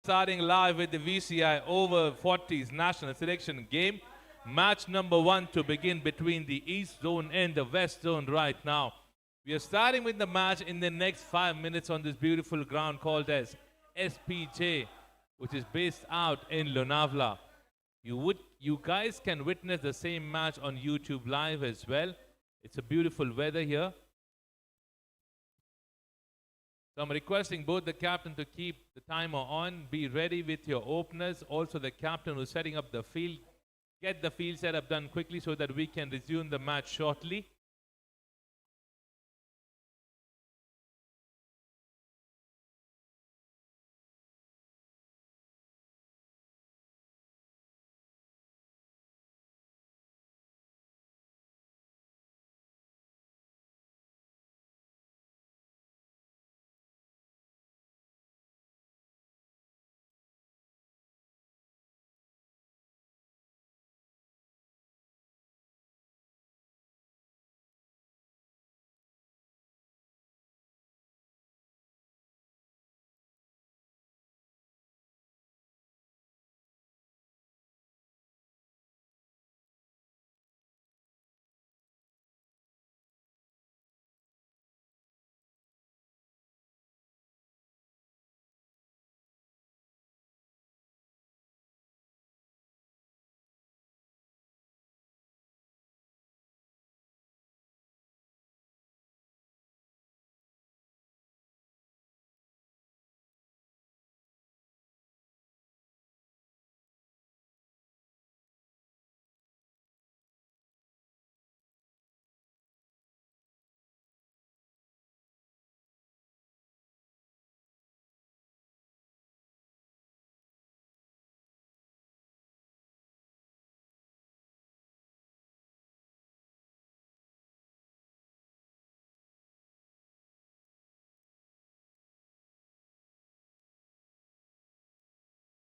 Starting live with the VCI over 40s national selection game. Match number 1 to begin between the East Zone and the West Zone right now. We are starting with the match in the next 5 minutes on this beautiful ground called as SPJ, which is based out in Lonavala. You guys can witness the same match on YouTube live as well. It's a beautiful weather here. So I'm requesting both the captain to keep the timer on. Be ready with your openers. Also the captain who's setting up the field. Get the field setup done quickly so that we can resume the match shortly.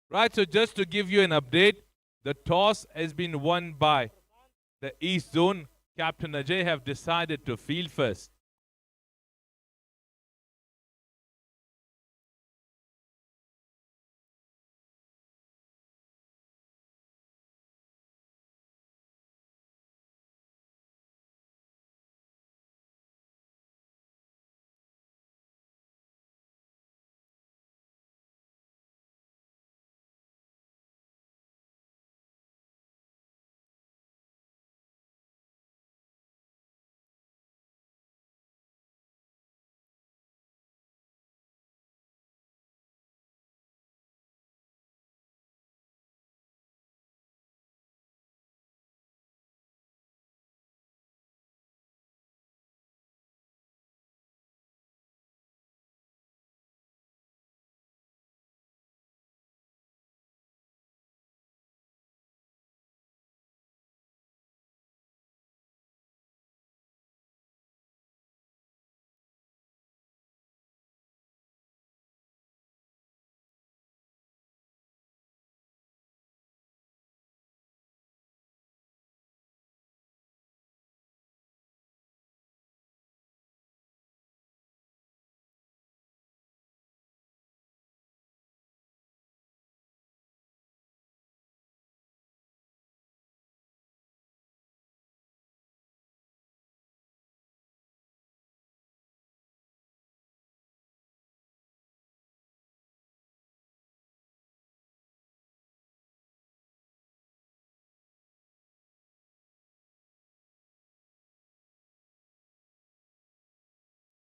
Right, so just to give you an update, the toss has been won by the East Zone. Captain Ajay have decided to field first.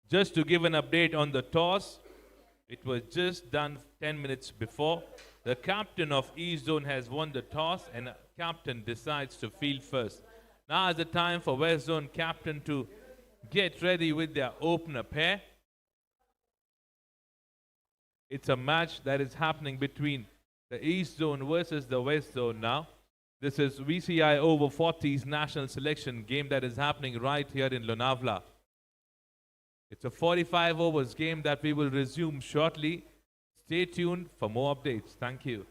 Just to give an update on the toss, it was just done 10 minutes before. The captain of East Zone has won the toss and captain decides to field first. Now is the time for West Zone captain to get ready with their opener pair. It's a match that is happening between the East Zone versus the West Zone now. This is VCI over 40s national selection game that is happening right here in Lonavala. It's a 45 overs game that we will resume shortly. Stay tuned for more updates. Thank you.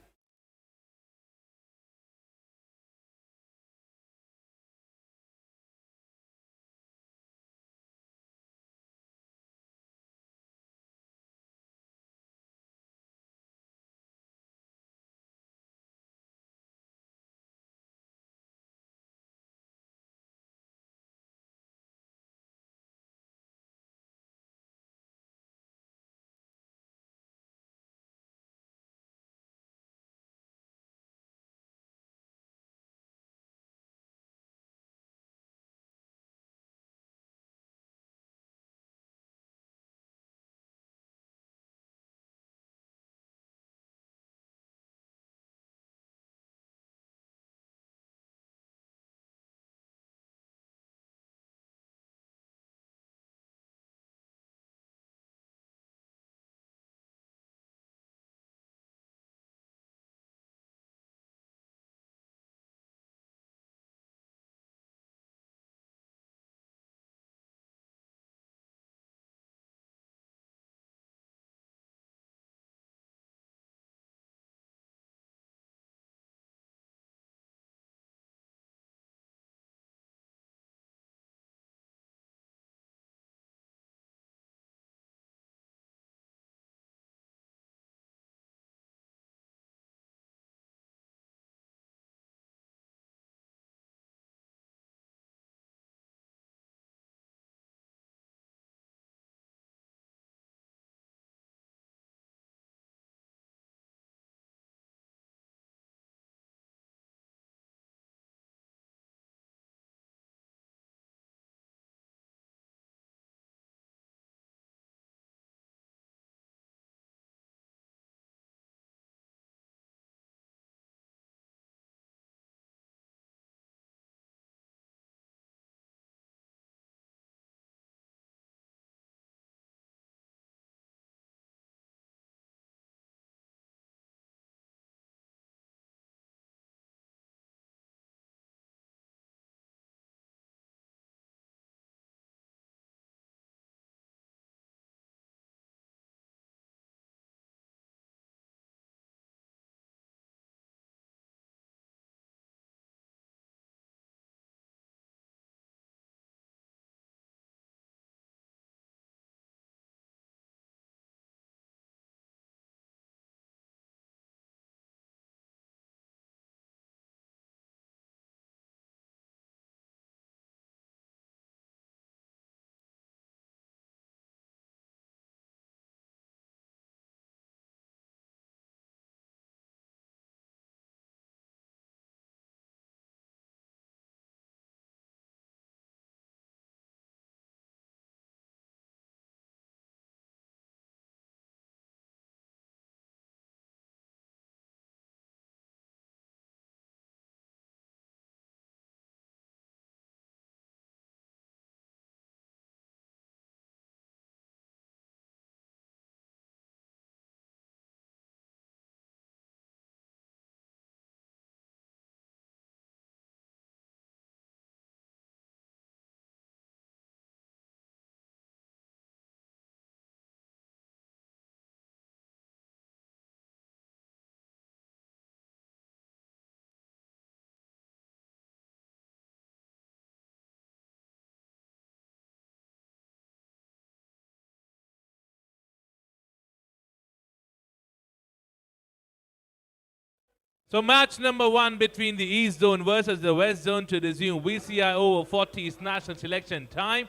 So match number 1 between the East Zone versus the West Zone to resume VCI over 40's national selection time.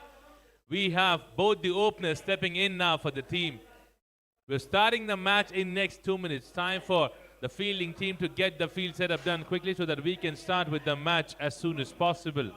We have both the openers stepping in now for the team. We're starting the match in next 2 minutes. Time for the fielding team to get the field setup done quickly so that we can start with the match as soon as possible.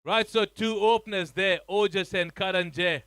Right, so 2 openers there, Ojas and Karan J.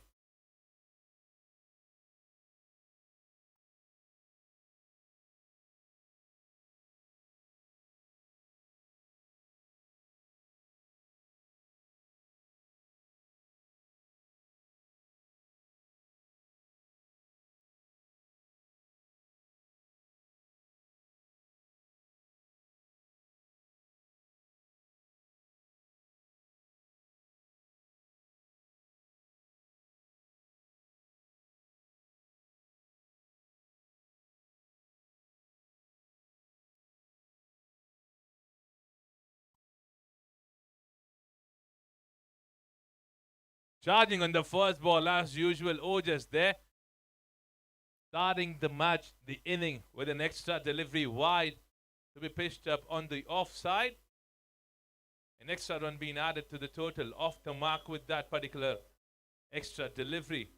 Charging on the first ball as usual, Ojas there. Starting the match, the inning, with an extra delivery wide to be pitched up on the offside. An extra run being added to the total, off the mark with that particular extra delivery.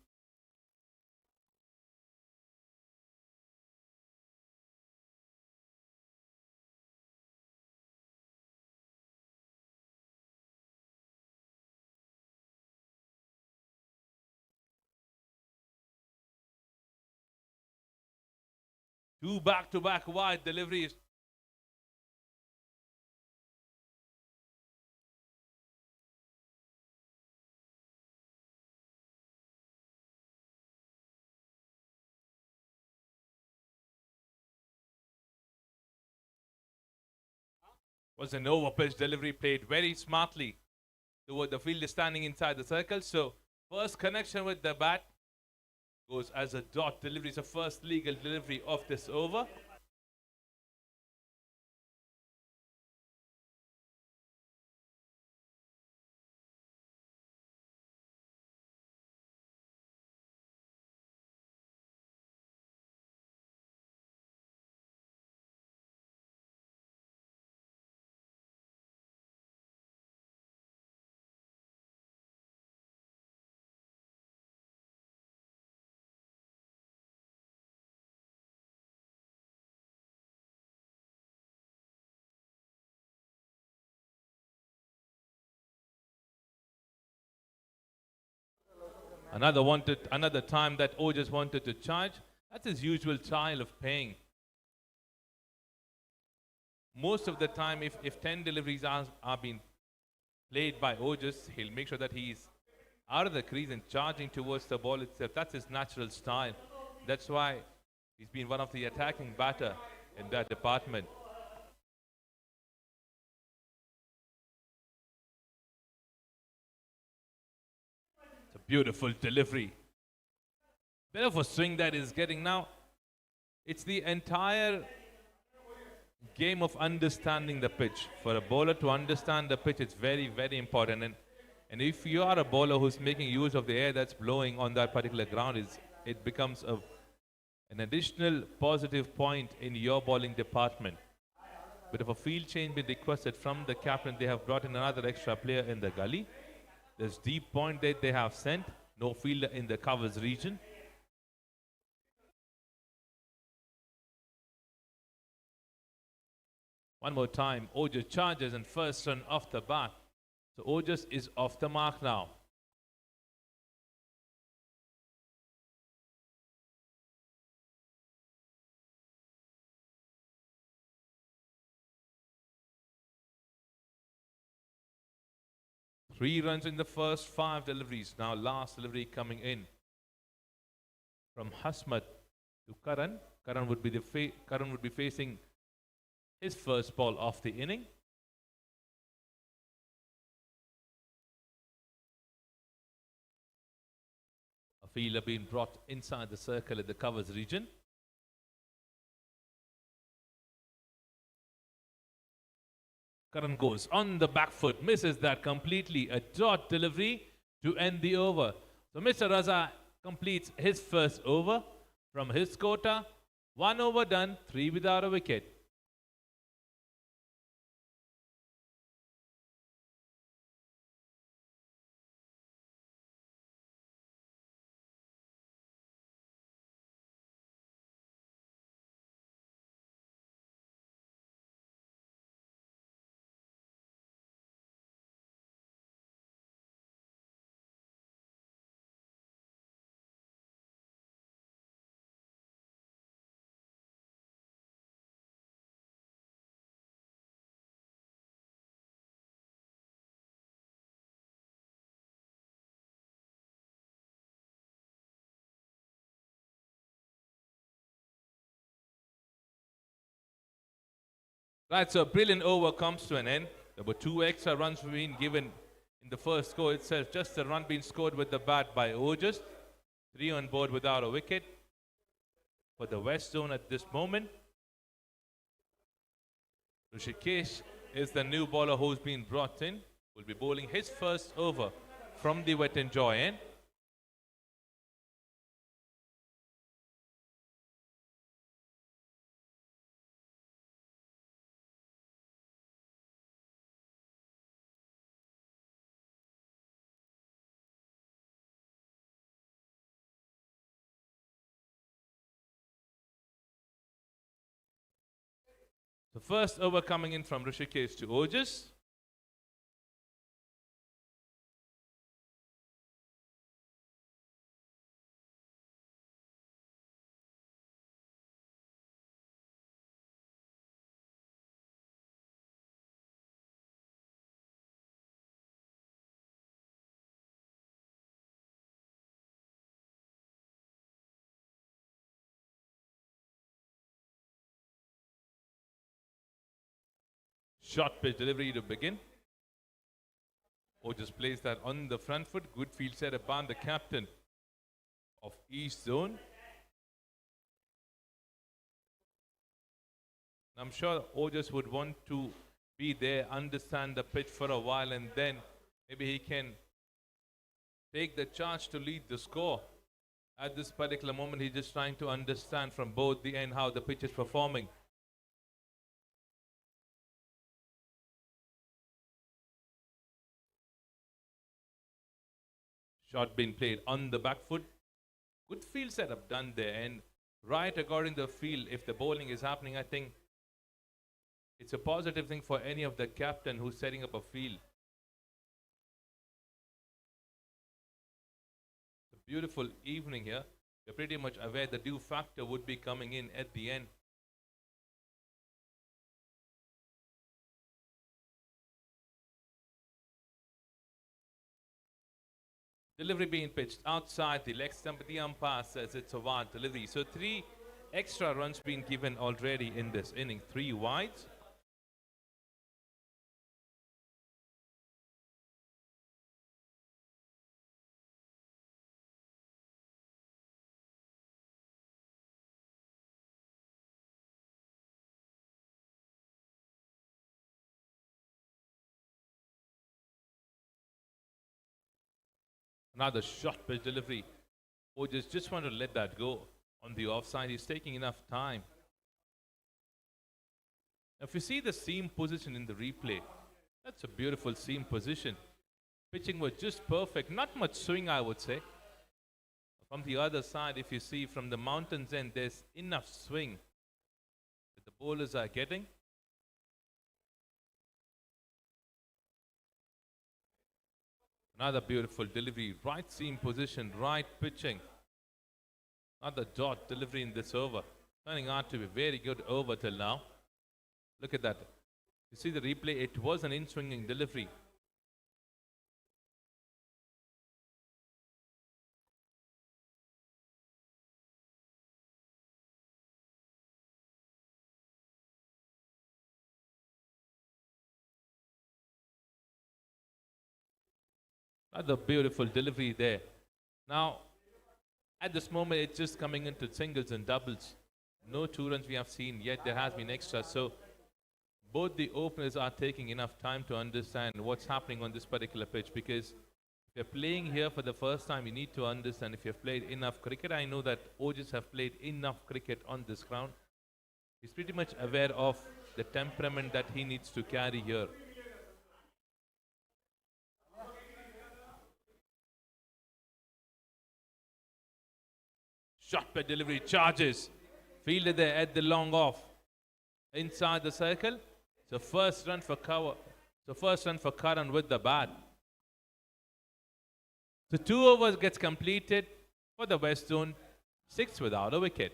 Two back-to-back wide deliveries. Was an over-pitch delivery played very smartly toward the fielder standing inside the circle. So first connection with the bat goes as a dot delivery. It's the first legal delivery of this over. Another time that O just wanted to charge. That's his usual style of playing. Most of the time, if 10 deliveries are being played by Ojas, he'll make sure that he's out of the crease and charging towards the ball itself. That's his natural style. That's why he's been one of the attacking batter in that department. It's a beautiful delivery. Bit of a swing that he's getting now. It's the entire game of understanding the pitch. For a bowler to understand the pitch, it's very, very important. And if you are a bowler who's making use of the air that's blowing on that particular ground, it becomes an additional positive point in your bowling department. Bit of a field change been requested from the captain. They have brought in another extra player in the gully. There's deep point that they have sent. No fielder in the covers region. One more time, Ojas charges and first run off the bat. So Ojas is off the mark now. Three runs in the first 5 deliveries. Now last delivery coming in from Hasmat to Karan. Karan would be facing his first ball of the inning. A fielder being brought inside the circle in the covers region. Karan goes on the back foot, misses that completely. A dot delivery to end the over. So Mr. Raza completes his first over from his quota. 1 over done, 3 without a wicket. Right, so a brilliant over comes to an end. There were 2 extra runs being given in the first score itself. Just a run being scored with the bat by Ojas. 3 on board without a wicket for the West Zone at this moment. Rishikesh is the new bowler who's been brought in. Will be bowling his first over from the Wet and Joy end. The first over coming in from Rishikesh to Ojas. Short pitch delivery to begin. Ojas plays that on the front foot. Good field set upon the captain of East Zone. I'm sure Ojas would want to be there, understand the pitch for a while, and then maybe he can take the charge to lead the score. At this particular moment, he's just trying to understand from both the end how the pitch is performing. Shot being played on the back foot. Good field setup done there, and right according to the field, if the bowling is happening, I think it's a positive thing for any of the captain who's setting up a field. Beautiful evening here. We're pretty much aware the dew factor would be coming in at the end. Delivery being pitched outside the leg stump. The umpire says it's a wide delivery. So 3 extra runs being given already in this inning. 3 wides. Another short pitch delivery. Just want to let that go. On the offside, he's taking enough time. If you see the seam position in the replay, that's a beautiful seam position. Pitching was just perfect. Not much swing, I would say. From the other side, if you see from the mountains end, there's enough swing that the bowlers are getting. Another beautiful delivery. Right seam position, right pitching. Another dot delivery in this over. Turning out to be a very good over till now. Look at that. You see the replay, it was an in-swinging delivery. Another beautiful delivery there. Now, at this moment, it's just coming into singles and doubles. No 2 runs we have seen yet. There has been extra. So, both the openers are taking enough time to understand what's happening on this particular pitch, because if you're playing here for the first time, you need to understand if you've played enough cricket. I know that Ojis have played enough cricket on this ground. He's pretty much aware of the temperament that he needs to carry here. Shot by delivery, charges. Fielded there at the long off. Inside the circle. So first run for cover. So first run for Karan with the bat. So 2 overs gets completed for the West Zone. 6 without a wicket.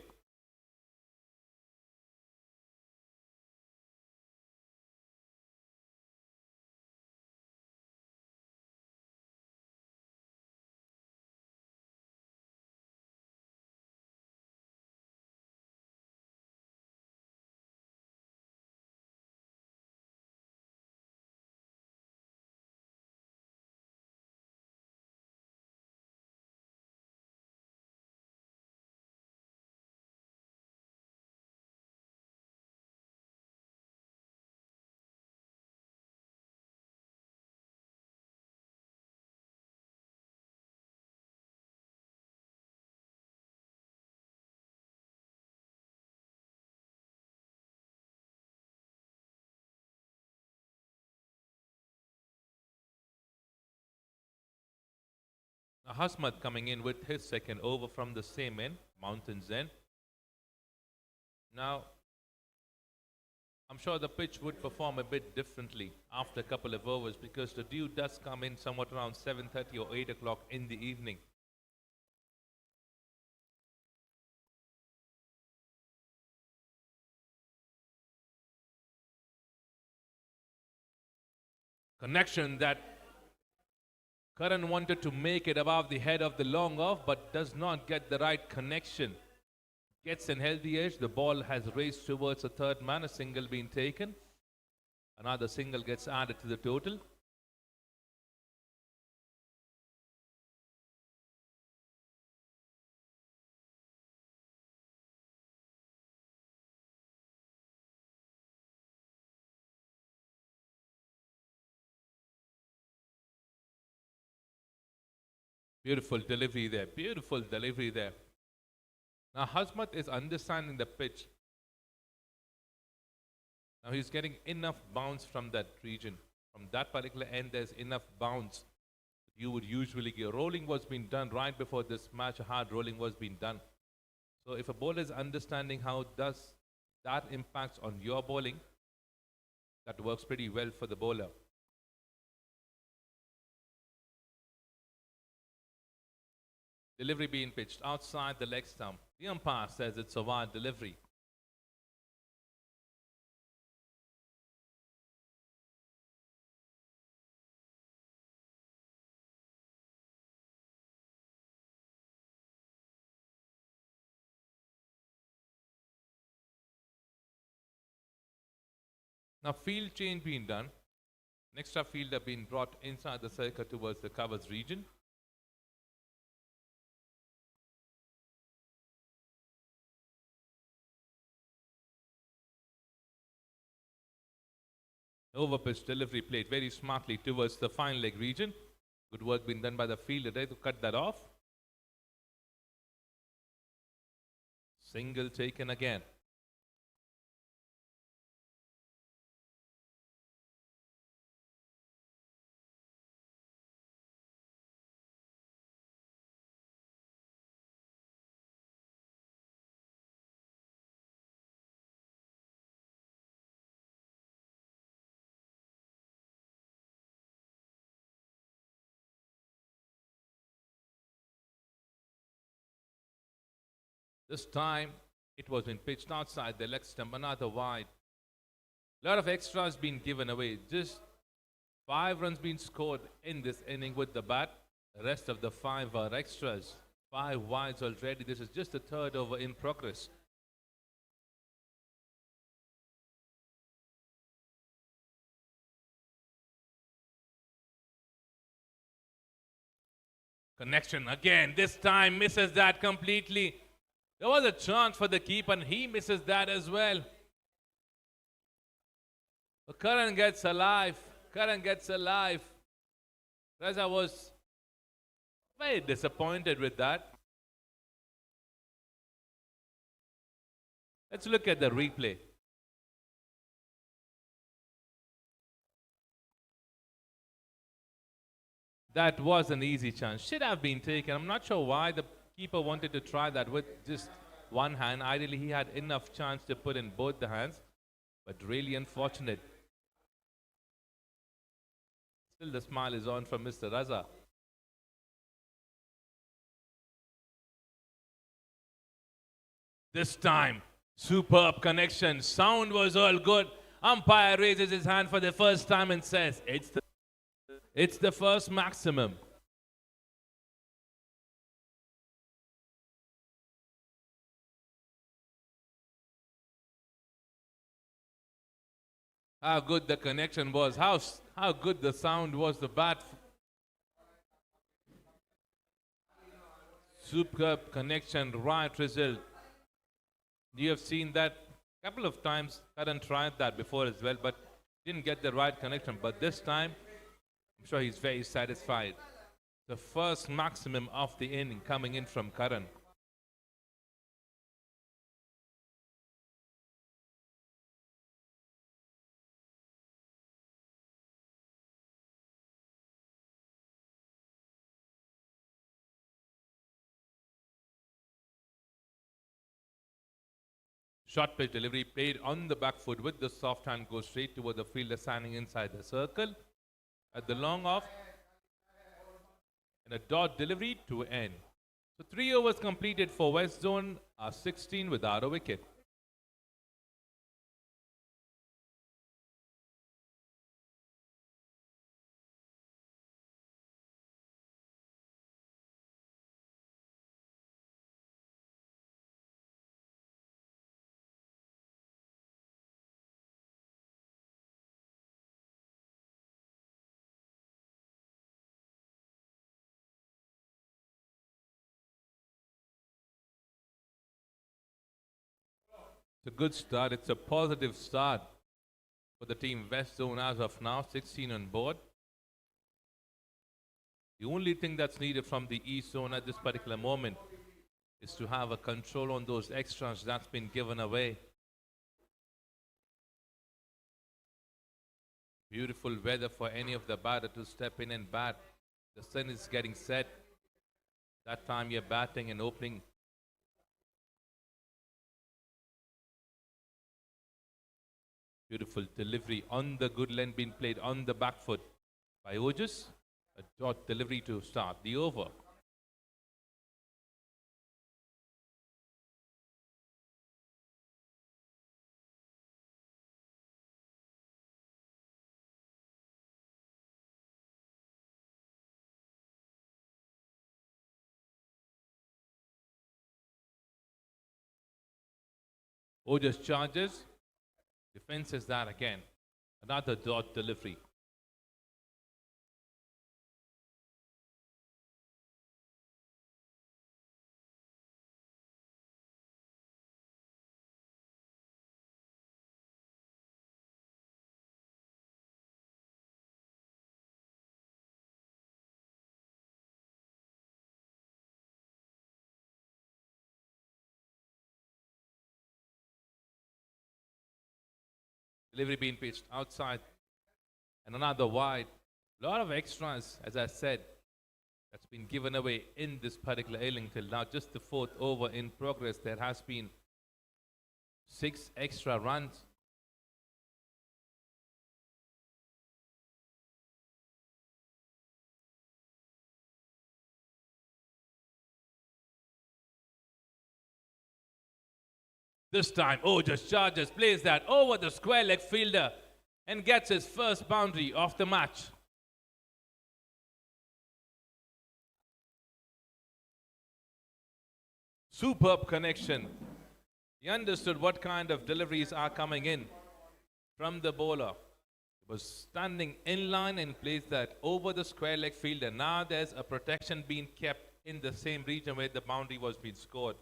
Now Hasmat coming in with his second over from the same end, Mountains end. Now, I'm sure the pitch would perform a bit differently after a couple of overs, because the dew does come in somewhat around 7:30 or 8 o'clock in the evening. Connection that Karan wanted to make it above the head of the long off, but does not get the right connection. Gets an healthy edge. The ball has raced towards a third man. A single being taken. Another single gets added to the total. Beautiful delivery there. Beautiful delivery there. Now Hasmat is understanding the pitch. Now he's getting enough bounce from that region. From that particular end, there's enough bounce. You would usually get. Rolling was being done right before this match. Hard rolling was being done. So if a bowler is understanding how does that impacts on your bowling, that works pretty well for the bowler. Delivery being pitched outside the leg stump. The umpire says it's a wide delivery. Now field change being done. An extra fielder being brought inside the circle towards the covers region. Overpitch delivery played very smartly towards the fine leg region. Good work being done by the fielder there to cut that off. Single taken again. This time it was been pitched outside the leg stump, another wide. A lot of extras been given away. Just 5 runs been scored in this inning with the bat. The rest of the 5 are extras. 5 wides already. This is just the 3rd over in progress. Connection again. This time misses that completely. There was a chance for the keeper and he misses that as well. But Karan gets alive. Karan gets alive. Raza was very disappointed with that. Let's look at the replay. That was an easy chance. Should have been taken. I'm not sure why the keeper wanted to try that with just one hand. Ideally, he had enough chance to put in both the hands. But really unfortunate. Still the smile is on from Mr. Raza. This time, superb connection. Sound was all good. Umpire raises his hand for the first time and says, it's the first maximum. How good the connection was. How good the sound was. The bat. Superb connection. Right result. You have seen that a couple of times. Karan tried that before as well, but didn't get the right connection. But this time, I'm sure he's very satisfied. The first maximum of the inning coming in from Karan. Short pitch delivery played on the back foot with the soft hand goes straight toward the fielder standing inside the circle. At the long off and a dot delivery to end. So 3 overs completed for West Zone, 16 without a wicket. It's a good start. It's a positive start for the team West Zone as of now. 16 on board. The only thing that's needed from the East Zone at this particular moment is to have a control on those extras that's been given away. Beautiful weather for any of the batter to step in and bat. The sun is getting set. That time you're batting and opening. Beautiful delivery on the good length being played on the back foot by Ojus. A dot delivery to start the over. Ojas charges. Defenses that again. Another dot delivery. Delivery being pitched outside. And another wide. A lot of extras, as I said, that's been given away in this particular inning till now. Just the fourth over in progress. There has been 6 extra runs. This time, just charges, plays that over the square leg fielder and gets his first boundary of the match. Superb connection. He understood what kind of deliveries are coming in from the bowler. He was standing in line and placed that over the square leg fielder. Now there's a protection being kept in the same region where the boundary was being scored.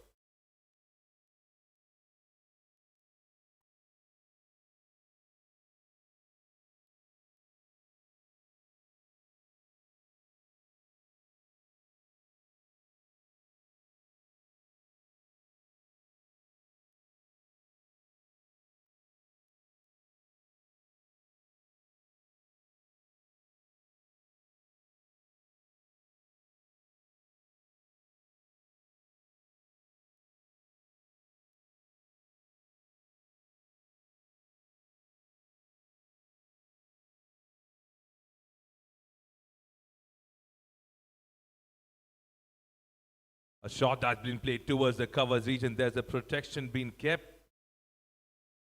A shot that's been played towards the covers region. There's a protection being kept.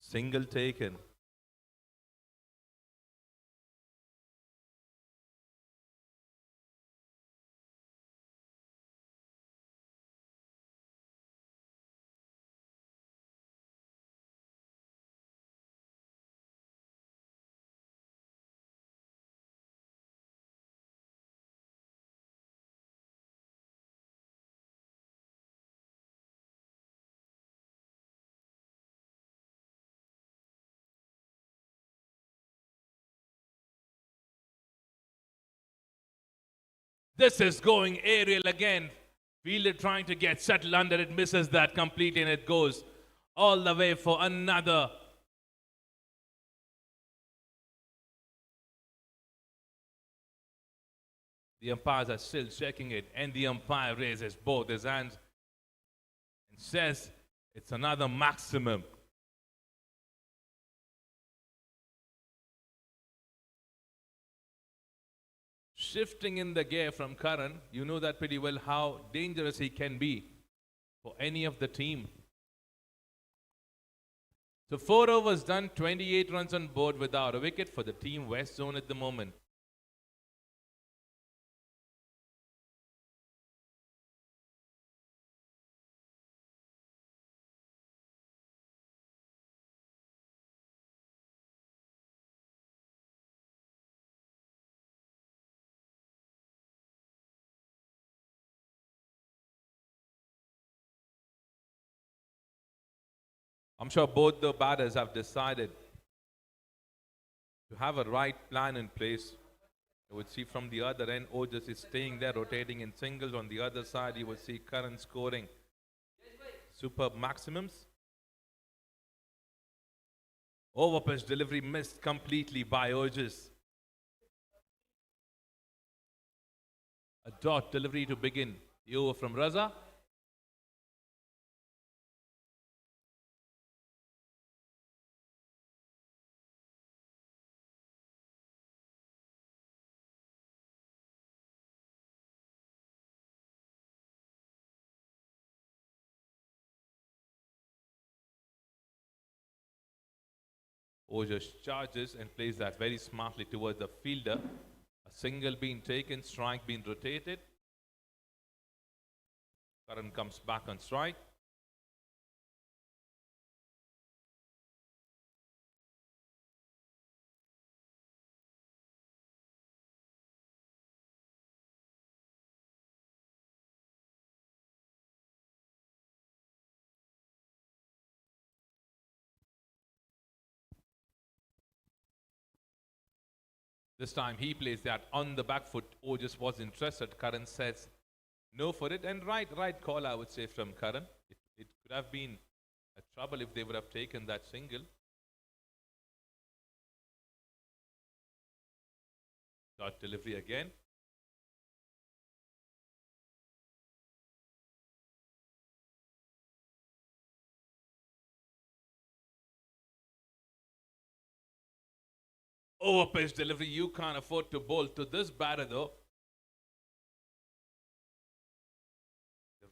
Single taken. This is going aerial again. Fielder trying to get settled under it, misses that completely, and it goes all the way for another. The umpires are still checking it, and the umpire raises both his hands and says it's another maximum. Shifting in the gear from Karan, you know that pretty well how dangerous he can be for any of the team. So 4 overs done, 28 runs on board without a wicket for the team West Zone at the moment. I'm sure both the batters have decided to have a right plan in place. You would see from the other end, Ojas is staying there, rotating in singles. On the other side, you would see Karan scoring superb maximums. Overpitch delivery missed completely by Ojas. A dot delivery to begin the over from Raza. Ojas charges and plays that very smartly towards the fielder. A single being taken, strike being rotated. Karan comes back on strike. This time he plays that on the back foot. Just was interested. Karan says no for it. And right call, I would say, from Karan. It could have been a trouble if they would have taken that single. Short delivery again. Over pitch delivery. You can't afford to bowl to this batter though.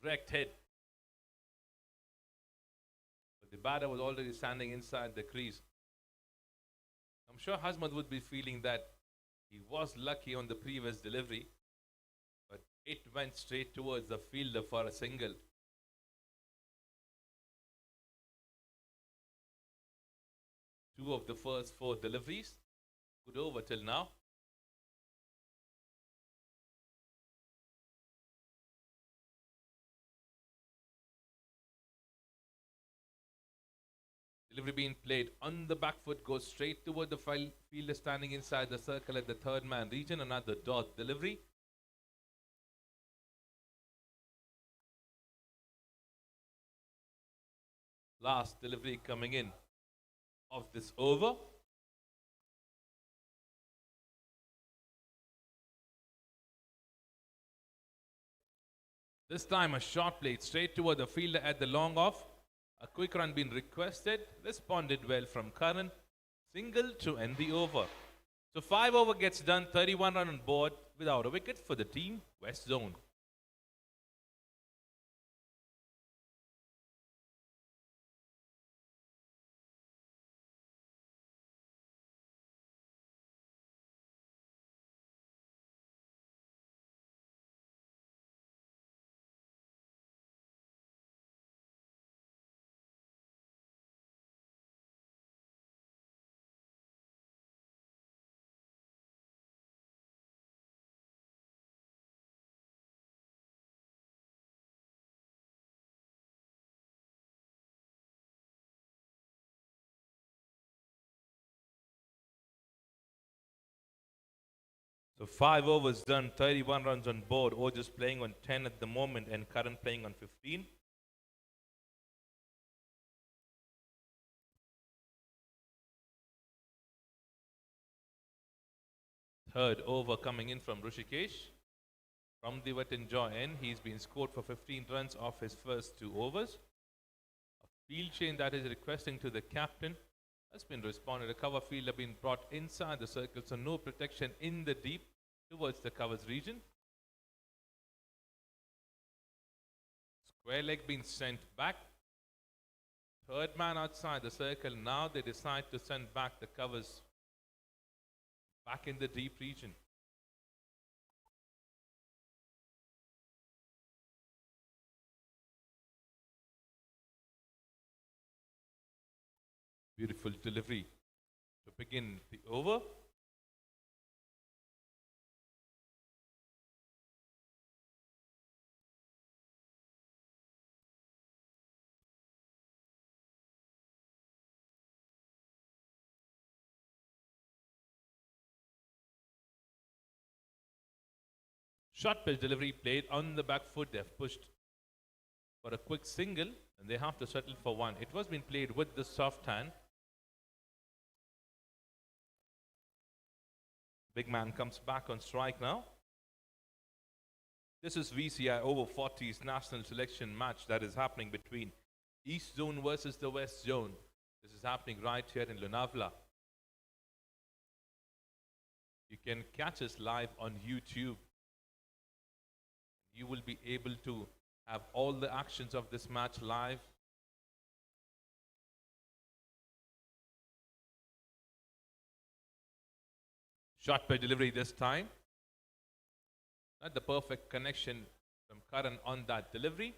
Direct hit. But the batter was already standing inside the crease. I'm sure Hasmad would be feeling that he was lucky on the previous delivery, but it went straight towards the fielder for a single. Two of the first four deliveries. Good over till now. Delivery being played on the back foot, goes straight toward the fielder standing inside the circle at the third man region. Another dot delivery. Last delivery coming in of this over. This time a shot played straight toward the fielder at the long off. A quick run being requested. Responded well from Karan. Single to end the over. So 5 over gets done. 31 run on board without a wicket for the team West Zone. So 5 overs done, 31 runs on board. Ojas playing on 10 at the moment and Karan playing on 15. Third over coming in from Rishikesh. From the wet and jaw end, he's been scored for 15 runs off his first 2 overs. A field change that is requesting to the captain has been responded. A cover fielder being brought inside the circle, so no protection in the deep towards the covers region. Square leg being sent back. Third man outside the circle. Now they decide to send back the covers back in the deep region. Beautiful delivery to begin the over. Short pitch delivery played on the back foot. They have pushed for a quick single and they have to settle for one. It was being played with the soft hand. Big man comes back on strike now. This is VCI over 40's national selection match that is happening between East Zone versus the West Zone. This is happening right here in Lonavala. You can catch us live on YouTube. You will be able to have all the actions of this match live. Short pitch delivery this time. Not the perfect connection from Karan on that delivery.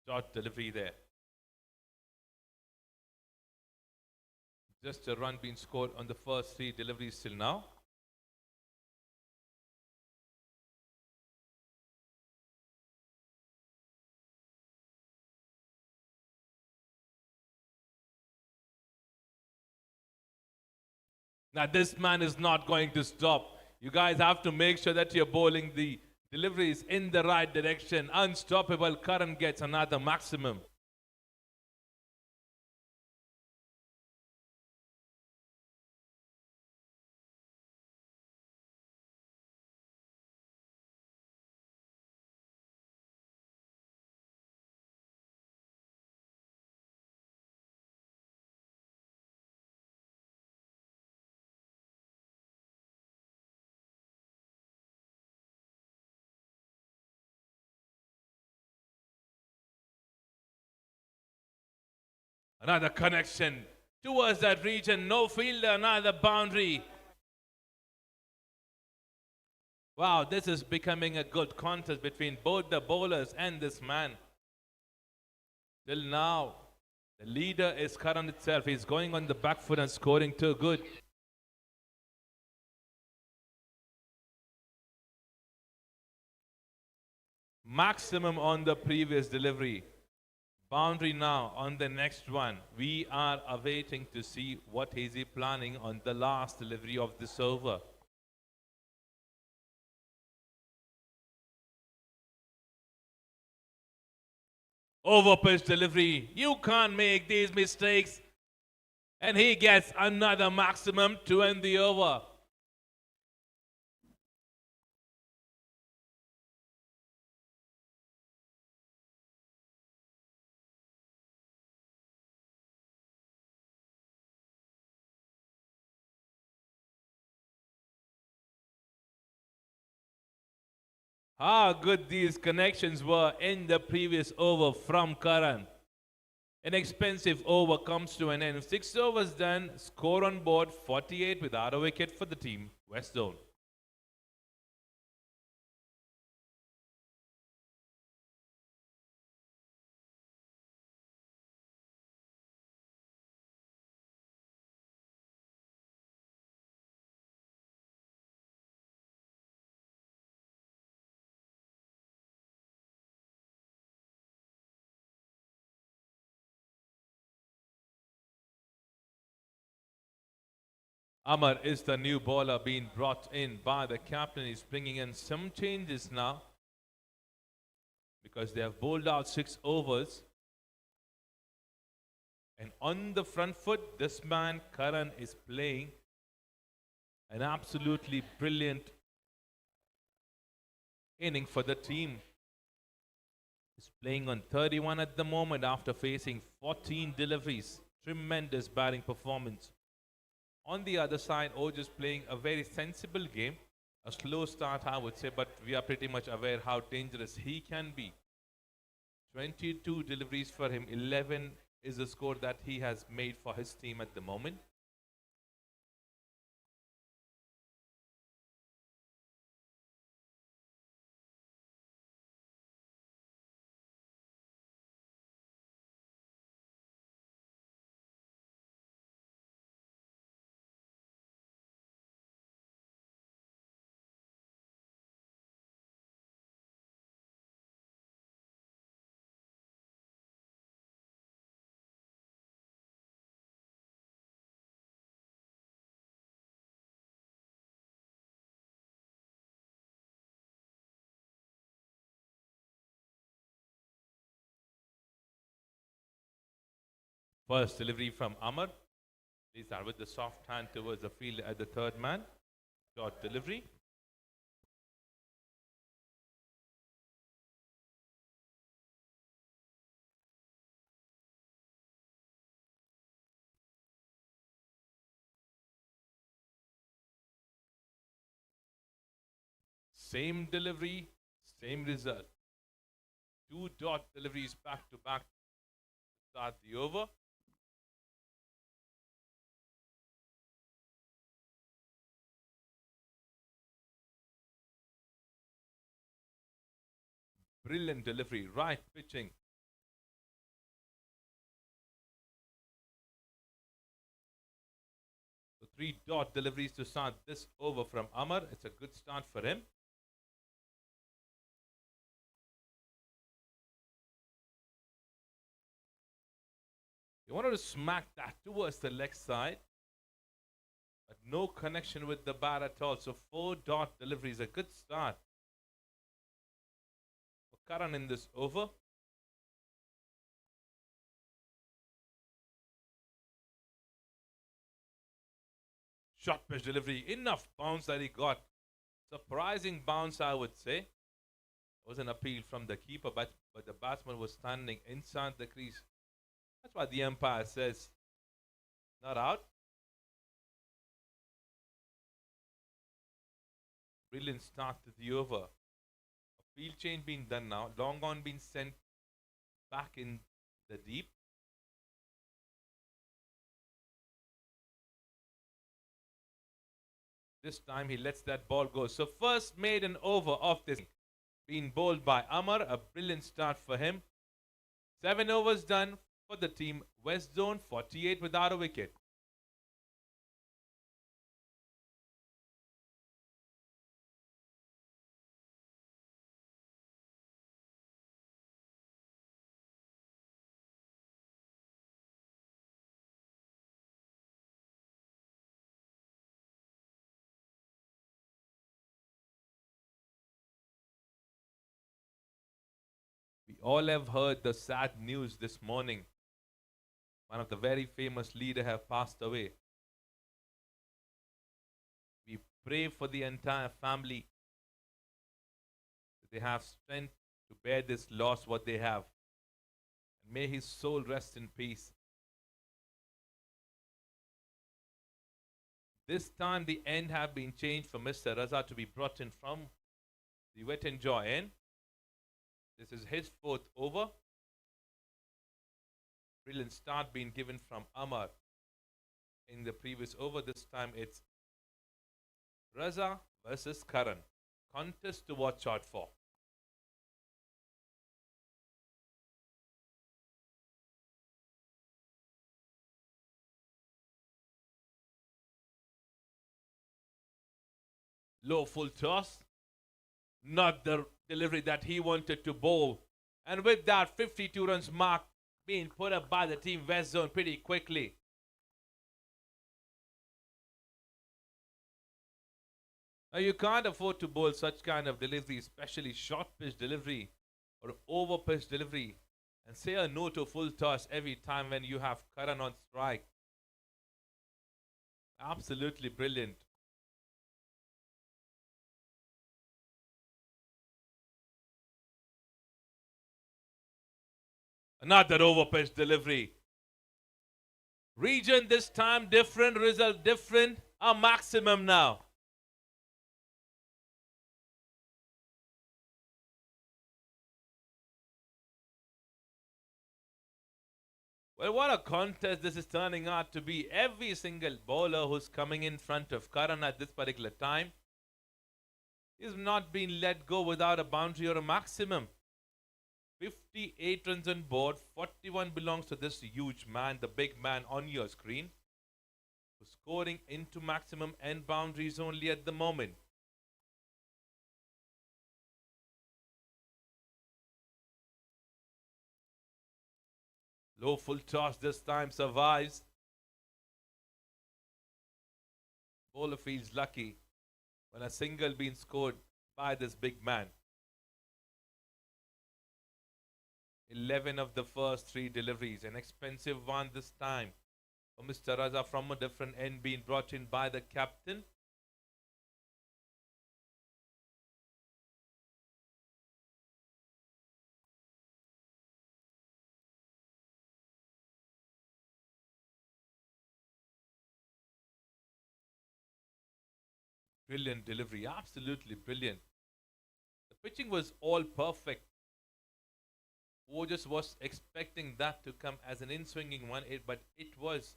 Short delivery there. Just a run being scored on the first 3 deliveries till now. Now, this man is not going to stop. You guys have to make sure that you're bowling the deliveries in the right direction. Unstoppable. Karan gets another maximum. Another connection towards that region. No fielder, another boundary. Wow, this is becoming a good contest between both the bowlers and this man. Till now, the leader is Karan itself. He's going on the back foot and scoring too good. Maximum on the previous delivery. Boundary now on the next one. We are awaiting to see what is he planning on the last delivery of this over. Over pitch delivery. You can't make these mistakes. And he gets another maximum to end the over. How good these connections were in the previous over from Karan. An expensive over comes to an end. 6 overs done, score on board 48 without a wicket for the team, West Zone. Amar is the new bowler being brought in by the captain. He's bringing in some changes now because they have bowled out 6 overs. And on the front foot, this man, Karan, is playing an absolutely brilliant inning for the team. He's playing on 31 at the moment after facing 14 deliveries. Tremendous batting performance. On the other side, Oj is playing a very sensible game. A slow start, I would say, but we are pretty much aware how dangerous he can be. 22 deliveries for him, 11 is the score that he has made for his team at the moment. First delivery from Amar. These are with the soft hand towards the field at the third man. Short delivery. Same delivery, same result. 2 dot deliveries back to back to start the over. Brilliant delivery, right pitching. So 3 dot deliveries to start this over from Amar. It's a good start for him. He wanted to smack that towards the leg side, but No connection with the bat at all. So 4 dot delivery is a good start for Karan in this over. Short pitch delivery. Enough bounce that he got. Surprising bounce, I would say. It was an appeal from the keeper, but the batsman was standing inside the crease. That's why the umpire says not out. Brilliant start to the over. A field change being done now. Long on being sent back in the deep. This time he lets that ball go. So first maiden over of this being bowled by Amar. A brilliant start for him. 7 overs done for the team. West Zone 48 without a wicket. We all have heard the sad news this morning. One of the very famous leader have passed away. We pray for the entire family that they have strength to bear this loss what they have. And may his soul rest in peace. This time the end have been changed for Mr. Raza to be brought in from the Wet and Joy end. This is his 4th over. Brilliant start being given from Amar in the previous over. This time it's Raza versus Karan. Contest to watch out for. Low full toss. Not the delivery that he wanted to bowl. And with that 52 runs mark being put up by the team West Zone pretty quickly. Now you can't afford to bowl such kind of delivery, especially short pitch delivery or over pitch delivery, and say a no to full toss every time when you have Karan on strike. Absolutely brilliant. Another over pitch delivery. Region this time different, result different. A maximum now. Well, what a contest this is turning out to be. Every single bowler who's coming in front of Karan at this particular time is not being let go without a boundary or a maximum. 58 runs on board, 41 belongs to this huge man, the big man on your screen, who's scoring into maximum end boundaries only at the moment. Low full toss this time survives. Bowler feels lucky when a single being scored by this big man. 11 of the first 3 deliveries. An expensive one this time for Mr. Raza from a different end being brought in by the captain. Brilliant delivery. Absolutely brilliant. The pitching was all perfect. Who just was expecting that to come as an in-swinging one, but it was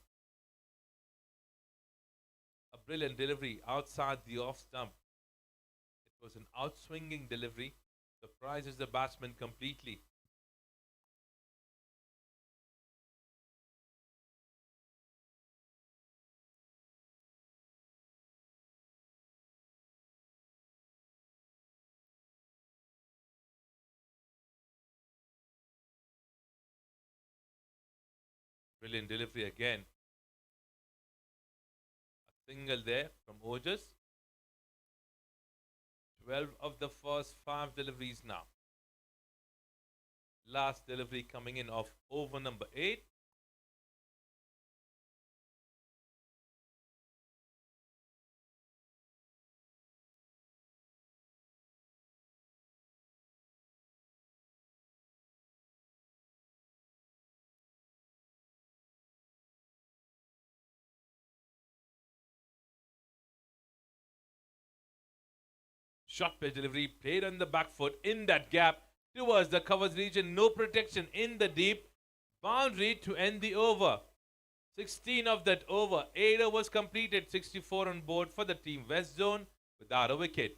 a brilliant delivery outside the off stump. It was an outswinging delivery. Surprises the batsman completely. Brilliant delivery again. Single there from Ojas. 12 of the first 5 deliveries now. Last delivery coming in of over number 8. Short pitch delivery played on the back foot in that gap towards the covers region. No protection in the deep. Boundary to end the over. 16 of that over. 8 overs completed. 64 on board for the team West Zone without a wicket.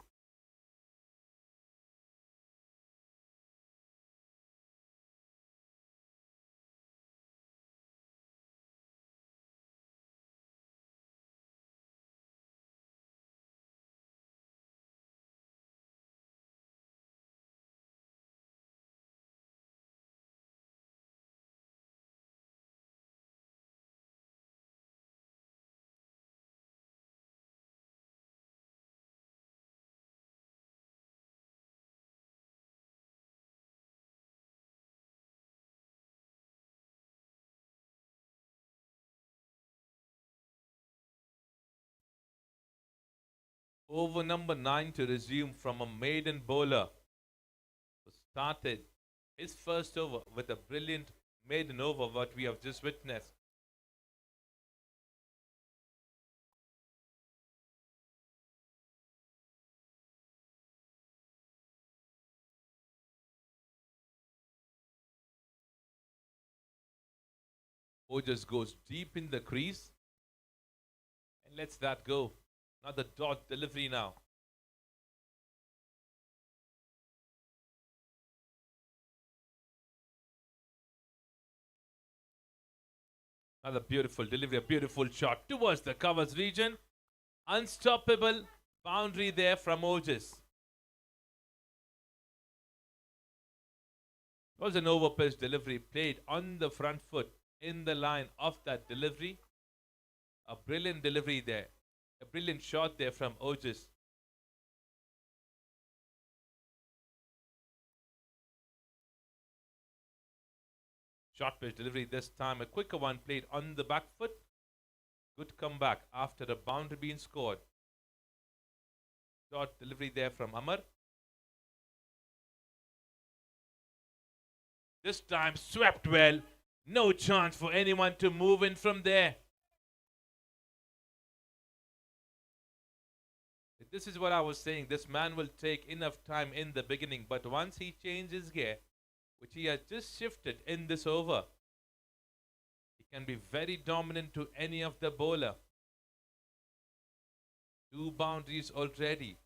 Over number 9 to resume from a maiden bowler who started his first over with a brilliant maiden over, what we have just witnessed. Ojas goes deep in the crease and lets that go. Another dot delivery now. Another beautiful delivery, a beautiful shot towards the covers region. Unstoppable boundary there from Ojas. It was an over pitch delivery played on the front foot in the line of that delivery. A brilliant delivery there. A brilliant shot there from Ojas. Short pitch delivery this time. A quicker one played on the back foot. Good comeback after a boundary being scored. Short delivery there from Amar. This time swept well. No chance for anyone to move in from there. This is what I was saying. This man will take enough time in the beginning, but once he changes gear, which he has just shifted in this over, he can be very dominant to any of the bowler. 2 boundaries already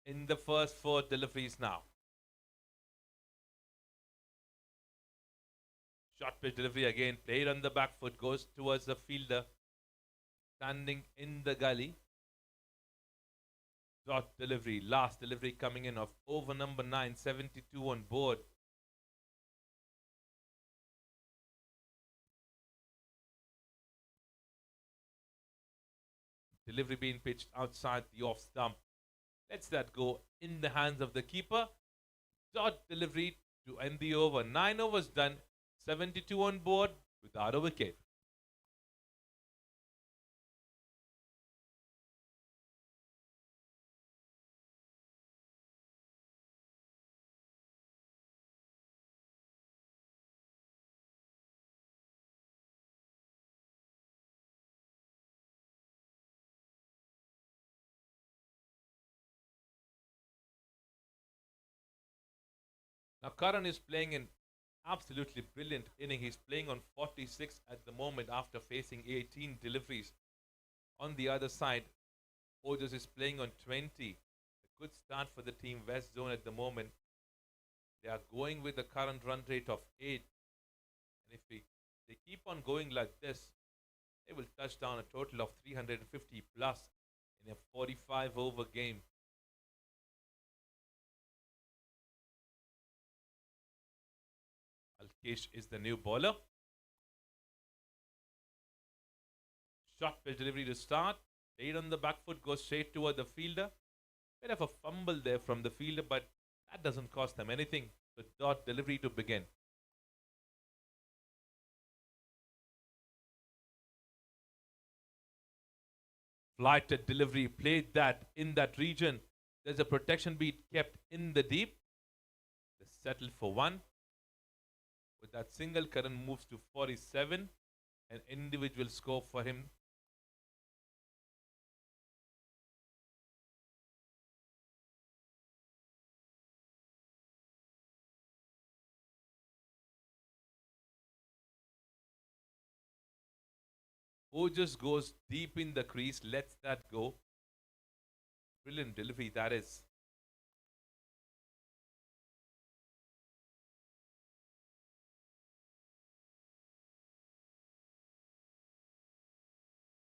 in the first 4 deliveries now. Short pitch delivery again, played on the back foot, goes towards the fielder standing in the gully. Dot delivery, last delivery coming in of over number 9, 72 on board. Delivery being pitched outside the off stump. Lets that go in the hands of the keeper. Dot delivery to end the over. 9 overs done, 72 on board without a wicket. Now Karan is playing an absolutely brilliant inning. He's playing on 46 at the moment after facing 18 deliveries. On the other side, Ojas is playing on 20. A good start for the team West Zone at the moment. They are going with a current run rate of 8. And if they keep on going like this, they will touch down a total of 350 plus in a 45 over game. Alkesh is the new bowler. Short pitch delivery to start. Played on the back foot, goes straight toward the fielder. Bit of a fumble there from the fielder, but that doesn't cost them anything. So dot delivery to begin. Flighted delivery, played that in that region. There's a protection beat kept in the deep. They settled for one. With that single, Karan moves to 47. An individual score for him. Who just goes deep in the crease, lets that go. Brilliant delivery that is.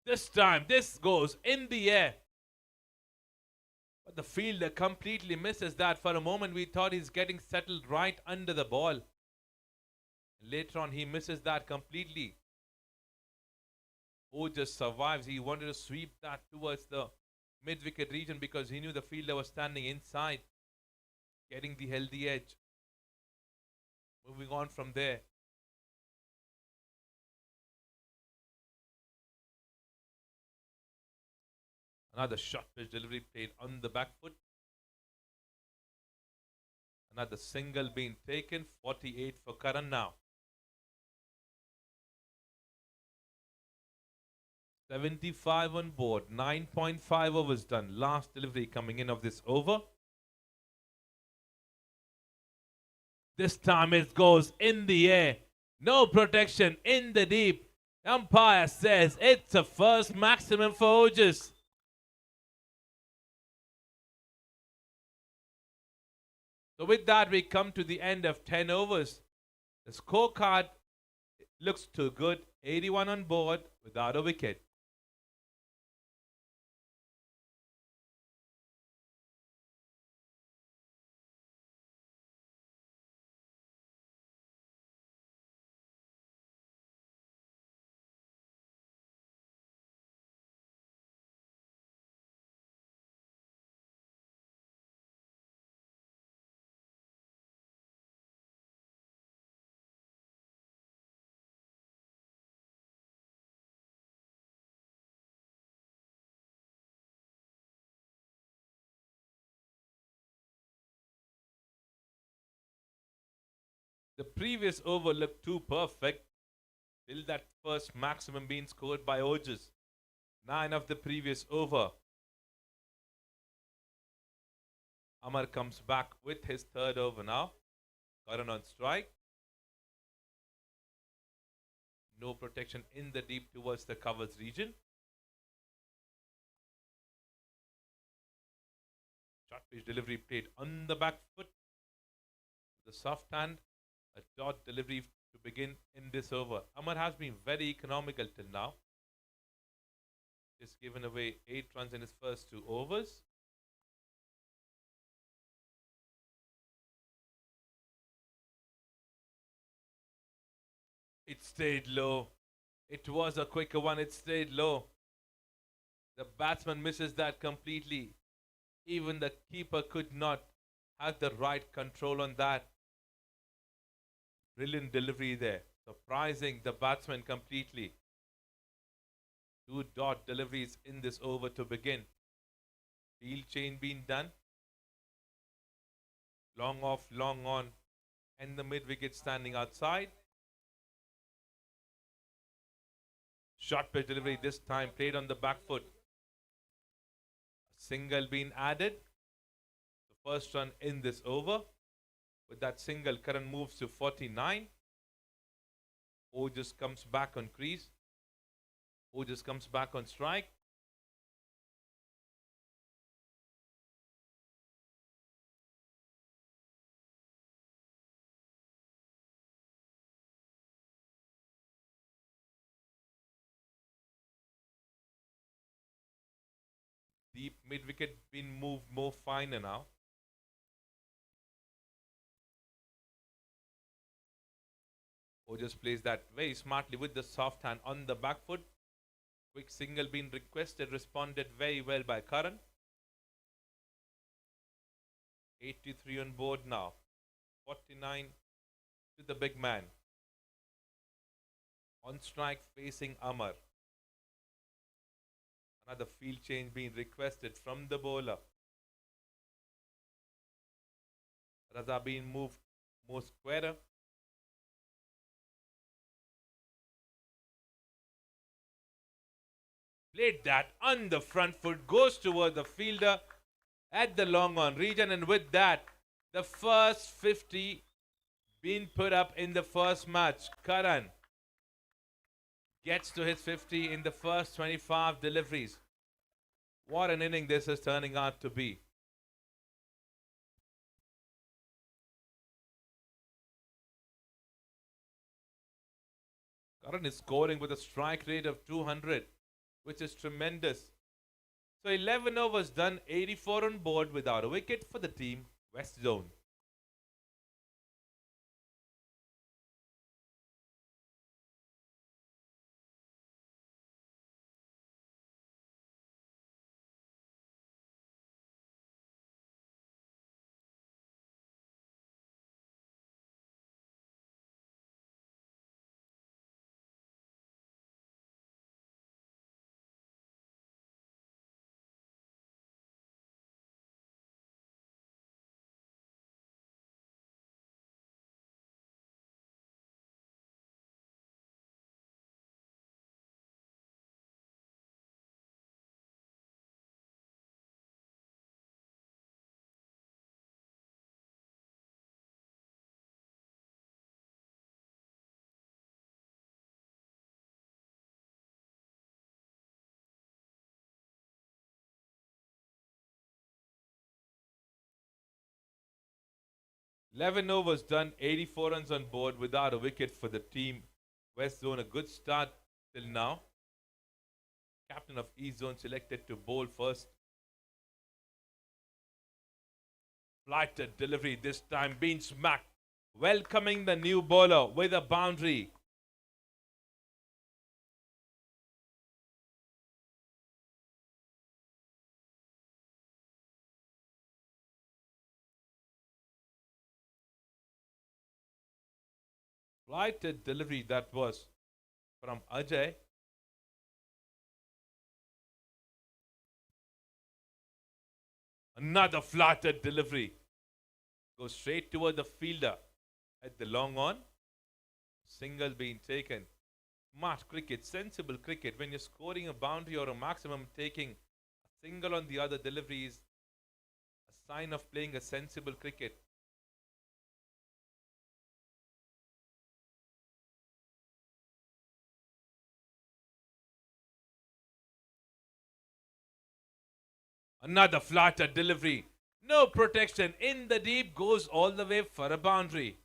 This time, this goes in the air. But the fielder completely misses that. For a moment, we thought he's getting settled right under the ball. Later on, he misses that completely. Oh, just survives. He wanted to sweep that towards the mid-wicket region because he knew the fielder was standing inside, getting the healthy edge. Moving on from there. Another short pitch delivery played on the back foot. Another single being taken. 48 for Karan now. 75 on board. 9.5 overs done. Last delivery coming in of this over. This time it goes in the air. No protection in the deep. Umpire says it's a first maximum for Ojas. So with that, we come to the end of 10 overs. The scorecard looks too good. 81 on board without a wicket. The previous over looked too perfect till that first maximum being scored by Ojas. 9 of the previous over. Amar comes back with his third over now. Karan on strike. No protection in the deep towards the covers region. Short pitch delivery played on the back foot. The soft hand. A dot delivery to begin in this over. Amar has been very economical till now. Just given away 8 runs in his first 2 overs. It stayed low. It was a quicker one. It stayed low. The batsman misses that completely. Even the keeper could not have the right control on that. Brilliant delivery there. Surprising the batsman completely. 2 dot deliveries in this over to begin. Field change being done. Long off, long on. And the mid wicket standing outside. Short pitch delivery this time played on the back foot. Single being added. The first run in this over. With that single, Karan moves to 49. Ojas comes back on crease. Ojas comes back on strike. Deep mid wicket been moved more finer now. Ojas plays that very smartly with the soft hand on the back foot. Quick single being requested, responded very well by Karan. 83 on board now. 49 to the big man. On strike facing Amar. Another field change being requested from the bowler. Raza being moved more squarer. Played that on the front foot, goes toward the fielder at the long on region, and with that, the first 50 being put up in the first match. Karan gets to his 50 in the first 25 deliveries. What an inning this is turning out to be. Karan is scoring with a strike rate of 200, which is tremendous. So 11 overs done, 84 on board without a wicket for the team West Zone. Eleven overs done, 84 runs on board without a wicket for the team West Zone. A good start till now. Captain of East Zone selected to bowl first. Flighted delivery this time being smacked. Welcoming the new bowler with a boundary. Flighted delivery that was from Ajay. Another flattered delivery. Goes straight toward the fielder at the long on. Single being taken. Smart cricket, sensible cricket. When you're scoring a boundary or a maximum, taking a single on the other delivery is a sign of playing a sensible cricket. Another flatter delivery. No protection. In the deep, goes all the way for a boundary.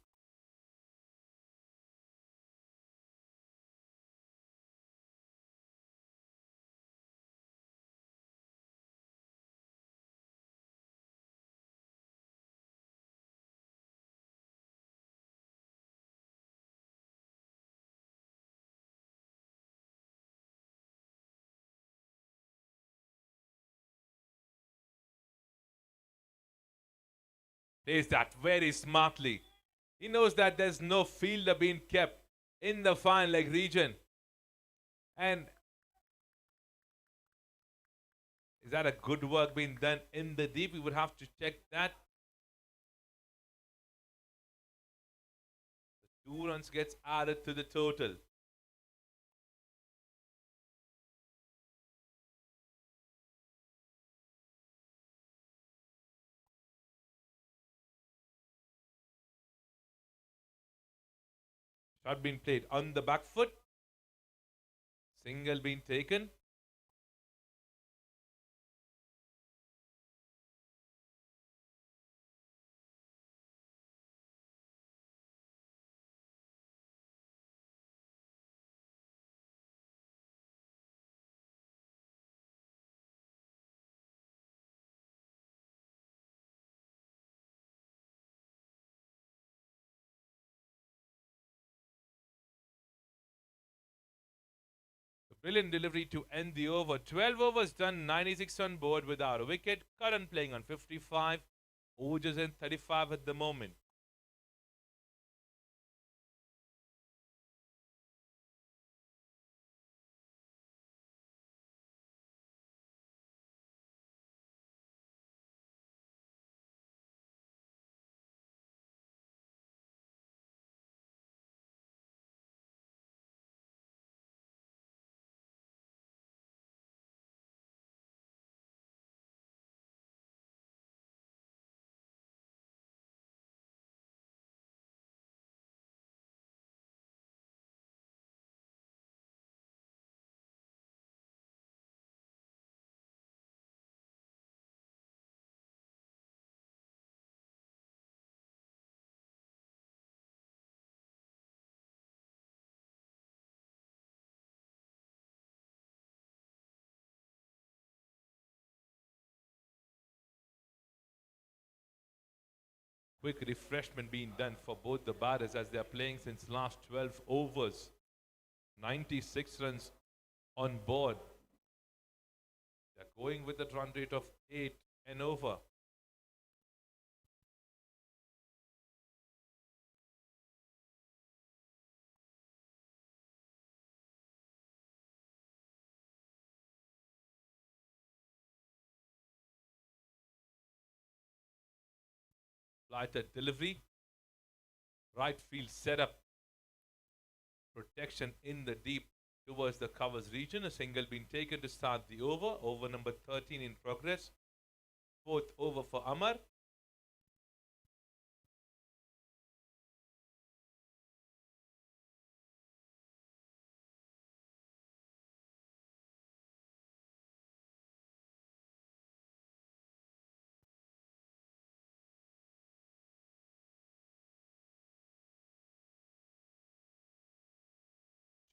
Plays that very smartly. He knows that there's no fielder being kept in the fine leg region. And is that a good work being done in the deep? We would have to check that. The 2 runs gets added to the total. Shot being played on the back foot. Single being taken. Brilliant delivery to end the over. 12 overs done, 96 on board without a wicket. Karan playing on 55. Ojas in 35 at the moment. Quick refreshment being done for both the batters as they are playing since last 12 overs. 96 runs on board. They're going with a run rate of 8 and over. Flighted delivery. Right field setup. Protection in the deep towards the covers region. A single being taken to start the over. Over number 13 in progress. Fourth over for Amar.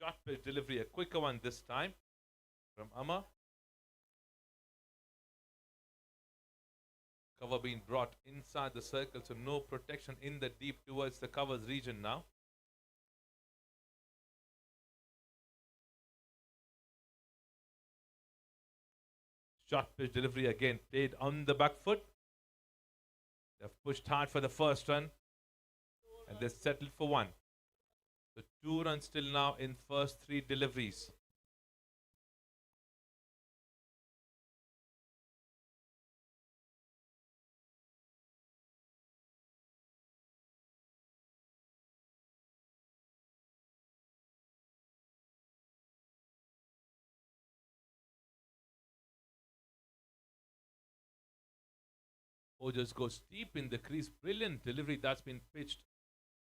Short pitch delivery, a quicker one this time from Amar. Cover being brought inside the circle, so no protection in the deep towards the covers region now. Short pitch delivery again played on the back foot. They've pushed hard for the first run and they settled for one. So 2 runs still now in first 3 deliveries. Ojas goes deep in the crease. Brilliant delivery that's been pitched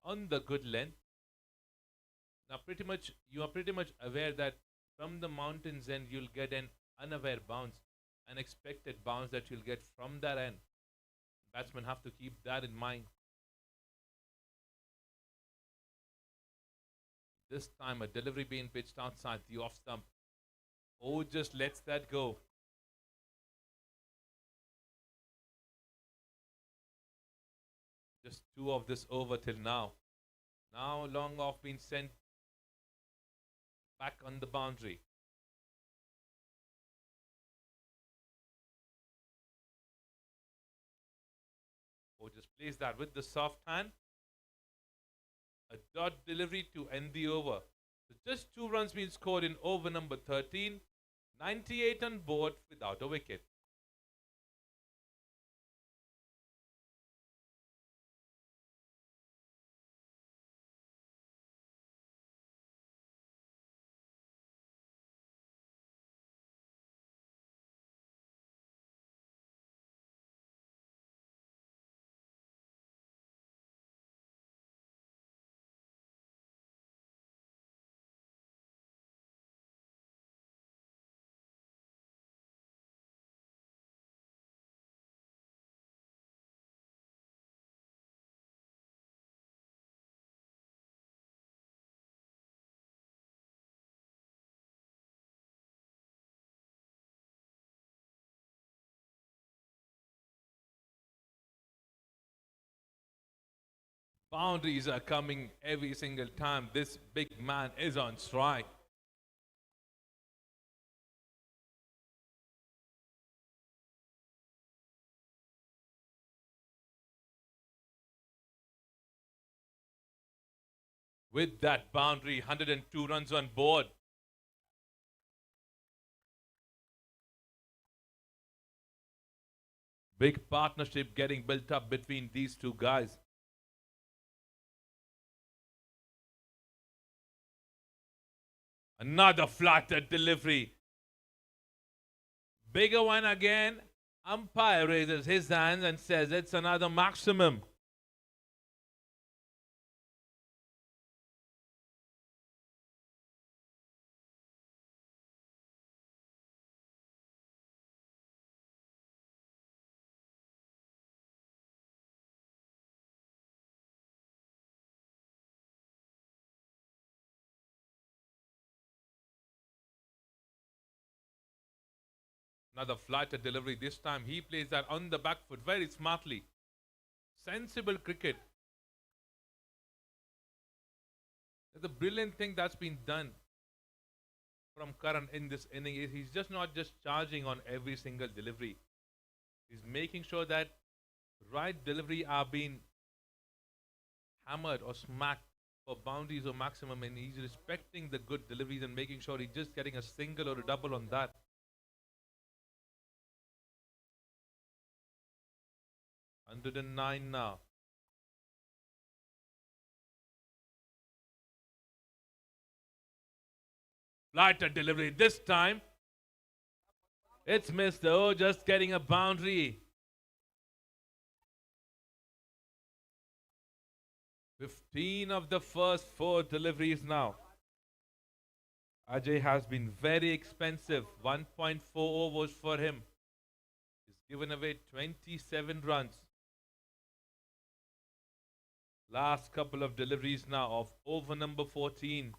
on the good length. Now you are pretty much aware that from the mountains end you'll get an unaware bounce, unexpected bounce that you'll get from that end. Batsmen have to keep that in mind. This time a delivery being pitched outside the off stump. Oh, just lets that go. Just 2 of this over till now. Now long off being sent back on the boundary. Oh, just plays that with the soft hand. A dot delivery to end the over. So just 2 runs being scored in over number 13. 98 on board without a wicket. Boundaries are coming every single time this big man is on strike. With that boundary, 102 runs on board. Big partnership getting built up between these two guys. Another flattered delivery. Bigger one again. Umpire raises his hands and says it's another maximum. Another flattered delivery. This time he plays that on the back foot very smartly. Sensible cricket. The brilliant thing that's been done from Karan in this inning is he's just not just charging on every single delivery. He's making sure that right delivery are being hammered or smacked for boundaries or maximum, and he's respecting the good deliveries and making sure he's just getting a single or a double on that. 109 now. Lighter delivery this time. It's missed though, just getting a boundary. 15 of the first 4 deliveries now. Ajay has been very expensive. 1.4 overs for him. He's given away 27 runs. Last couple of deliveries now of over number 14.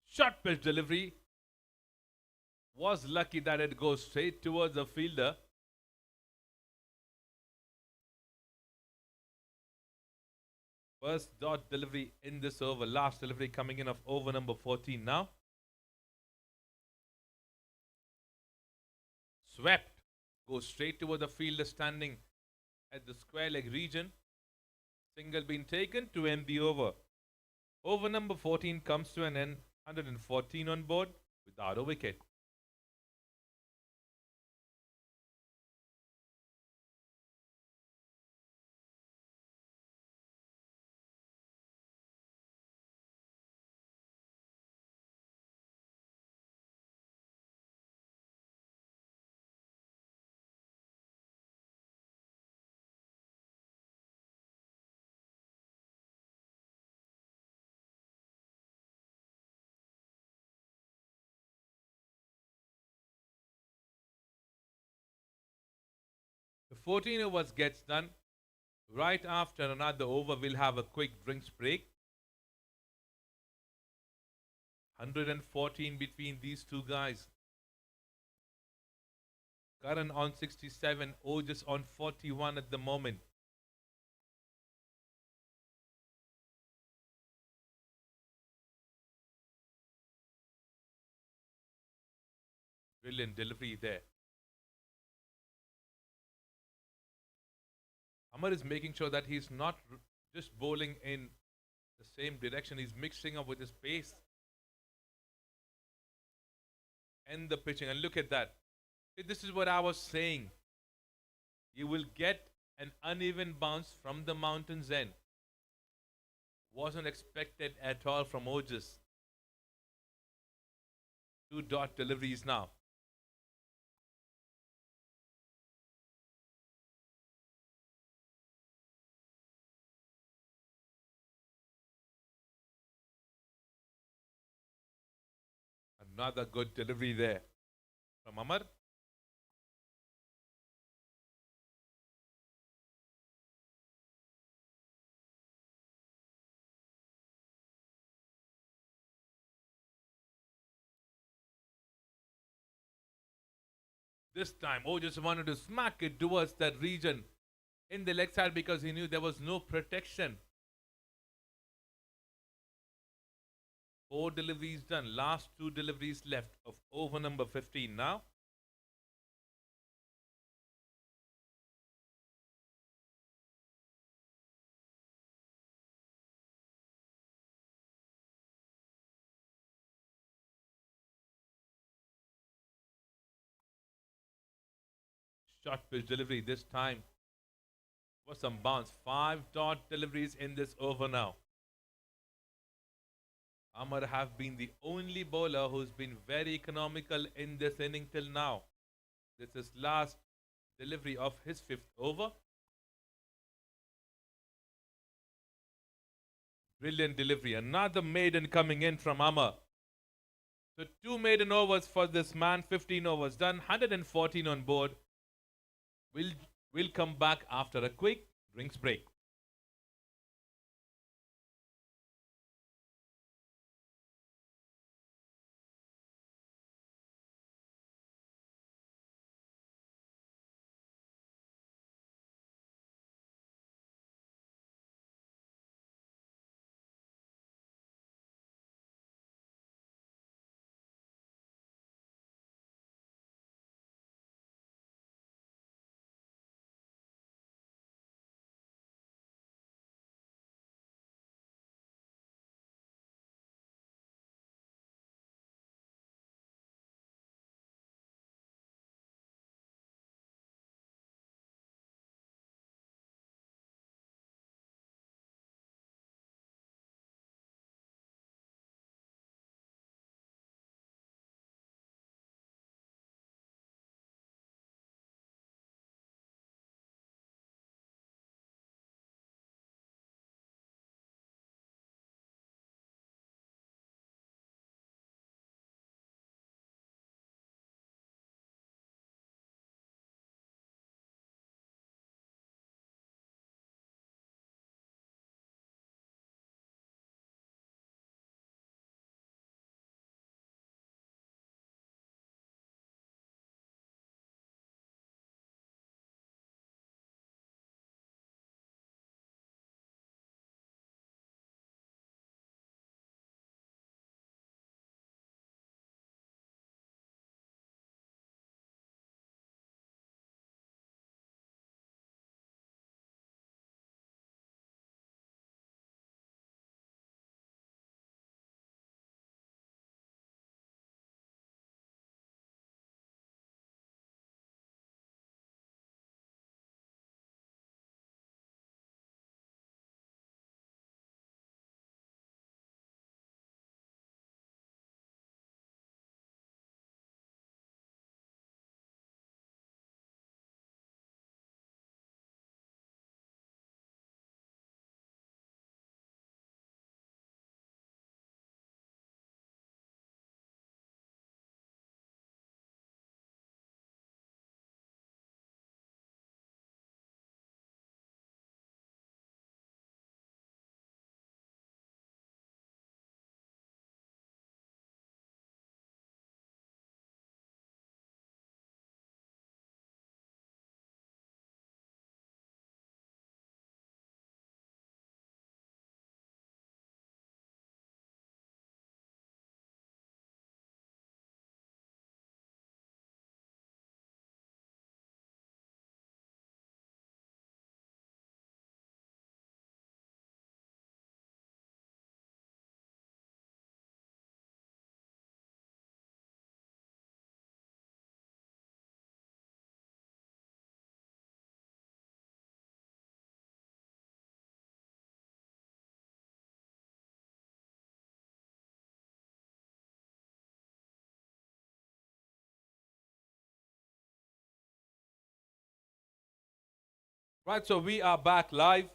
Short pitch delivery. Was lucky that it goes straight towards the fielder. First dot delivery in this over. Last delivery coming in of over number 14 now. Swept. Goes straight toward the fielder standing at the square leg region. Single being taken to end the over. Over number 14 comes to an end. 114 on board without a wicket. The 14 overs gets done. Right after another over, we'll have a quick drinks break. 114 between these two guys. Karan on 67, Ojas on 41 at the moment. Brilliant delivery there. Amar is making sure that he's not just bowling in the same direction. He's mixing up with his pace and the pitching. And look at that. This is what I was saying. You will get an uneven bounce from the mountain's end. Wasn't expected at all from Ojas. 2 dot deliveries now. Another good delivery there from Amar. This time, Ojas wanted to smack it towards that region in the leg side because he knew there was no protection. Four deliveries done. Last two deliveries left of over number 15 now. Short pitch delivery this time for some bounce. Five dot deliveries in this over now. Amar have been the only bowler who's been very economical in this inning till now. This is last delivery of his fifth over. Brilliant delivery. Another maiden coming in from Amar. So two maiden overs for this man. 15 overs done. 114 on board. We'll come back after a quick drinks break. Right, so we are back live.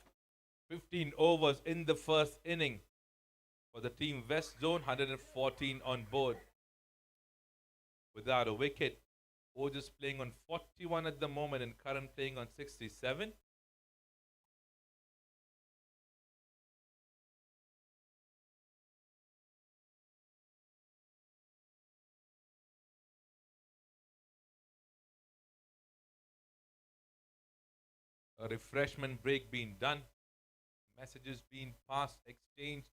15 overs in the first inning for the team West Zone. 114 on board without a wicket. Ojas playing on 41 at the moment and Karan playing on 67. A refreshment break being done. Messages being passed, exchanged.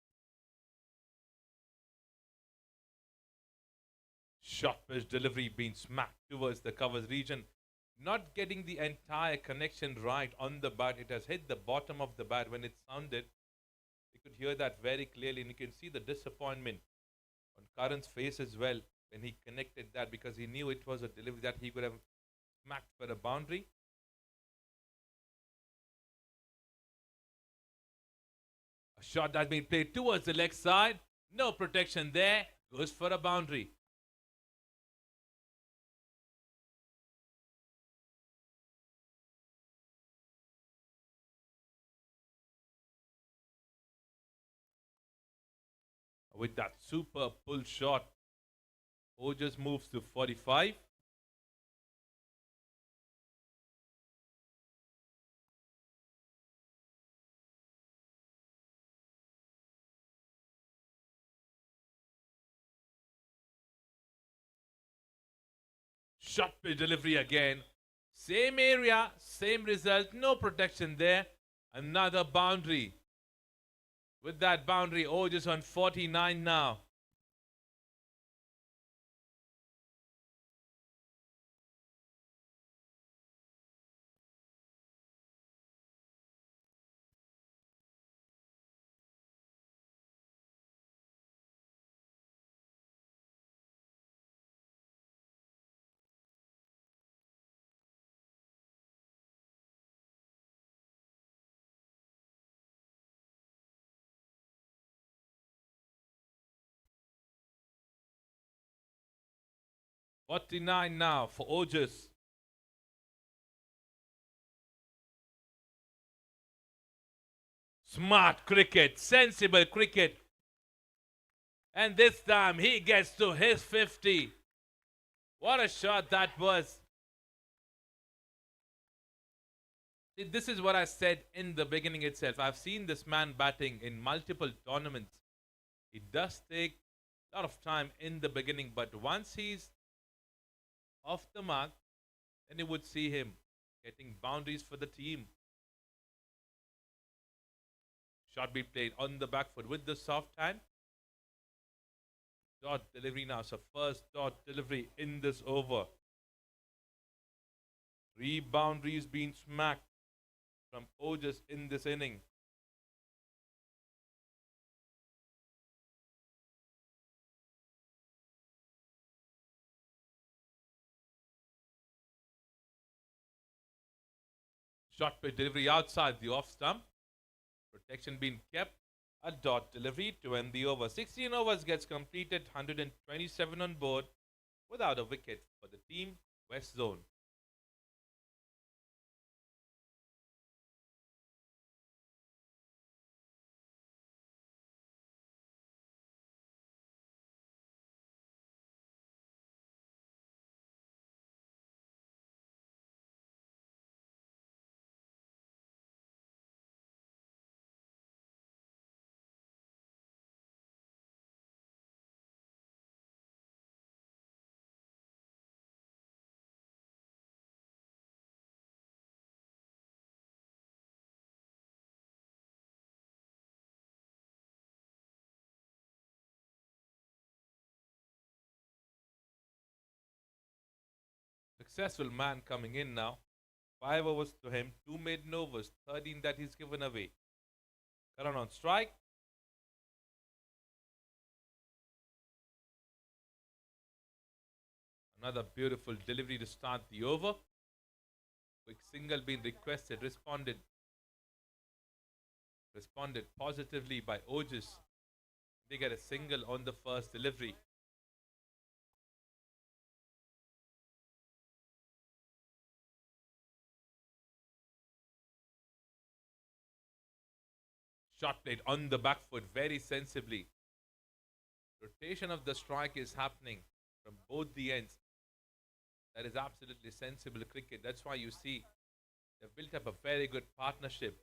Short pitch delivery being smacked towards the covers region. Not getting the entire connection right on the bat. It has hit the bottom of the bat when it sounded. You could hear that very clearly, and you can see the disappointment on Karan's face as well when he connected that because he knew it was a delivery that he could have smacked for a boundary. A shot that's been played towards the leg side. No protection there. Goes for a boundary. With that super pull shot, Ojas moves to 45. Shot pitch delivery again. Same area, same result, no protection there. Another boundary. With that boundary, Ojas on 49 now. Forty-nine now for Ojas. Smart cricket, sensible cricket. And this time he gets to his 50. What a shot that was. See, this is what I said in the beginning itself. I've seen this man batting in multiple tournaments. It does take a lot of time in the beginning, but once he's off the mark, then you would see him getting boundaries for the team. Shot be played on the back foot with the soft hand. Dot delivery now. So first dot delivery in this over. 3 boundaries being smacked from Ojas in this inning. Shot pitch delivery outside the off stump. Protection being kept. A dot delivery to end the over. 16 overs gets completed. 127 on board without a wicket for the team West Zone. Successful man coming in now. 5 overs to him, 2 maiden overs, 13 that he's given away. Karan on strike. Another beautiful delivery to start the over. Quick single being requested, responded positively by Ojas. They get a single on the first delivery. Shot played on the back foot very sensibly. Rotation of the strike is happening from both the ends. That is absolutely sensible cricket. That's why you see they've built up a very good partnership.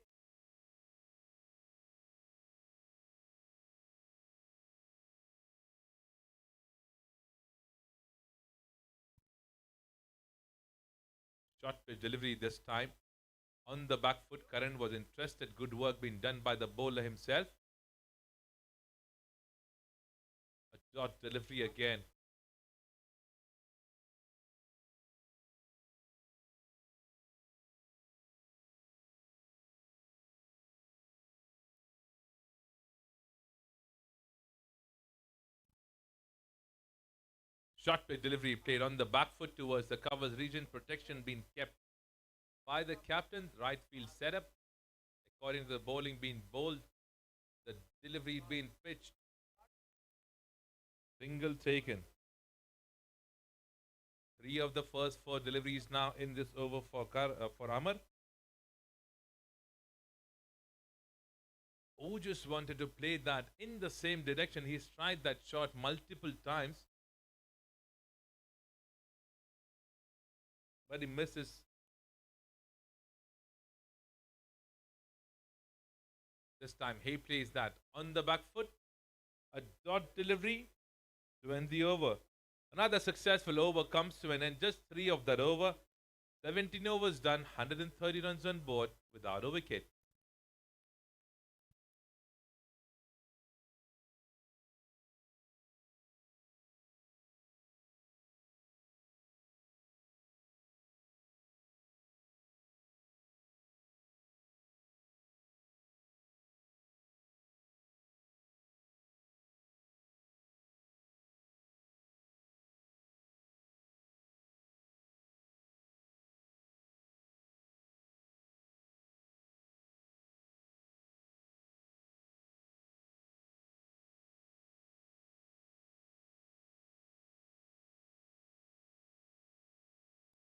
Shot pitch delivery this time. On the back foot, Karan was interested. Good work being done by the bowler himself. A dot delivery again. Short play delivery played on the back foot towards the covers region. Protection being kept by the captain. Right field setup. According to the bowling being bowled, the delivery being pitched. Single taken. 3 of the first 4 deliveries now in this over for Amar. Who just wanted to play that in the same direction. He's tried that shot multiple times, but he misses. This time he plays that on the back foot. A dot delivery to end the over. Another successful over comes to an end. Just 3 of that over. 17 overs done, 130 runs on board without a wicket.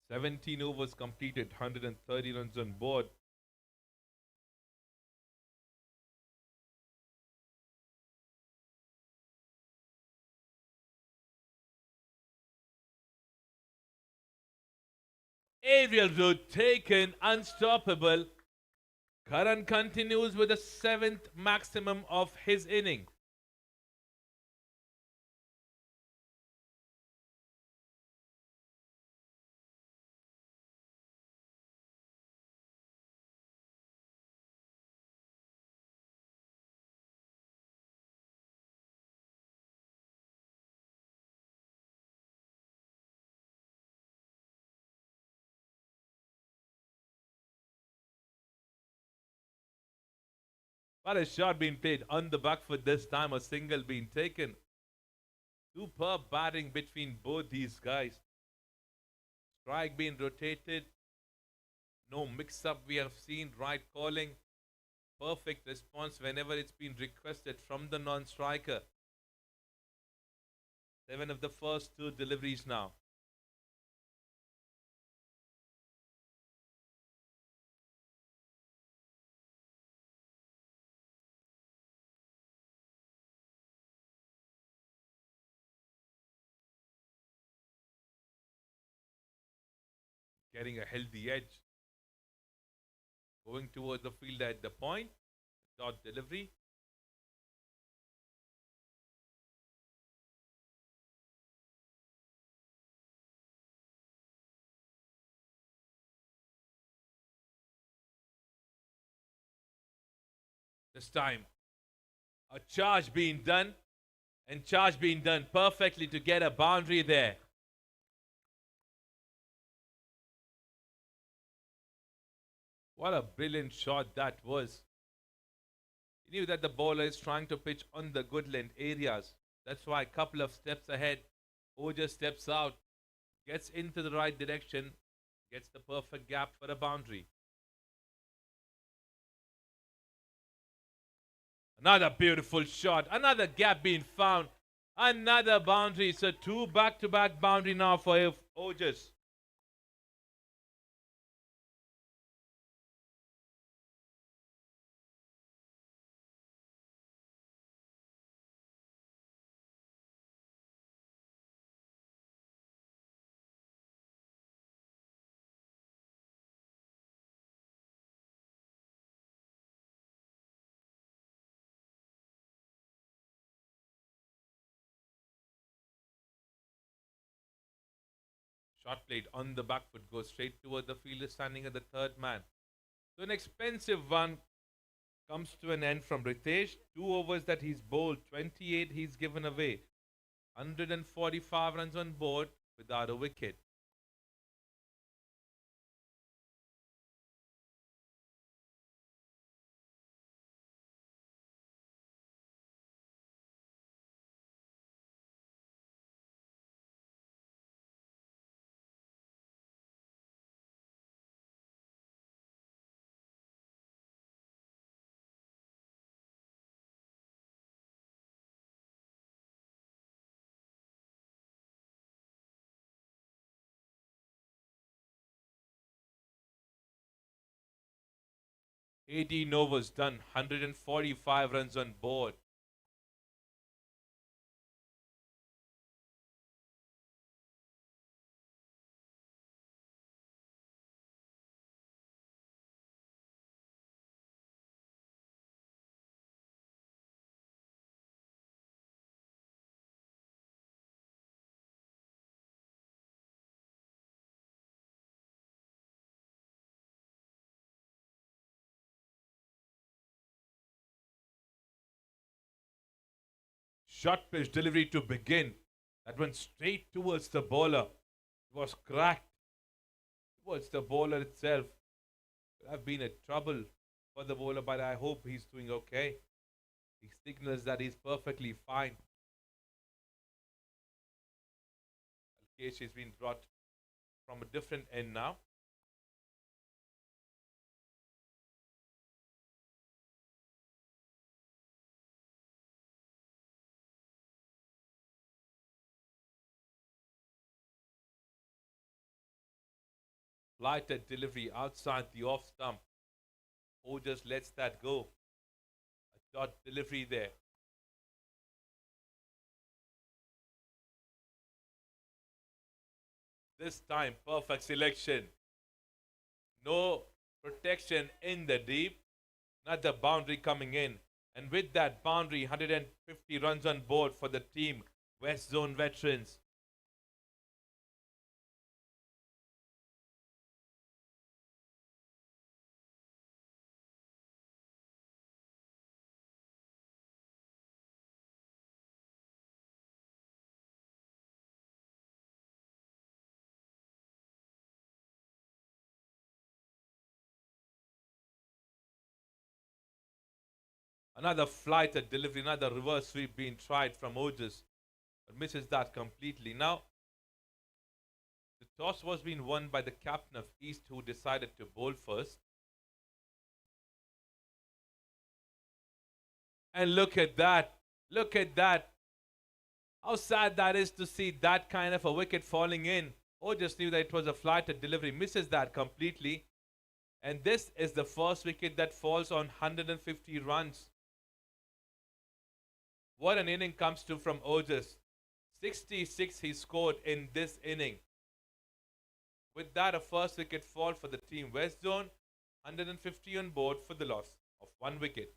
Seventeen overs completed, 130 runs on board. Aerial route taken, unstoppable. Karan continues with the 7th maximum of his inning. What a shot being played on the back foot this time, a single being taken. Superb batting between both these guys. Strike being rotated. No mix up we have seen, right calling. Perfect response whenever it's been requested from the non-striker. 7 of the first 2 deliveries now. Getting a healthy edge. Going towards the field at the point. Dot delivery. This time, a charge being done, and charge being done perfectly to get a boundary there. What a brilliant shot that was. He knew that the bowler is trying to pitch on the good length areas. That's why a couple of steps ahead, Oja steps out, gets into the right direction, gets the perfect gap for a boundary. Another beautiful shot, another gap being found, another boundary. So 2 back-to-back boundary now for Ojas. Shot played on the back foot goes straight toward the fielder standing at the 3rd man. So an expensive one comes to an end from Ritesh. 2 overs that he's bowled, 28 he's given away. 145 runs on board without a wicket. 18 overs done, 145 runs on board. Short pitch delivery to begin. That went straight towards the bowler. It was cracked towards the bowler itself. Could have been a trouble for the bowler, but I hope he's doing okay. He signals that he's perfectly fine. Alkesh has been brought from a different end now. Flighted delivery outside the off stump. Or just lets that go. A dot delivery there. This time, perfect selection. No protection in the deep. Another boundary coming in. And with that boundary, 150 runs on board for the team, West Zone veterans. Another flight at delivery, another reverse sweep being tried from Ojas, but misses that completely. Now, the toss was being won by the captain of East, who decided to bowl first. And look at that. Look at that. How sad that is to see that kind of a wicket falling in. Ojas knew that it was a flight at delivery, misses that completely. And this is the first wicket that falls on 150 runs. What an inning comes to from Ojas. 66 he scored in this inning. With that, a first wicket fall for the team West Zone. 150 on board for the loss of one wicket.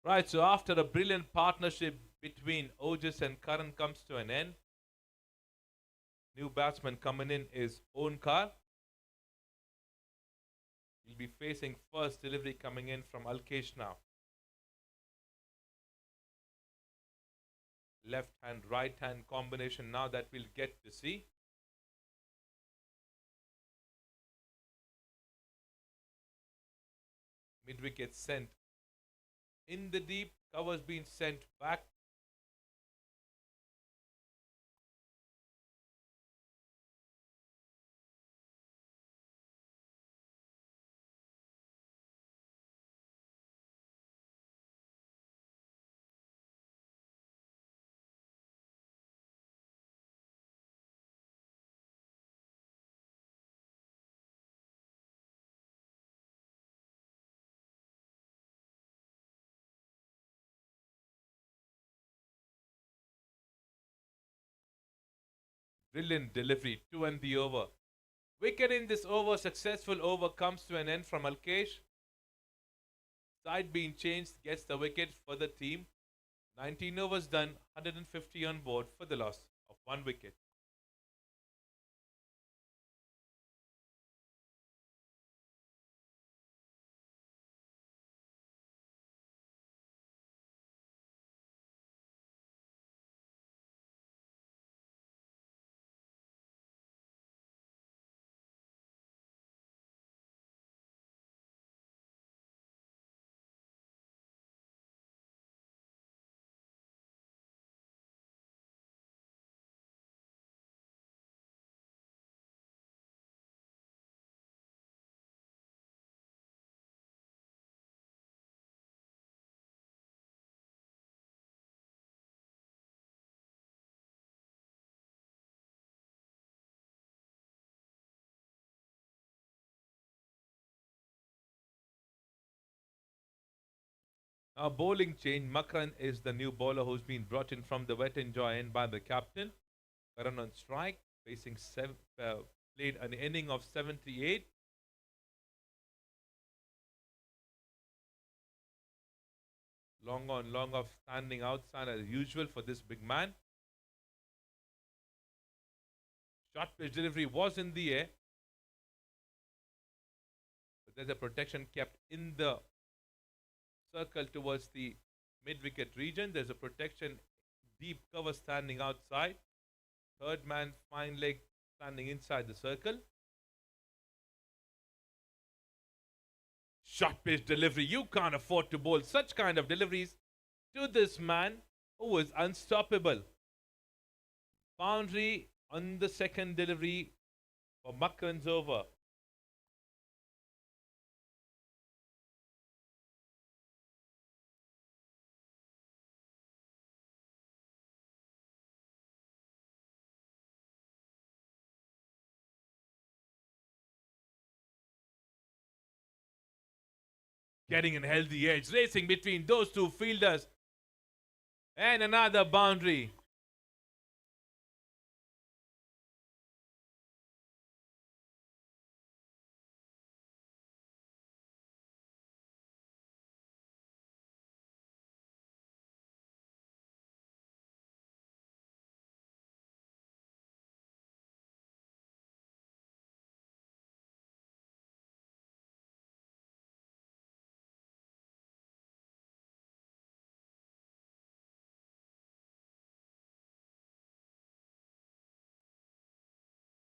Right, so after a brilliant partnership between Ojas and Karan comes to an end, new batsman coming in is Onkar. He'll be facing first delivery coming in from Alkesh now. Left hand, right hand combination now that we'll get to see. Mid wicket sent in the deep, covers being sent back. Brilliant delivery, two and the over. Wicket in this over, successful over comes to an end from Alkesh. Side being changed, gets the wicket for the team 19 overs done, 150 on board for the loss of 1 wicket. Now bowling change. Makran is the new bowler who's been brought in from the wet and dry end by the captain. Karan on strike, facing played an inning of 78. Long on, long off, standing outside as usual for this big man. Short pitch delivery was in the air, but there's a protection kept in the circle towards the mid wicket region. There's a protection, deep cover standing outside. Third man, fine leg standing inside the circle. Short pitch delivery. You can't afford to bowl such kind of deliveries to this man who is unstoppable. Boundary on the second delivery for Makran's over. Getting a healthy edge, racing between those two fielders. And another boundary.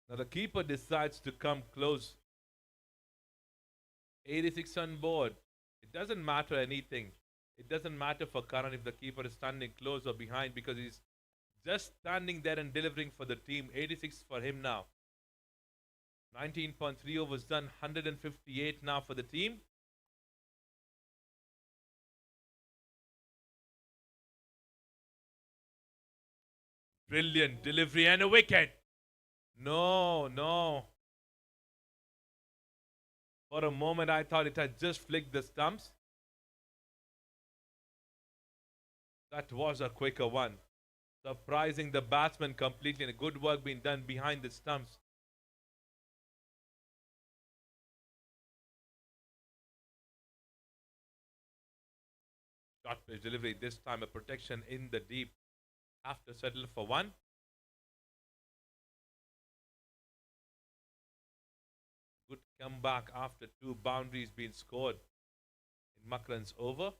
Now the keeper decides to come close. 86 on board. It doesn't matter anything. It doesn't matter for Karan if the keeper is standing close or behind because he's just standing there and delivering for the team. 86 for him now. 19.3 overs done. 158 now for the team. Brilliant delivery and a wicket. No, no. For a moment, I thought it had just flicked the stumps. That was a quicker one. Surprising the batsman completely, and good work being done behind the stumps. Short pitch delivery, this time a protection in the deep. Have to settle for one. Good comeback after two boundaries being scored in Makran's over.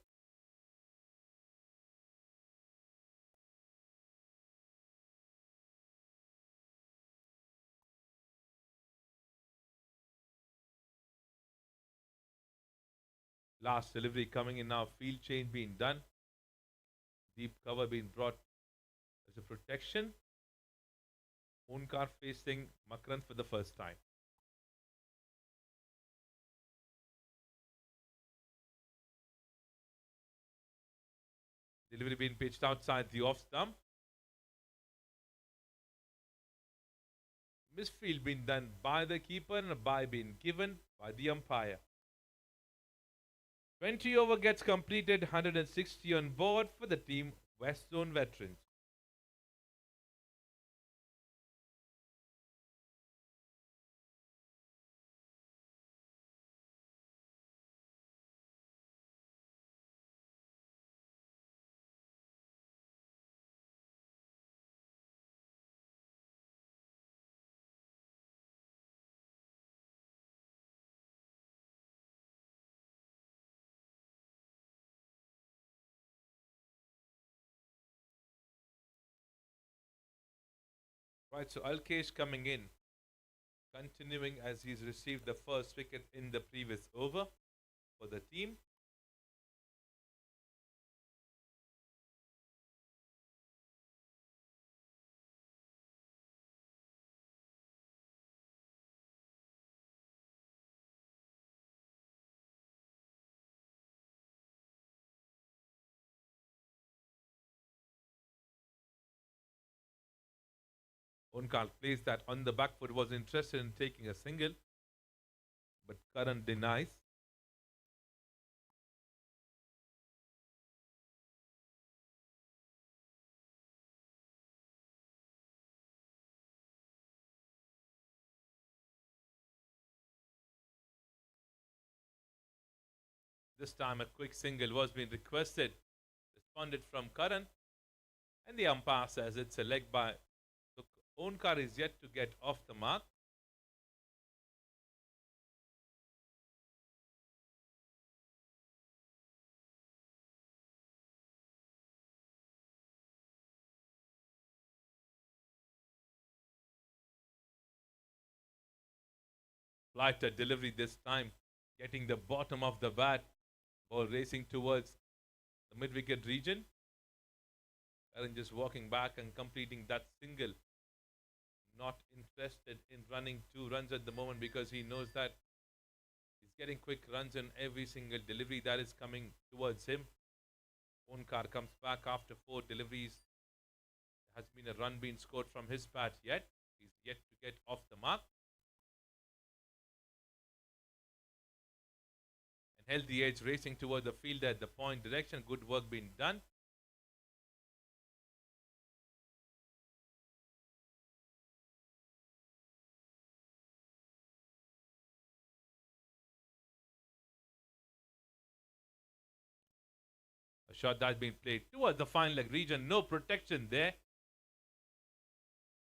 Last delivery coming in now. Field change being done. Deep cover being brought as a protection. Onkar facing Makran for the first time. Delivery being pitched outside the off stump. Misfield being done by the keeper and a bye being given by the umpire. 20 over gets completed, 160 on board for the team West Zone veterans. Right, so Alkesh coming in, continuing as he's received the first wicket in the previous over for the team. Onkar plays that on the back foot, was interested in taking a single, but Karan denies. This time a quick single was being requested, responded from Karan, and the umpire says it's a leg by. So Onkar is yet to get off the mark. Lighter delivery this time, getting the bottom of the bat, ball racing towards the mid wicket region. Karan just walking back and completing that single. Not interested in running 2 runs at the moment because he knows that he's getting quick runs in every single delivery that is coming towards him. Onkar comes back after 4 deliveries. There has been a run being scored from his bat yet. He's yet to get off the mark. And held the edge racing toward the fielder at the point direction. Good work being done. A shot that's been played towards the fine leg region. No protection there.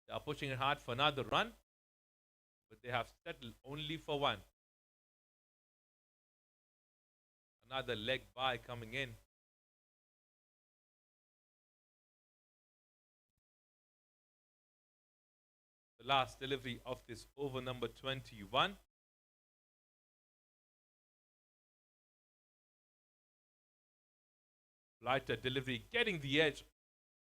They are pushing it hard for another run, but they have settled only for one. Another leg by coming in. The last delivery of this over number 21. Lighter delivery, getting the edge,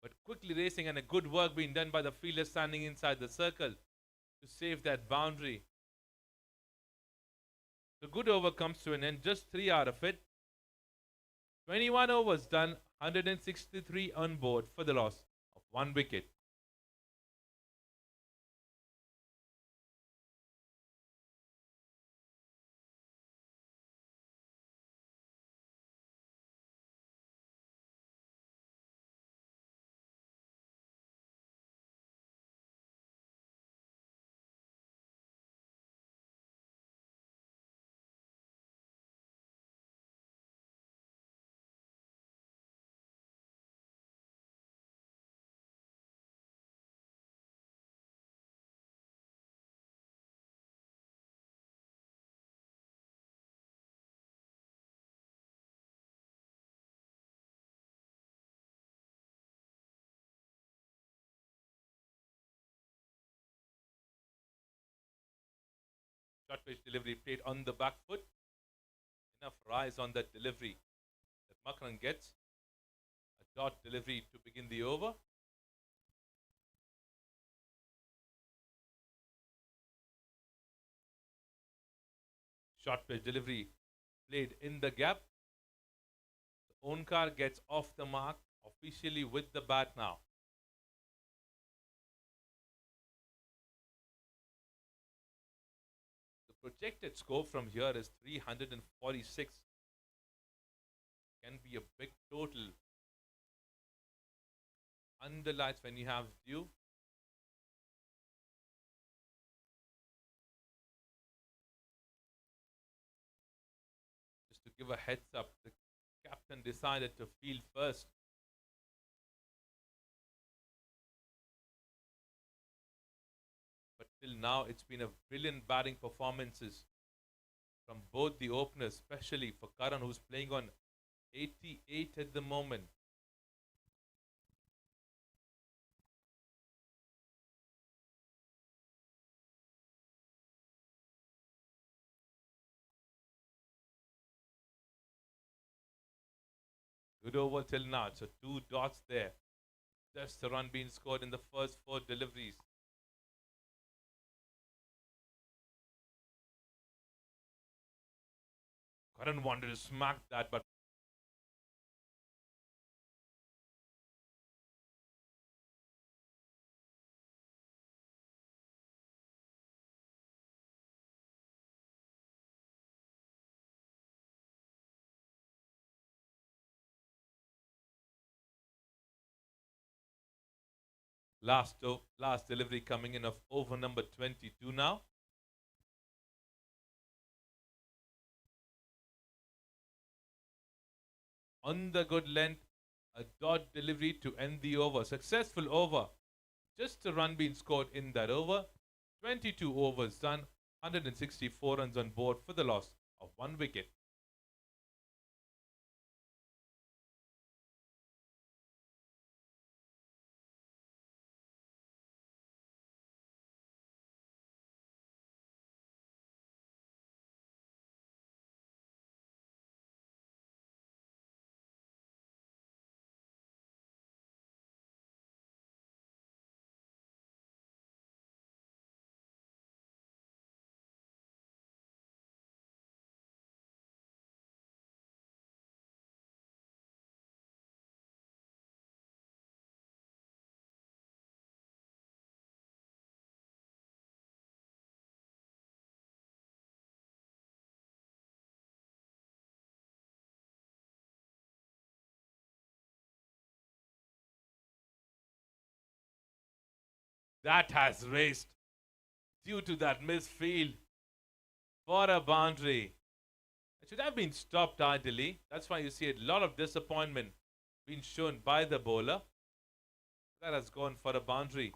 but quickly racing, and a good work being done by the fielder standing inside the circle to save that boundary. The good over comes to an end, just 3 out of it. 21 overs done, 163 on board for the loss of 1 wicket. Short pitch delivery played on the back foot. Enough rise on that delivery that Makran gets. A dot delivery to begin the over. Short pitch delivery played in the gap. Onkar gets off the mark officially with the bat now. The projected score from here is 346. Can be a big total. Underlights when you have due. Just to give a heads up, the captain decided to field first. But till now, it's been a brilliant batting performances from both the openers, especially for Karan, who's playing on 88 at the moment. Good over till now. So 2 dots there. Just the run being scored in the first 4 deliveries. Karan wanted to smack that, but last delivery coming in of over number 22 now. On the good length, a dot delivery to end the over. Successful over. Just a run being scored in that over. 22 overs done. 164 runs on board for the loss of 1 wicket. That has raced due to that misfield for a boundary. It should have been stopped ideally. That's why you see a lot of disappointment being shown by the bowler. That has gone for a boundary.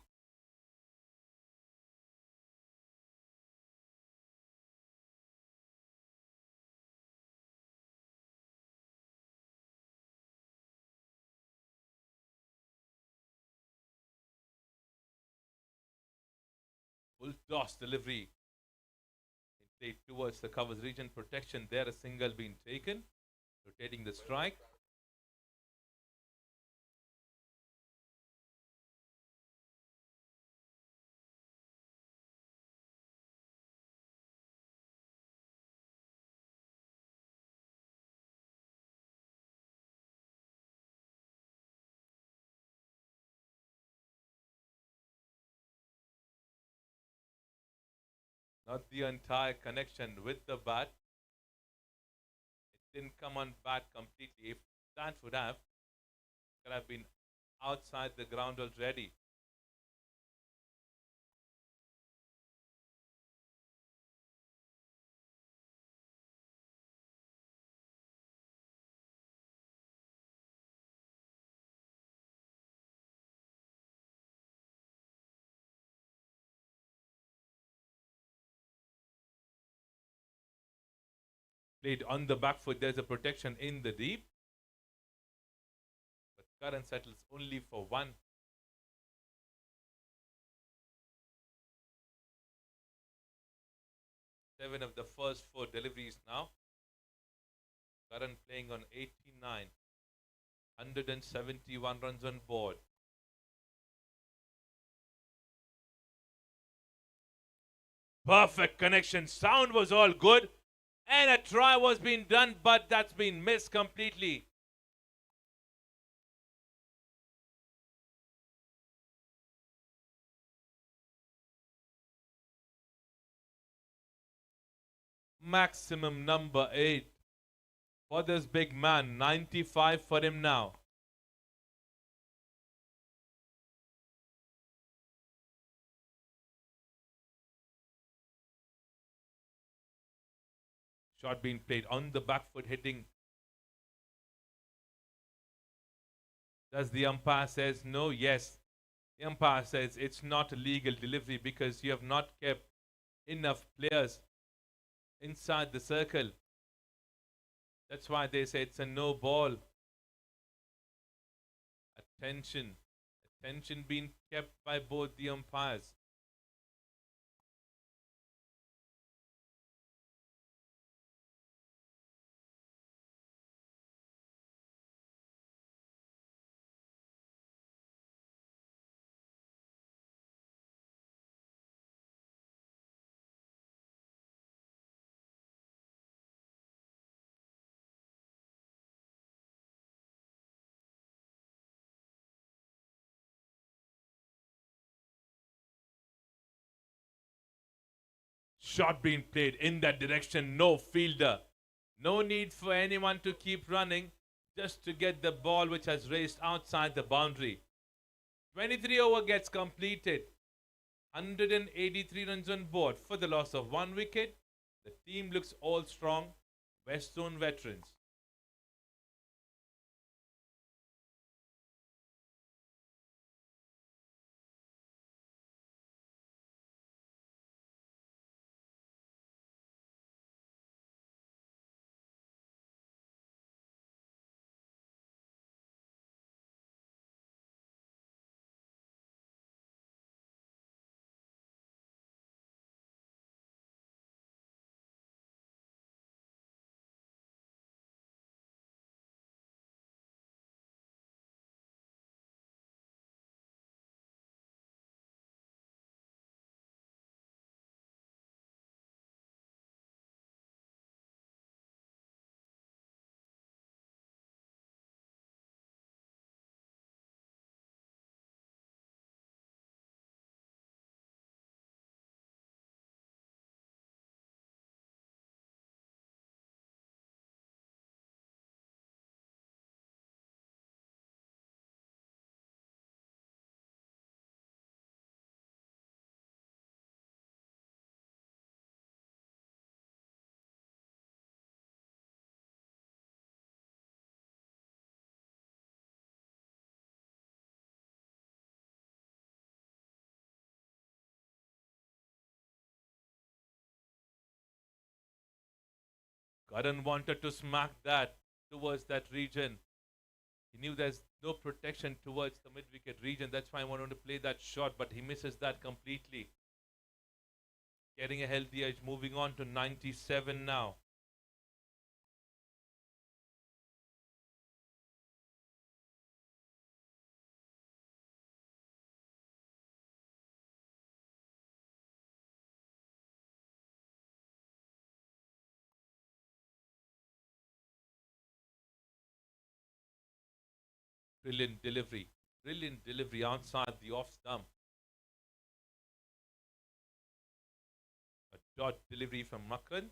Full toss delivery. Played towards the covers region protection. There a single being taken. Rotating the strike. Not the entire connection with the bat. It didn't come on bat completely. If that would have, could have been outside the ground already. Played on the back foot. There's a protection in the deep. But Karan settles only for one. 7 of the first 4 deliveries now. Karan playing on 89. 171 runs on board. Perfect connection. Sound was all good. And a try was being done, but that's been missed completely. Maximum number 8 for this big man. 95 for him now. Shot being played on the back foot, hitting. Does the umpire says no? Yes. The umpire says it's not a legal delivery because you have not kept enough players inside the circle. That's why they say it's a no ball. Attention. Attention being kept by both the umpires. Shot being played in that direction. No fielder. No need for anyone to keep running just to get the ball which has raced outside the boundary. 23 over gets completed. 183 runs on board for the loss of 1 wicket. The team looks all strong. West Zone veterans. Karan wanted to smack that towards that region. He knew there's no protection towards the mid-wicket region. That's why I wanted to play that shot, but he misses that completely. Getting a healthy edge, moving on to 97 now. Brilliant delivery. Brilliant delivery outside the off stump. A dot delivery from Makran.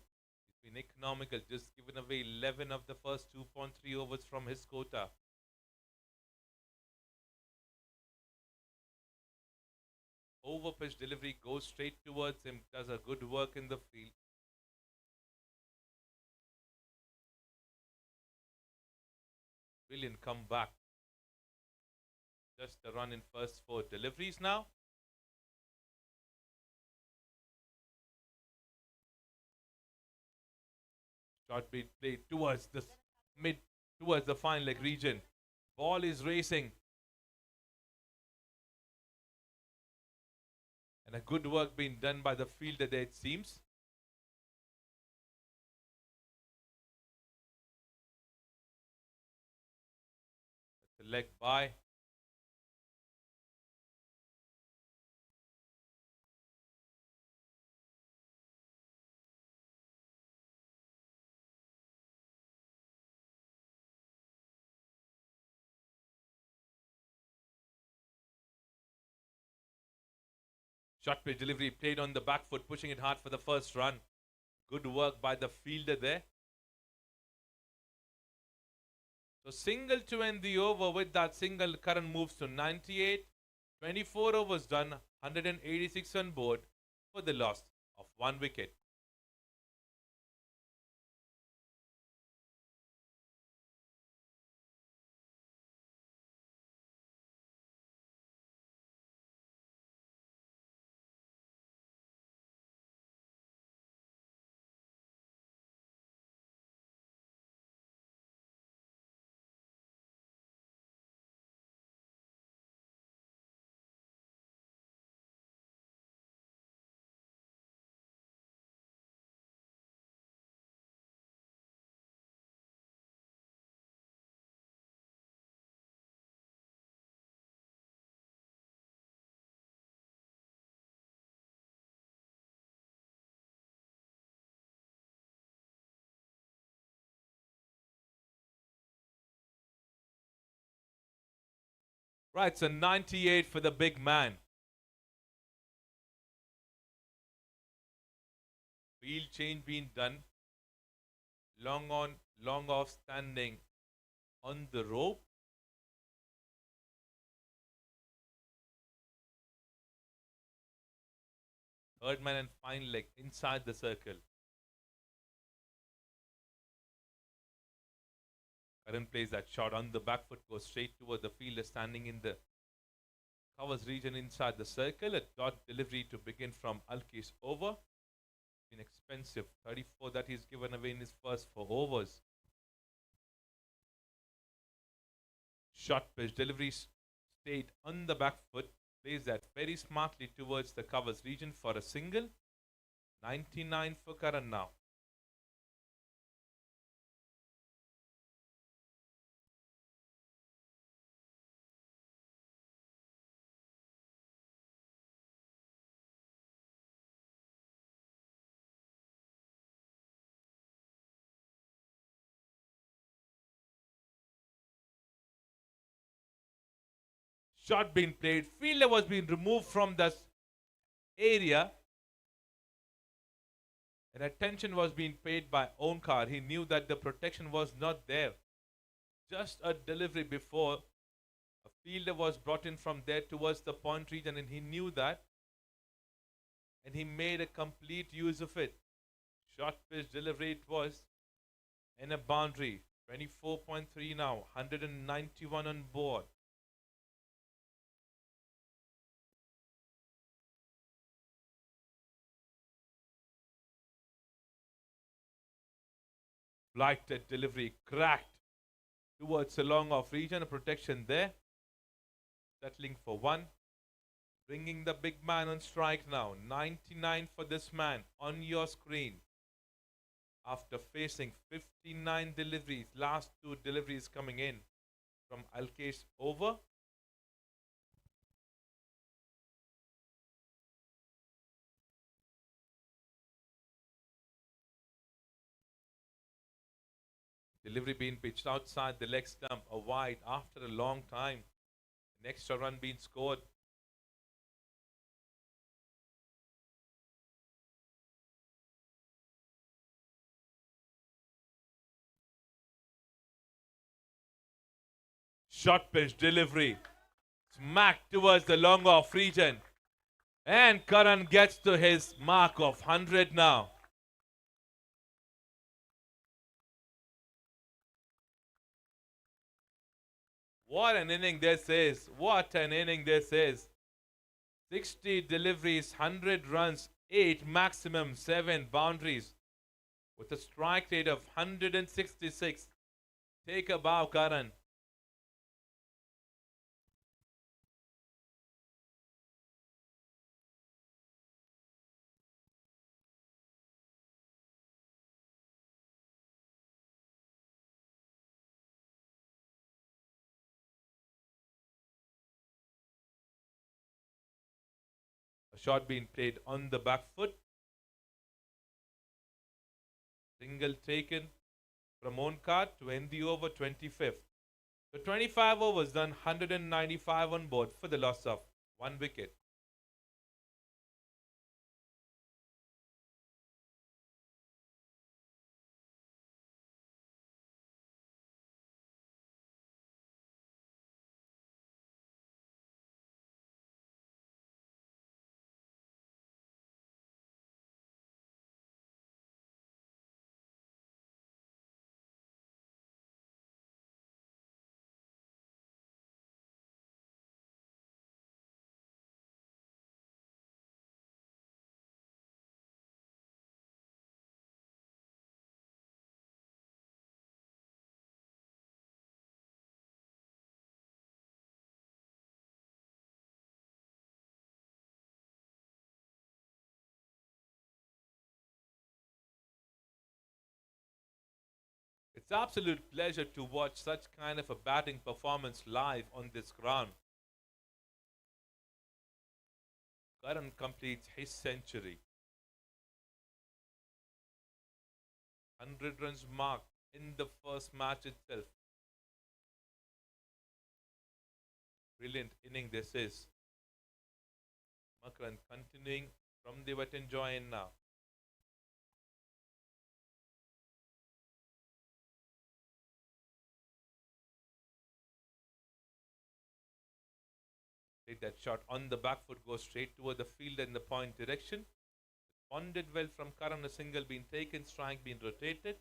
He's been economical, just given away 11 of the first 2.3 overs from his quota. Over pitch delivery goes straight towards him, does a good work in the field. Brilliant comeback. Just a run in first 4 deliveries now. Shot being played towards the mid, towards the fine leg region. Ball is racing. And a good work being done by the fielder there, it seems. That's a leg by. Shot pitch delivery played on the back foot, pushing it hard for the first run. Good work by the fielder there. So single to end the over. With that single, Karan moves to 98. 24 overs done, 186 on board for the loss of 1 wicket. Right, so 98 for the big man. Field change being done. Long on, long off, standing on the rope. Third man and fine leg inside the circle. Karan plays that shot on the back foot, goes straight toward the fielder standing in the covers region inside the circle. A dot delivery to begin from Alke's over. Been expensive. 34 that he's given away in his first 4 overs. Short pitch delivery stayed on the back foot. Plays that very smartly towards the covers region for a single. 99 for Karan now. Shot being played. Fielder was being removed from the area. And attention was being paid by Onkar. He knew that the protection was not there. Just a delivery before, a fielder was brought in from there towards the point region, and he knew that. And he made a complete use of it. Short pitch delivery it was. And a boundary. 24.3 now. 191 on board. Blighted delivery cracked towards the long off region. A protection there. Settling for one. Bringing the big man on strike now. 99 for this man on your screen. After facing 59 deliveries, last 2 deliveries coming in from Alkesh over. Delivery being pitched outside the leg stump, a wide after a long time. An extra run being scored. Short pitch delivery. Smack towards the long off region. And Karan gets to his mark of 100 now. What an inning this is. What an inning this is. 60 deliveries, 100 runs, 8 maximum, 7 boundaries. With a strike rate of 166. Take a bow, Karan. A shot being played on the back foot. Single taken from Onkar to end the over 25th. The 25 overs done, 195 on board for the loss of 1 wicket. It's absolute pleasure to watch such kind of a batting performance live on this ground. Karan completes his century. 100 runs mark in the first match itself. Brilliant inning this is. Makaran continuing from the wet and join now. Take that shot on the back foot, goes straight toward the field in the point direction. Responded well from Karan, a single being taken, strike being rotated.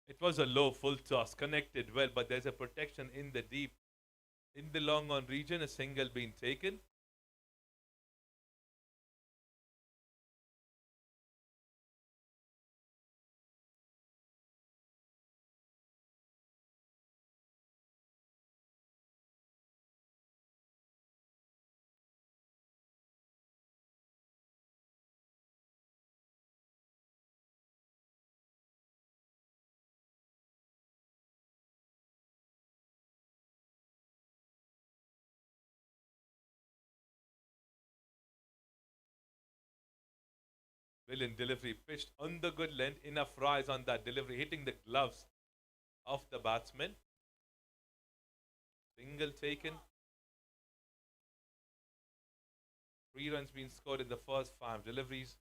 It was a low full toss, connected well, but there's a protection in the deep. In the long on region, a single being taken. Brilliant delivery, pitched on the good length, enough rise on that delivery, hitting the gloves of the batsman. Single taken. 3 runs being scored in the first 5 deliveries.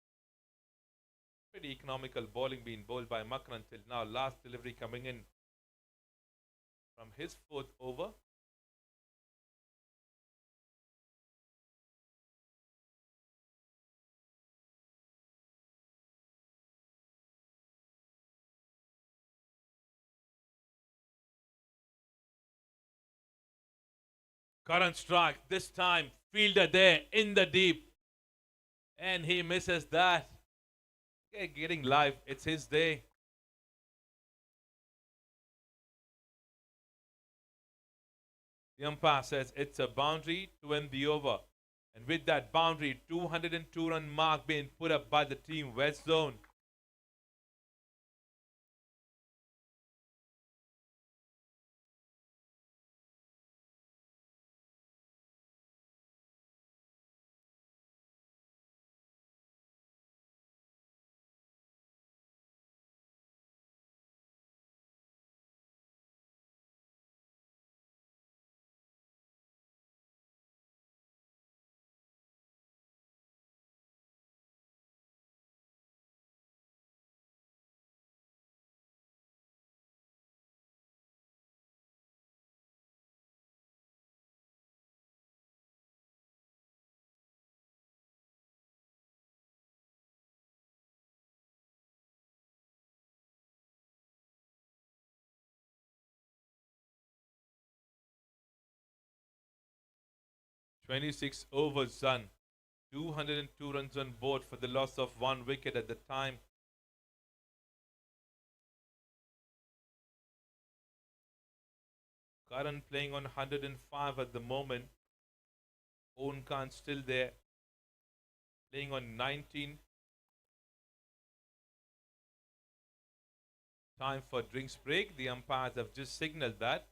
Pretty economical bowling being bowled by Makran till now. Last delivery coming in from his fourth over. Current strike, this time fielder there in the deep. And he misses that. Okay, getting live, it's his day. The umpire says it's a boundary to end the over. And with that boundary, 202-run mark being put up by the team West Zone. "26 overs done. 202 runs on board for the loss of 1 wicket at the time. Karan playing on 105 at the moment. Owen Khan still there, playing on 19. Time for drinks break. The umpires have just signaled that.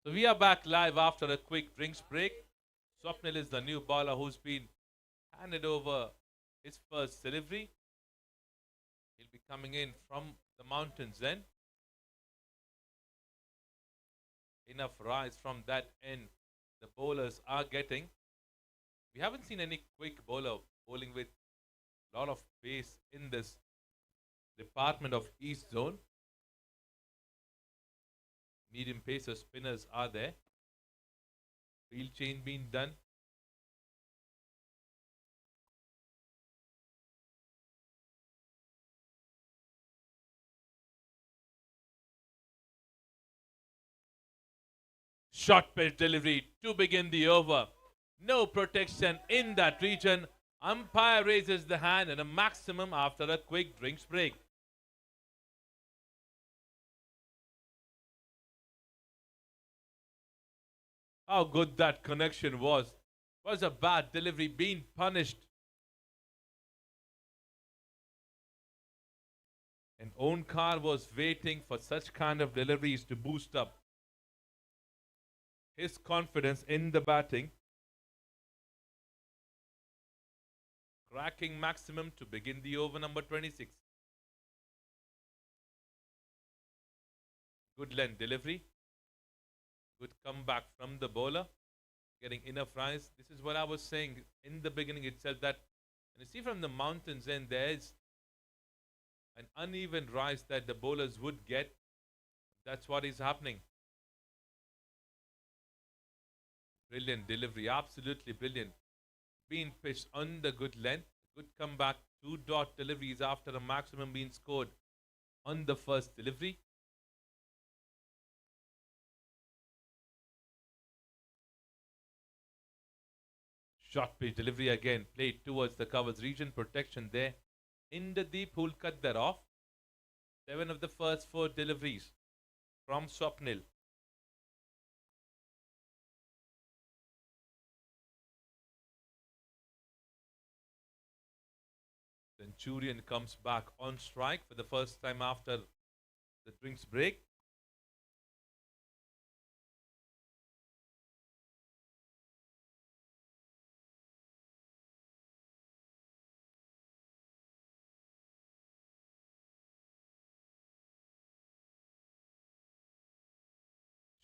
So we are back live after a quick drinks break. Swapnil is the new bowler who's been handed over his first delivery. He'll be coming in from the mountains then. Enough rise from that end the bowlers are getting. We haven't seen any quick bowler bowling with a lot of pace in this department of East Zone. Medium pacer spinners are there. Field change being done. Short pitch delivery to begin the over. No protection in that region. Umpire raises the hand and a maximum after a quick drinks break. How good that connection was. Was a bad delivery being punished. And Onkar was waiting for such kind of deliveries to boost up his confidence in the batting. Cracking maximum to begin the over number 26. Good length delivery. Good comeback from the bowler. Getting enough rise. This is what I was saying in the beginning itself, that when you see from the mountains and there's an uneven rise that the bowlers would get. That's what is happening. Brilliant delivery. Absolutely brilliant. Being pitched on the good length. Good comeback. 2 dot deliveries after a maximum being scored on the first delivery. Short pitch delivery again. Played towards the covers region. Protection there. In the deep, who'll cut that off. 7 of the first 4 deliveries from Swapnil. Centurion comes back on strike for the first time after the drinks break.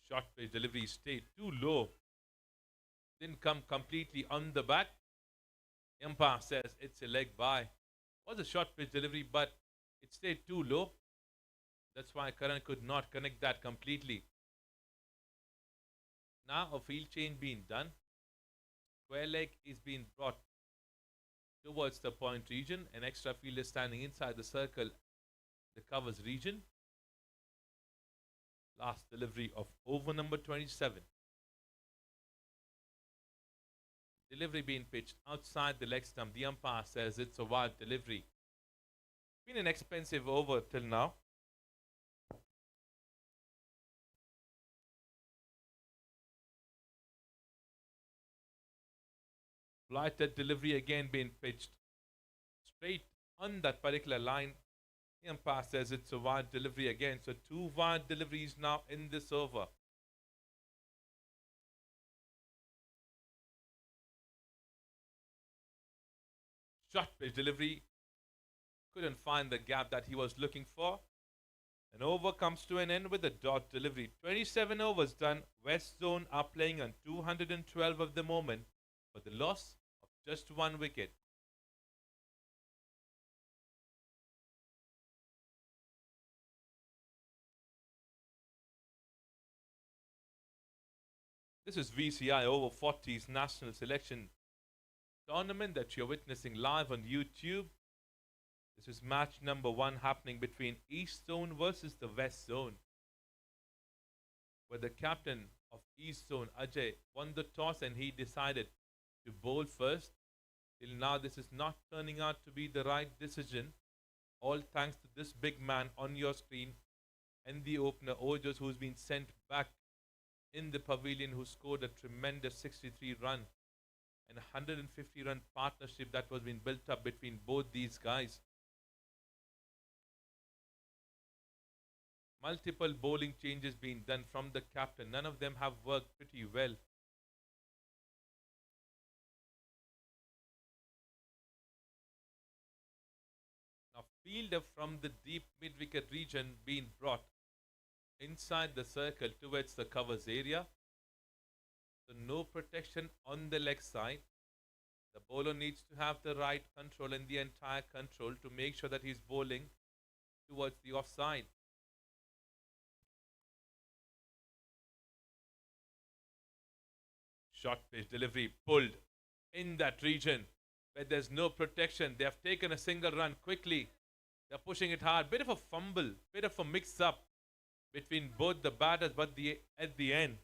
Short pitch delivery stayed too low. Didn't come completely on the back. Umpire says it's a leg by. Was a short pitch delivery, but it stayed too low. That's why Karan could not connect that completely. Now a field change being done. Square leg is being brought towards the point region. An extra fielder standing inside the circle, the covers region. Last delivery of over number 27. Delivery being pitched outside the leg stump. The umpire says it's a wild delivery. Been an expensive over till now. Flighted delivery again being pitched straight on that particular line. The umpire says it's a wide delivery again. So 2 wide deliveries now in this over. Short pitch delivery. Couldn't find the gap that he was looking for. An over comes to an end with a dot delivery. 27 overs done. West Zone are playing on 212 of the moment for the loss of just 1 wicket. This is VCI over 40's national selection tournament that you're witnessing live on YouTube. This is match number 1 happening between East Zone versus the West Zone, where the captain of East Zone, Ajay, won the toss and he decided to bowl first. Till now, this is not turning out to be the right decision. All thanks to this big man on your screen and the opener, Ojos, who's been sent back in the pavilion, who scored a tremendous 63 run and 150 run partnership that was being built up between both these guys. Multiple bowling changes being done from the captain. None of them have worked pretty well. Now, fielder from the deep mid-wicket region being brought inside the circle towards the covers area. So no protection on the leg side. The bowler needs to have the right control and the entire control to make sure that he's bowling towards the offside. Short pitch delivery pulled in that region where there's no protection. They have taken a single run quickly. They're pushing it hard. Bit of a fumble, bit of a mix-up between both the batters, but at the end,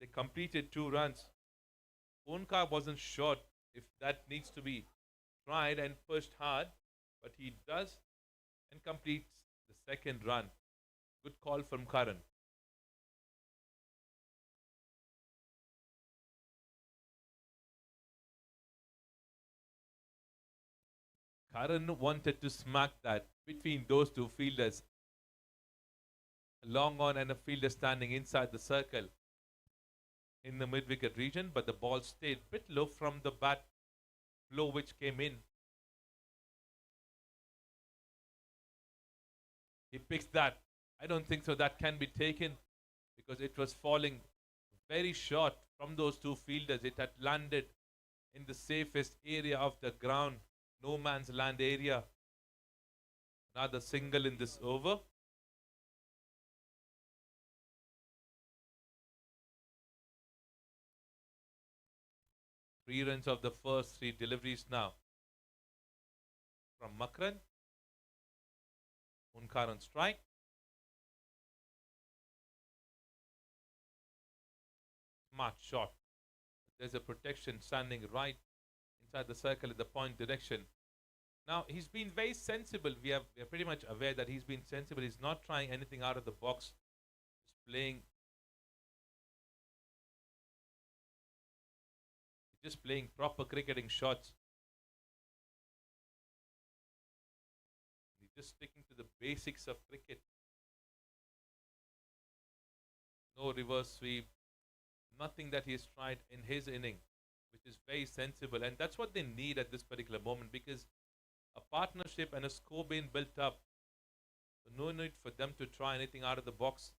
they completed 2 runs. Onkar wasn't sure if that needs to be tried and pushed hard, but he does and completes the second run. Good call from Karan. Karan wanted to smack that between those two fielders. A long on and a fielder standing inside the circle in the mid-wicket region, but the ball stayed a bit low from the bat blow which came in. He picks that. I don't think so that can be taken because it was falling very short from those two fielders. It had landed in the safest area of the ground, no man's land area. Another single in this over. Three runs of the first three deliveries now from Makran. Onkar on strike. Smart shot. There's a protection standing right inside the circle in the point direction. Now, he's been very sensible. We are pretty much aware that he's been sensible. He's not trying anything out of the box. He's just playing proper cricketing shots. He's just sticking to the basics of cricket. No reverse sweep. Nothing that he's tried in his inning, which is very sensible. And that's what they need at this particular moment because a partnership and a score being built up. So no need for them to try anything out of the box.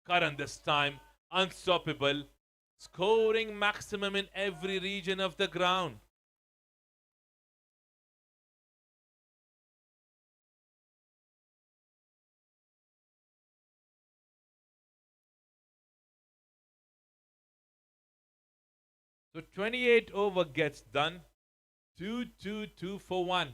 Karan this time, unstoppable, scoring maximum in every region of the ground. So 28 over gets done. 2-2-2 for 1.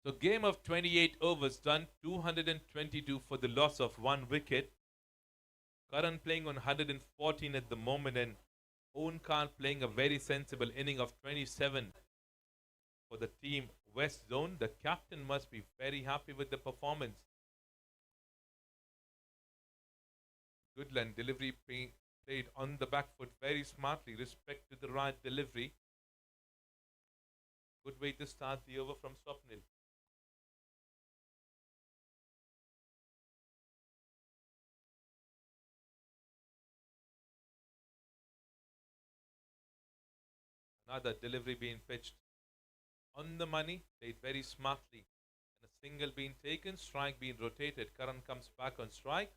So game of 28 overs done, 222 for the loss of 1 wicket. Karan playing on 114 at the moment and Onkar playing a very sensible inning of 27 for the team West Zone. The captain must be very happy with the performance. Goodland delivery played on the back foot very smartly. Respect to the right delivery. Good way to start the over from Swapnil. Another delivery being pitched on the money, played very smartly. And a single being taken, strike being rotated. Karan comes back on strike.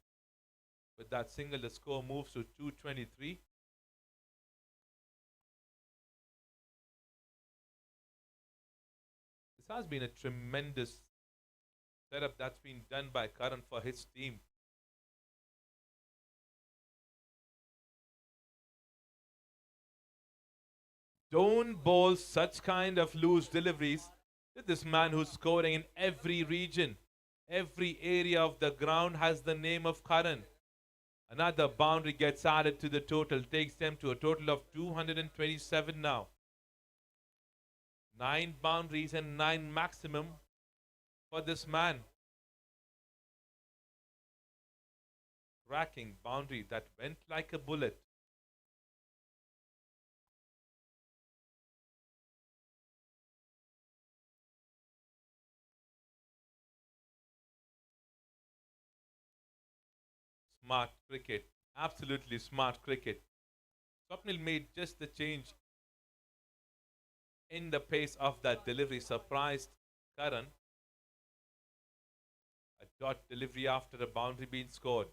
With that single, the score moves to 223. This has been a tremendous setup that's been done by Karan for his team. Don't bowl such kind of loose deliveries to this man who's scoring in every region. Every area of the ground has the name of Karan. Another boundary gets added to the total, takes them to a total of 227 now. 9 boundaries and 9 maximum for this man. Cracking boundary that went like a bullet. Smart cricket. Absolutely smart cricket. Swapnil made just the change in the pace of that delivery. Surprised Karan. A dot delivery after a boundary being scored.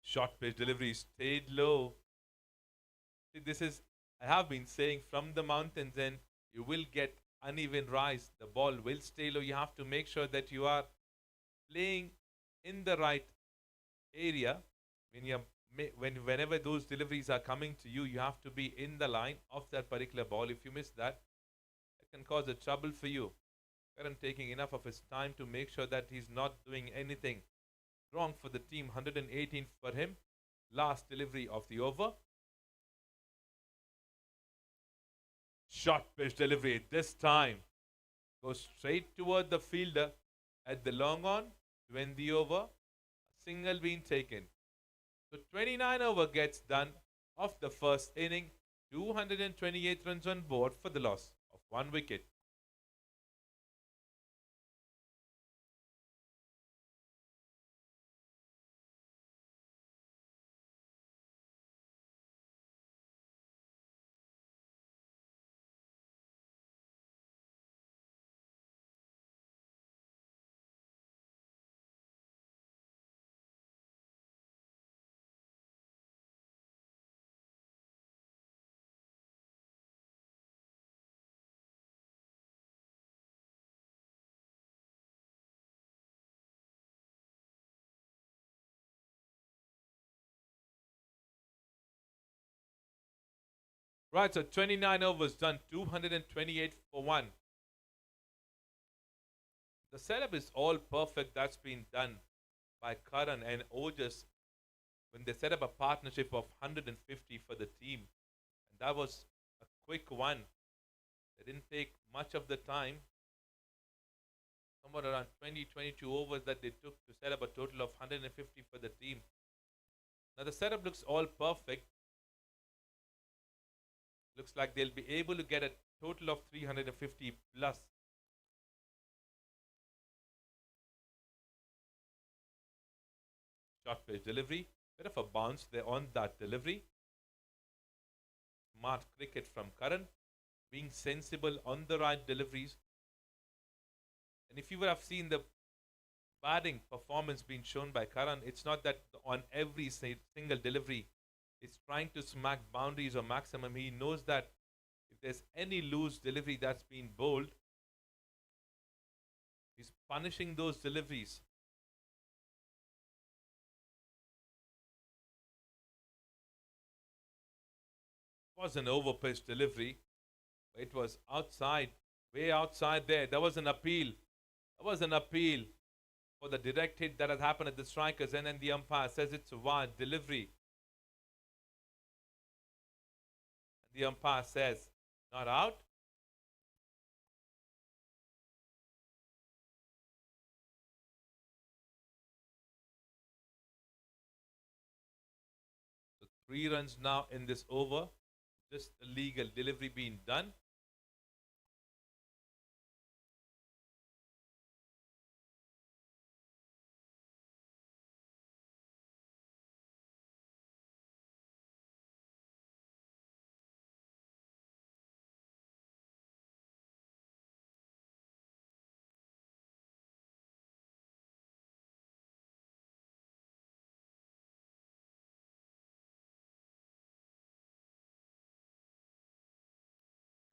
Short pitch delivery stayed low. See, this is, I have been saying, from the mountains, and you will get uneven rise. The ball will stay low. You have to make sure that you are playing in the right area. Whenever those deliveries are coming to you, you have to be in the line of that particular ball. If you miss that, it can cause a trouble for you. Karan taking enough of his time to make sure that he's not doing anything wrong for the team. 118 for him. Last delivery of the over. Short pitch delivery this time goes straight toward the fielder at the long on to end the over. A single being taken. So 29 over gets done of the first inning. 228 runs on board for the loss of 1 wicket. Right, so 29 overs done, 228 for 1. The setup is all perfect. That's been done by Karan and Ojas when they set up a partnership of 150 for the team. And that was a quick one. They didn't take much of the time. Somewhere around 20, 22 overs that they took to set up a total of 150 for the team. Now the setup looks all perfect. Looks like they'll be able to get a total of 350 plus. Short pitch delivery. Bit of a bounce there on that delivery. Smart cricket from Karan. Being sensible on the right deliveries. And if you would have seen the batting performance being shown by Karan, it's not that on every single delivery it's trying to smack boundaries or maximum. He knows that if there's any loose delivery that's been bowled, he's punishing those deliveries. It was an overpitched delivery. It was outside, way outside there. There was an appeal. There was an appeal for the direct hit that has happened at the strikers, and then the umpire says it's a wide delivery. And the umpire says, not out. So 3 runs now in this over. Just a legal delivery being done.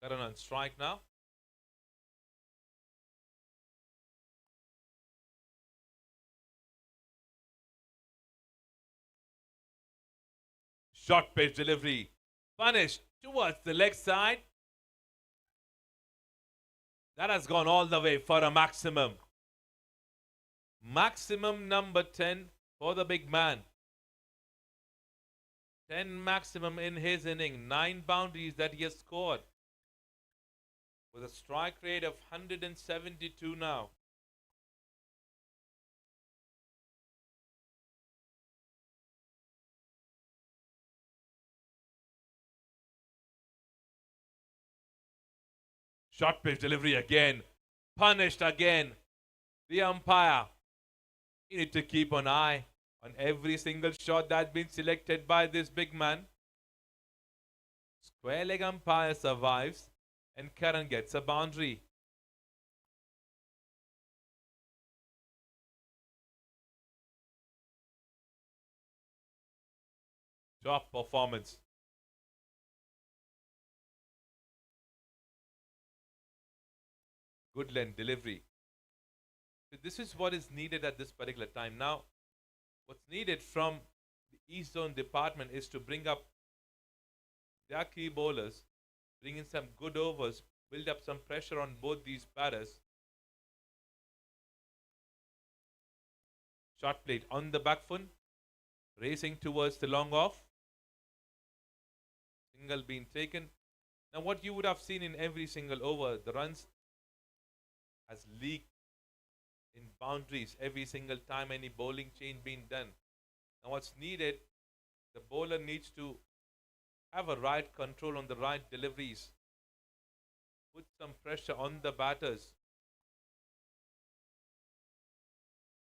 Karan on strike now. Short pitch delivery. Punished towards the leg side. That has gone all the way for a maximum. Maximum number 10 for the big man. 10 maximum in his inning. 9 boundaries that he has scored. With a strike rate of 172 now. Short pitch delivery again. Punished again. The umpire. You need to keep an eye on every single shot that's been selected by this big man. Square leg umpire survives and Karan gets a boundary. Top performance. Good length delivery. So this is what is needed at this particular time. Now, what's needed from the East Zone department is to bring up their key bowlers, bring in some good overs, build up some pressure on both these batters. Shot played on the back foot, racing towards the long off. Single being taken. Now, what you would have seen in every single over, the runs has leaked in boundaries every single time any bowling change being done. Now, what's needed, the bowler needs to have a right control on the right deliveries, put some pressure on the batters.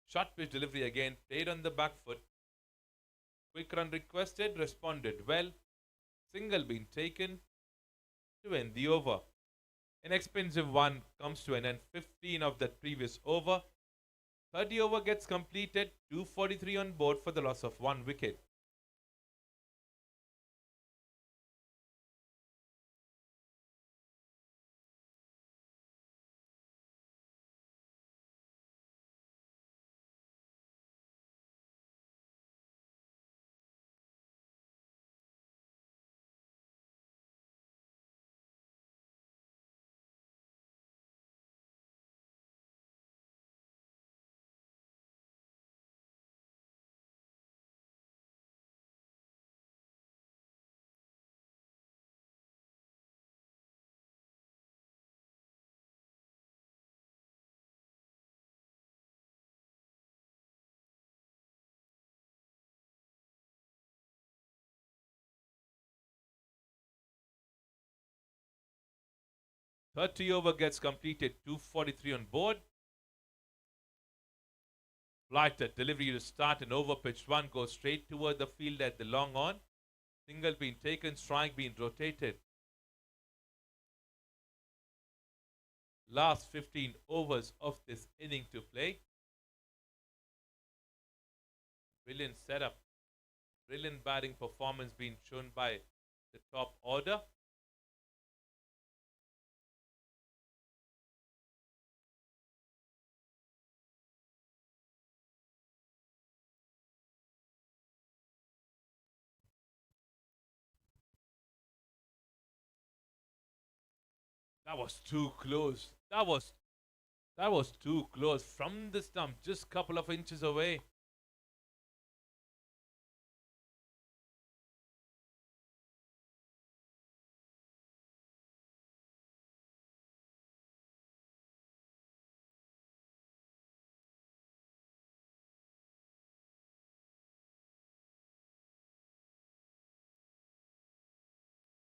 Short pitch delivery again, played on the back foot. Quick run requested, responded well. Single being taken to end the over. An expensive one comes to an end. 15 of that previous over. 30 over gets completed. 243 on board for the loss of 1 wicket. Thirty over gets completed. 243 on board. Flighted delivery to start an over pitch one goes straight toward the field at the long on. Single being taken, strike being rotated. Last 15 overs of this inning to play. Brilliant setup. Brilliant batting performance being shown by the top order. That was too close. That was too close from the stump, just a couple of inches away.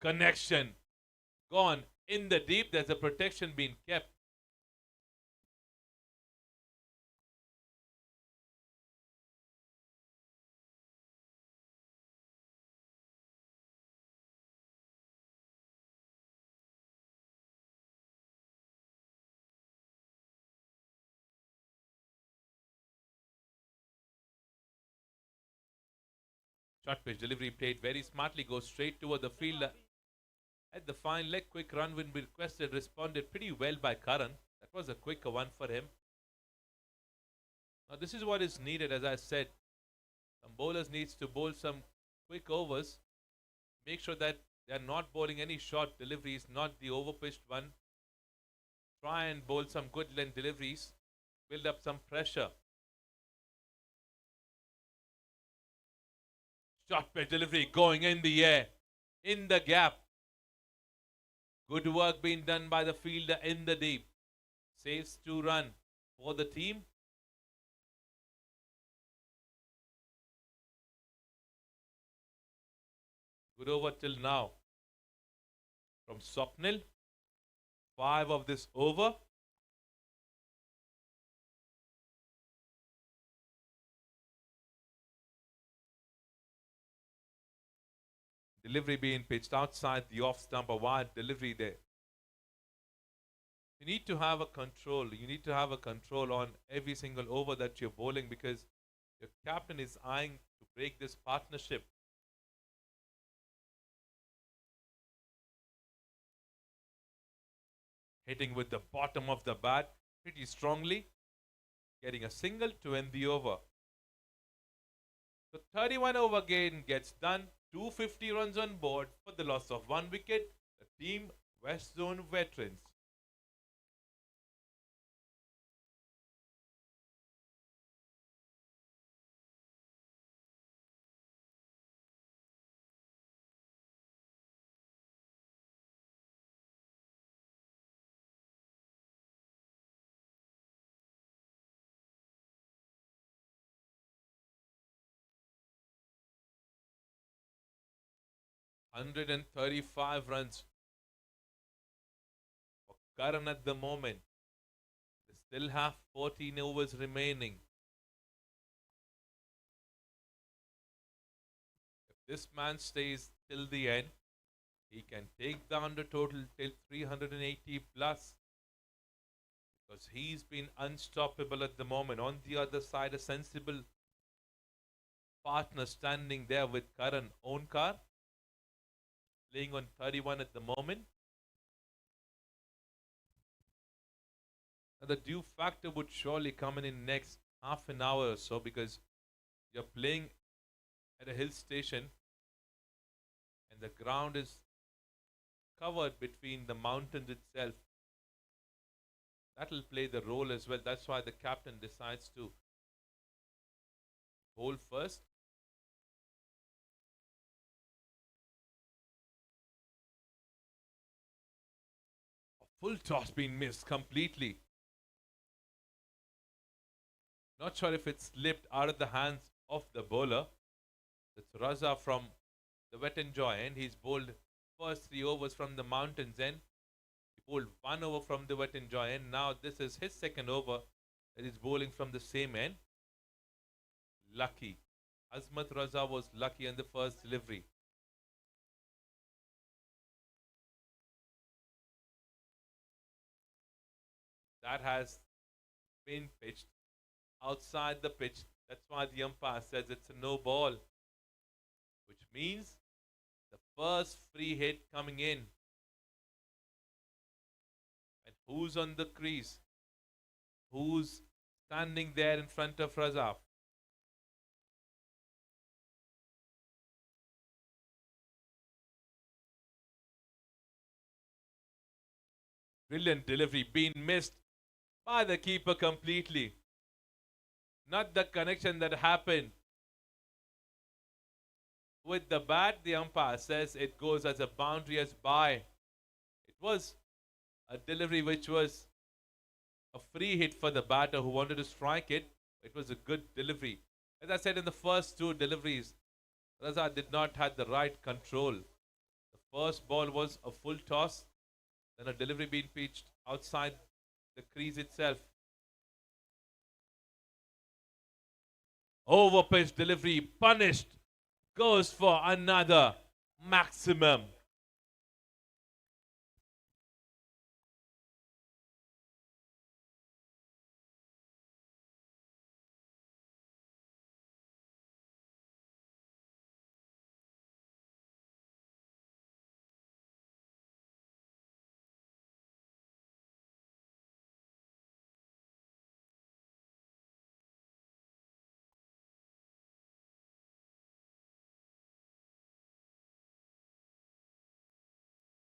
Connection gone in the deep. There's a protection being kept. Short pitch delivery played very smartly, goes straight toward the fielder. At the fine leg, quick run will be requested. Responded pretty well by Karan. That was a quicker one for him. Now this is what is needed, as I said. Some bowlers needs to bowl some quick overs. Make sure that they are not bowling any short deliveries, not the overpitched one. Try and bowl some good length deliveries. Build up some pressure. Short pitch delivery going in the air. In the gap. Good work being done by the fielder in the deep. Saves 2 runs for the team. Good over till now. From Swapnil. 5 of this over. Delivery being pitched outside the off stump, a wide delivery there. You need to have a control. You need to have a control on every single over that you're bowling, because your captain is eyeing to break this partnership. Hitting with the bottom of the bat pretty strongly. Getting a single to end the over. So 31 over game gets done. 250 runs on board for the loss of 1 wicket. The team West Zone veterans. $135 runs for Karan at the moment. They still have 14 overs remaining. If this man stays till the end, he can take down the total till 380 plus, because he's been unstoppable at the moment. On the other side, a sensible partner standing there with Karan Onkar, playing on 31 at the moment. Now the due factor would surely come in next half an hour or so, because you're playing at a hill station and the ground is covered between the mountains itself. That will play the role as well. That's why the captain decides to bowl first. A full toss being missed completely. Not sure if it slipped out of the hands of the bowler. That's Raza from the Wet and Joy end. He's bowled first 3 overs from the mountains end. He bowled 1 over from the Wet and Joy end. Now this is his second over that he's bowling from the same end. Lucky. Azmat Raza was lucky on the first delivery. That has been pitched outside the pitch. That's why the umpire says it's a no ball, which means the first free hit coming in. And who's on the crease? Who's standing there in front of Raza? Brilliant delivery being missed by the keeper completely. Not the connection that happened with the bat. The umpire says it goes as a boundary, as by. It was a delivery which was a free hit for the batter who wanted to strike it. It was a good delivery. As I said, in the first 2 deliveries, Raza did not have the right control. The first ball was a full toss, then a delivery being pitched outside the crease itself. Overpitch delivery punished. Goes for another maximum.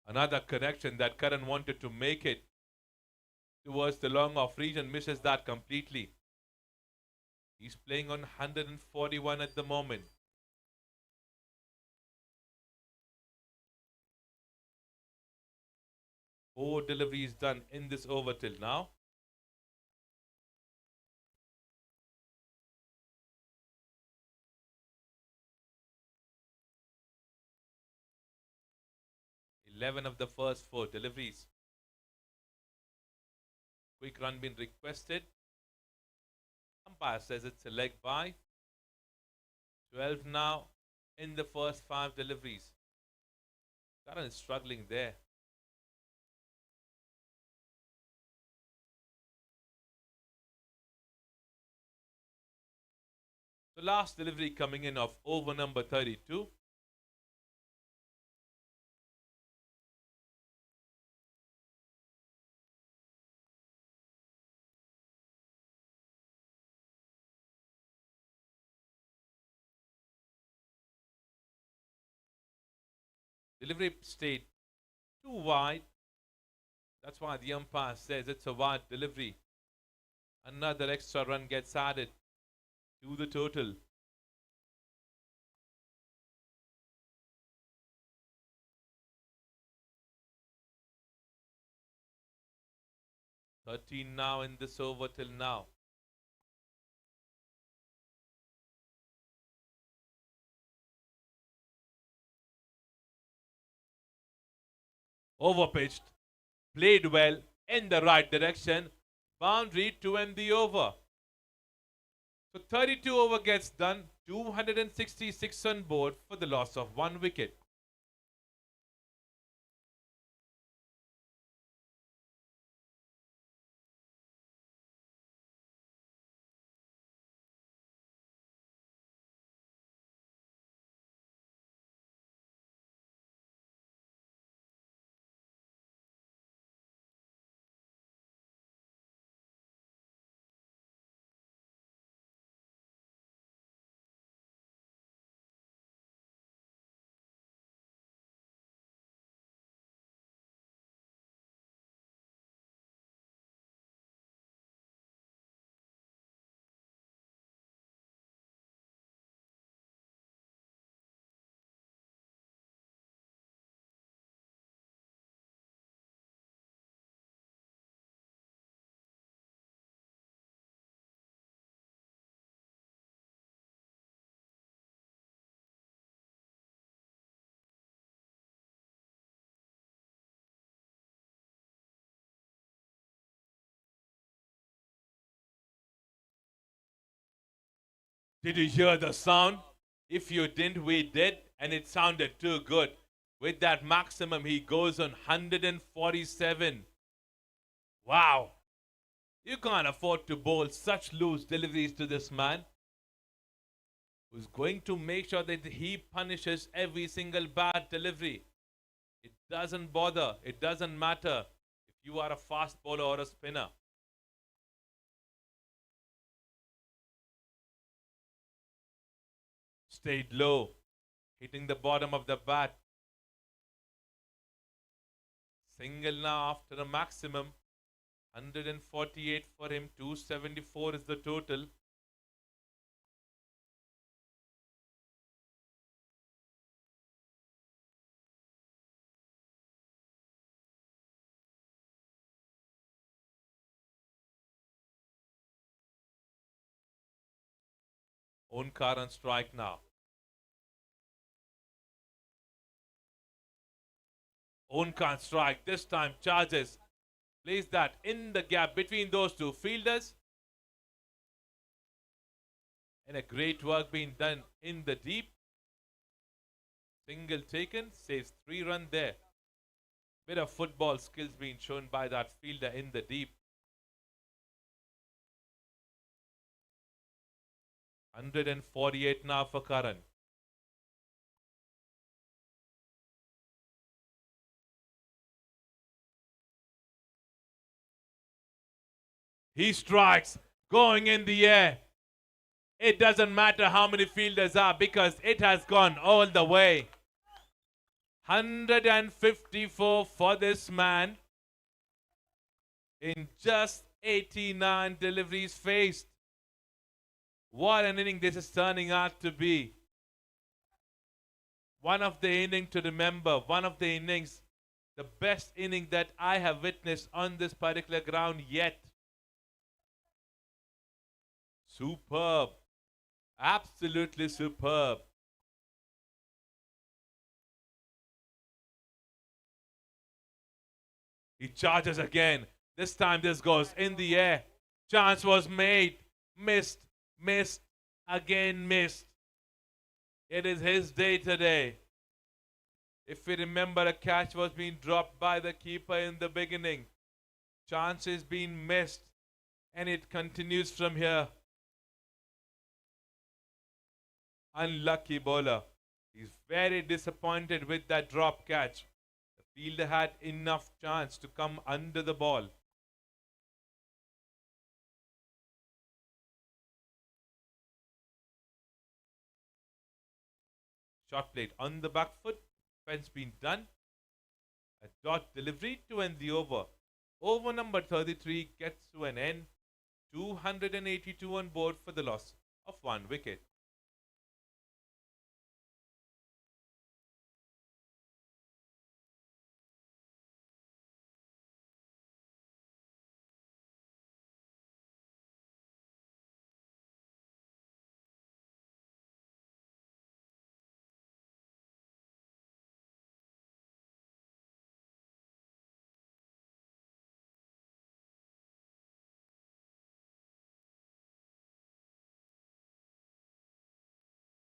Another connection that Karan wanted to make it towards the long off region, misses that completely. He's playing on 141 at the moment. Four deliveries done in this over till now. Eleven of the first four deliveries. Quick run been requested. Umpire says it's a leg by. 12 now in the first five deliveries. Karan is struggling there. The last delivery coming in of over number 32. Delivery stayed too wide. That's why the umpire says it's a wide delivery. Another extra run gets added to the total. "13 now in this over till now. Overpitched, played well in the right direction. Boundary to end the over. So 32 over gets done. 266 on board for the loss of 1 wicket. Did you hear the sound? If you didn't, we did, and it sounded too good. With that maximum, he goes on 147. Wow. You can't afford to bowl such loose deliveries to this man, who's going to make sure that he punishes every single bad delivery. It doesn't bother. It doesn't matter if you are a fast bowler or a spinner. Stayed low, hitting the bottom of the bat. Single now after a maximum. 148 for him, 274 is the total. Onkar on strike now. Onkar strike, this time charges. Plays that in the gap between those two fielders. And a great work being done in the deep. Single taken, saves 3 runs there. Bit of football skills being shown by that fielder in the deep. 148 now for Karan. He strikes, going in the air. It doesn't matter how many fielders are because it has gone all the way. 154 for this man in just 89 deliveries faced. What an inning this is turning out to be. One of the innings to remember, one of the innings, the best inning that I have witnessed on this particular ground yet. Superb. Absolutely superb. He charges again. This time this goes in the air. Chance was made. Missed. Missed. Again missed. It is his day today. If we remember, a catch was being dropped by the keeper in the beginning. Chances being missed. And it continues from here. Unlucky bowler. He's very disappointed with that drop catch. The fielder had enough chance to come under the ball. Shot played on the back foot. Fence been done. A dot delivery to end the over. Over number 33 gets to an end. 282 on board for the loss of 1 wicket.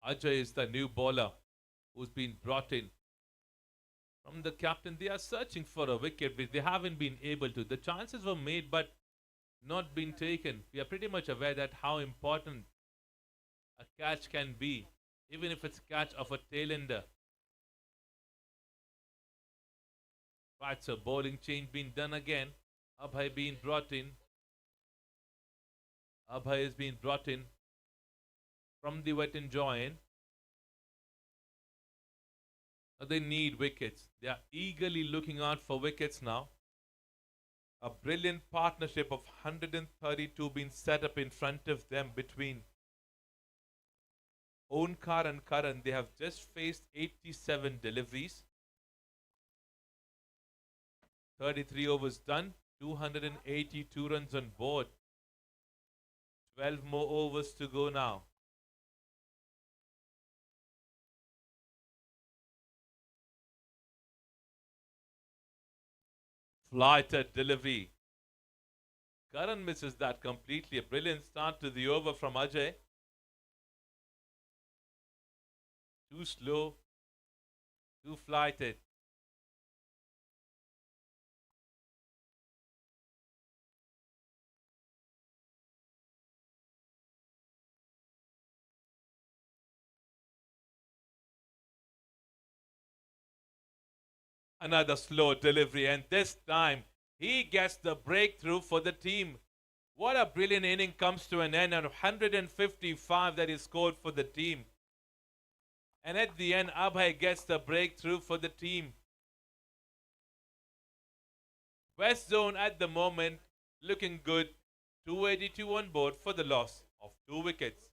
Ajay is the new bowler who's been brought in from the captain. They are searching for a wicket which they haven't been able to. The chances were made but not been taken. We are pretty much aware that how important a catch can be, even if it's a catch of a tailender. Right, so bowling change being done again. Abhay being brought in. Abhay is being brought in from the wet and join. They need wickets. They are eagerly looking out for wickets now. A brilliant partnership of 132 being set up in front of them between Onkar and Karan. They have just faced 87 deliveries. 33 overs done. 282 runs on board. 12 more overs to go now. Flighted delivery. Karan misses that completely. A brilliant start to the over from Ajay. Too slow. Too flighted. Another slow delivery, and this time he gets the breakthrough for the team. What a brilliant inning comes to an end, and 155 that he scored for the team. And at the end, Abhay gets the breakthrough for the team. West Zone at the moment looking good. 282 on board for the loss of 2 wickets.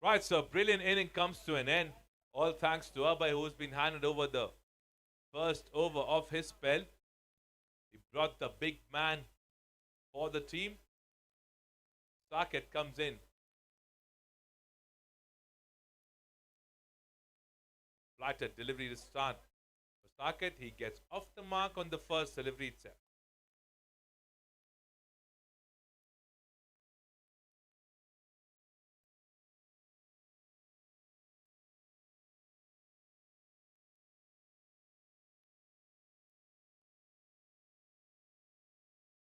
Right, so brilliant inning comes to an end. All thanks to Abhay, who's been handed over the first over of his spell. He brought the big man for the team. Saket comes in. Flighted delivery to start. For Saket, he gets off the mark on the first delivery itself.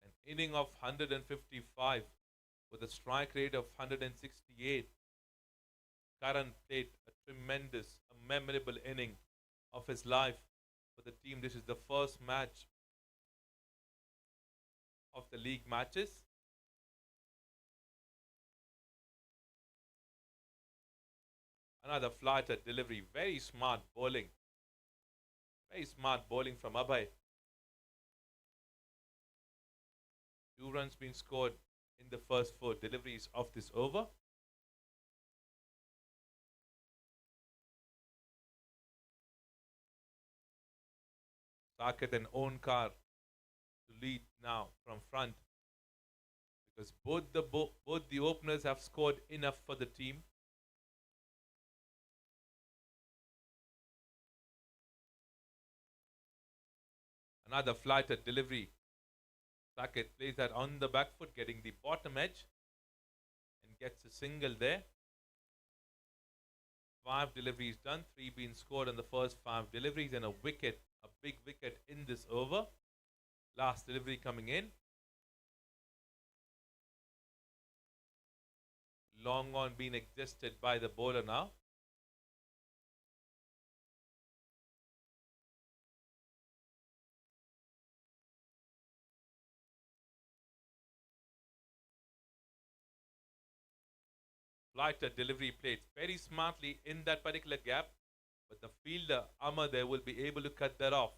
An inning of 155 with a strike rate of 168. Karan played a tremendous, a memorable inning of his life for the team. This is the first match of the league matches. Another flighter delivery. Very smart bowling. Very smart bowling from Abhay. 2 runs being scored in the first 4 deliveries of this over. Saket and Onkar to lead now from front because both the openers have scored enough for the team. Another flighted delivery. Saket plays that on the back foot, getting the bottom edge and gets a single there. 5 deliveries done, 3 being scored on the first 5 deliveries, and a wicket, a big wicket in this over. Last delivery coming in. Long on being adjusted by the bowler now. Flighter delivery played very smartly in that particular gap, but the fielder Amar there will be able to cut that off.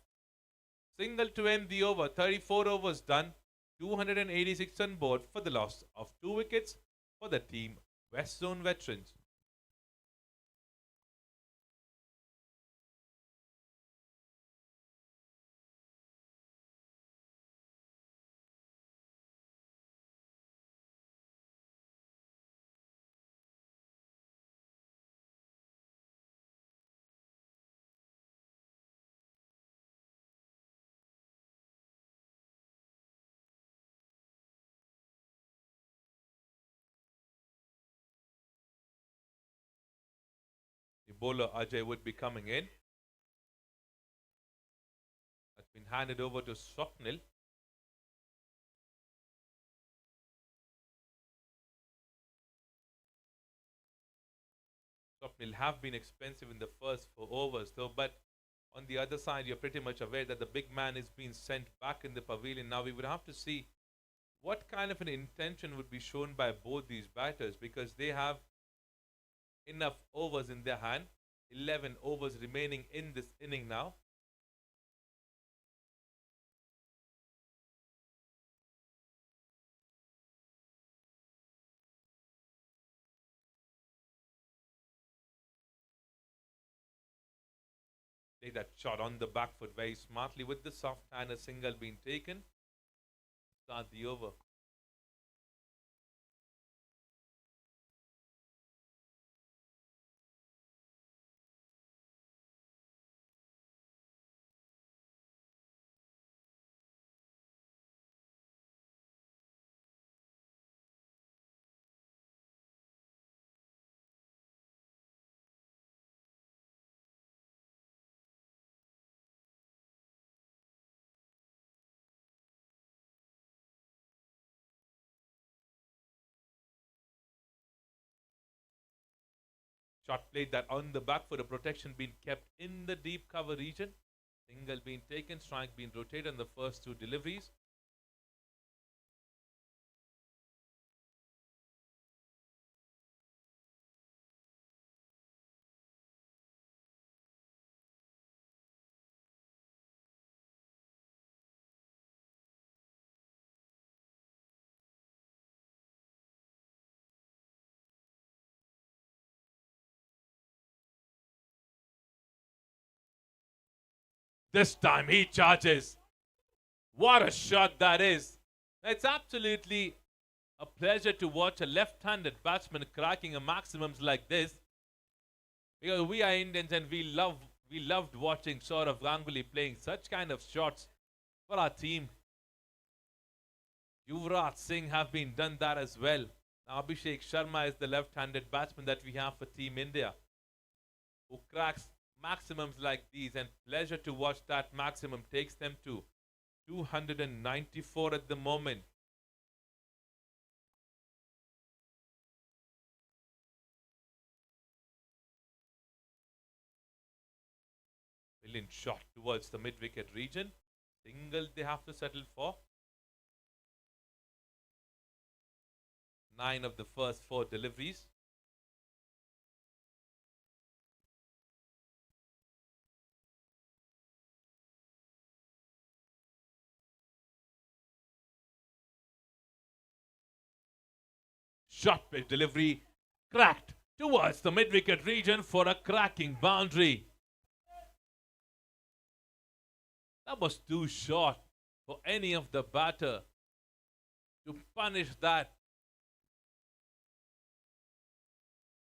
Single to end the over. 34 overs done. 286 on board for the loss of 2 wickets for the team West Zone veterans. The bowler Ajay would be coming in. That's been handed over to Swapnil. Swapnil have been expensive in the first 4 overs though, but on the other side, you're pretty much aware that the big man is being sent back in the pavilion. Now we would have to see what kind of an intention would be shown by both these batters because they have enough overs in their hand. 11 overs remaining in this inning now. Take that shot on the back foot very smartly with the soft hand, a single being taken. Start the over. Shot played that on the back foot, a protection being kept in the deep cover region. Single being taken, strike being rotated on the first 2 deliveries. This time he charges. What a shot that is. It's absolutely a pleasure to watch a left-handed batsman cracking a maximums like this, because we are Indians and we loved watching Saurav Ganguly playing such kind of shots for our team. Yuvraj Singh have been done that as well. Now Abhishek Sharma is the left-handed batsman that we have for Team India, who cracks maximums like these, and pleasure to watch that maximum takes them to 294 at the moment. Brilliant shot towards the mid-wicket region. Single they have to settle for. 9 of the first 4 deliveries. Shot pitch delivery cracked towards the mid-wicket region for a cracking boundary. That was too short for any of the batter to punish that.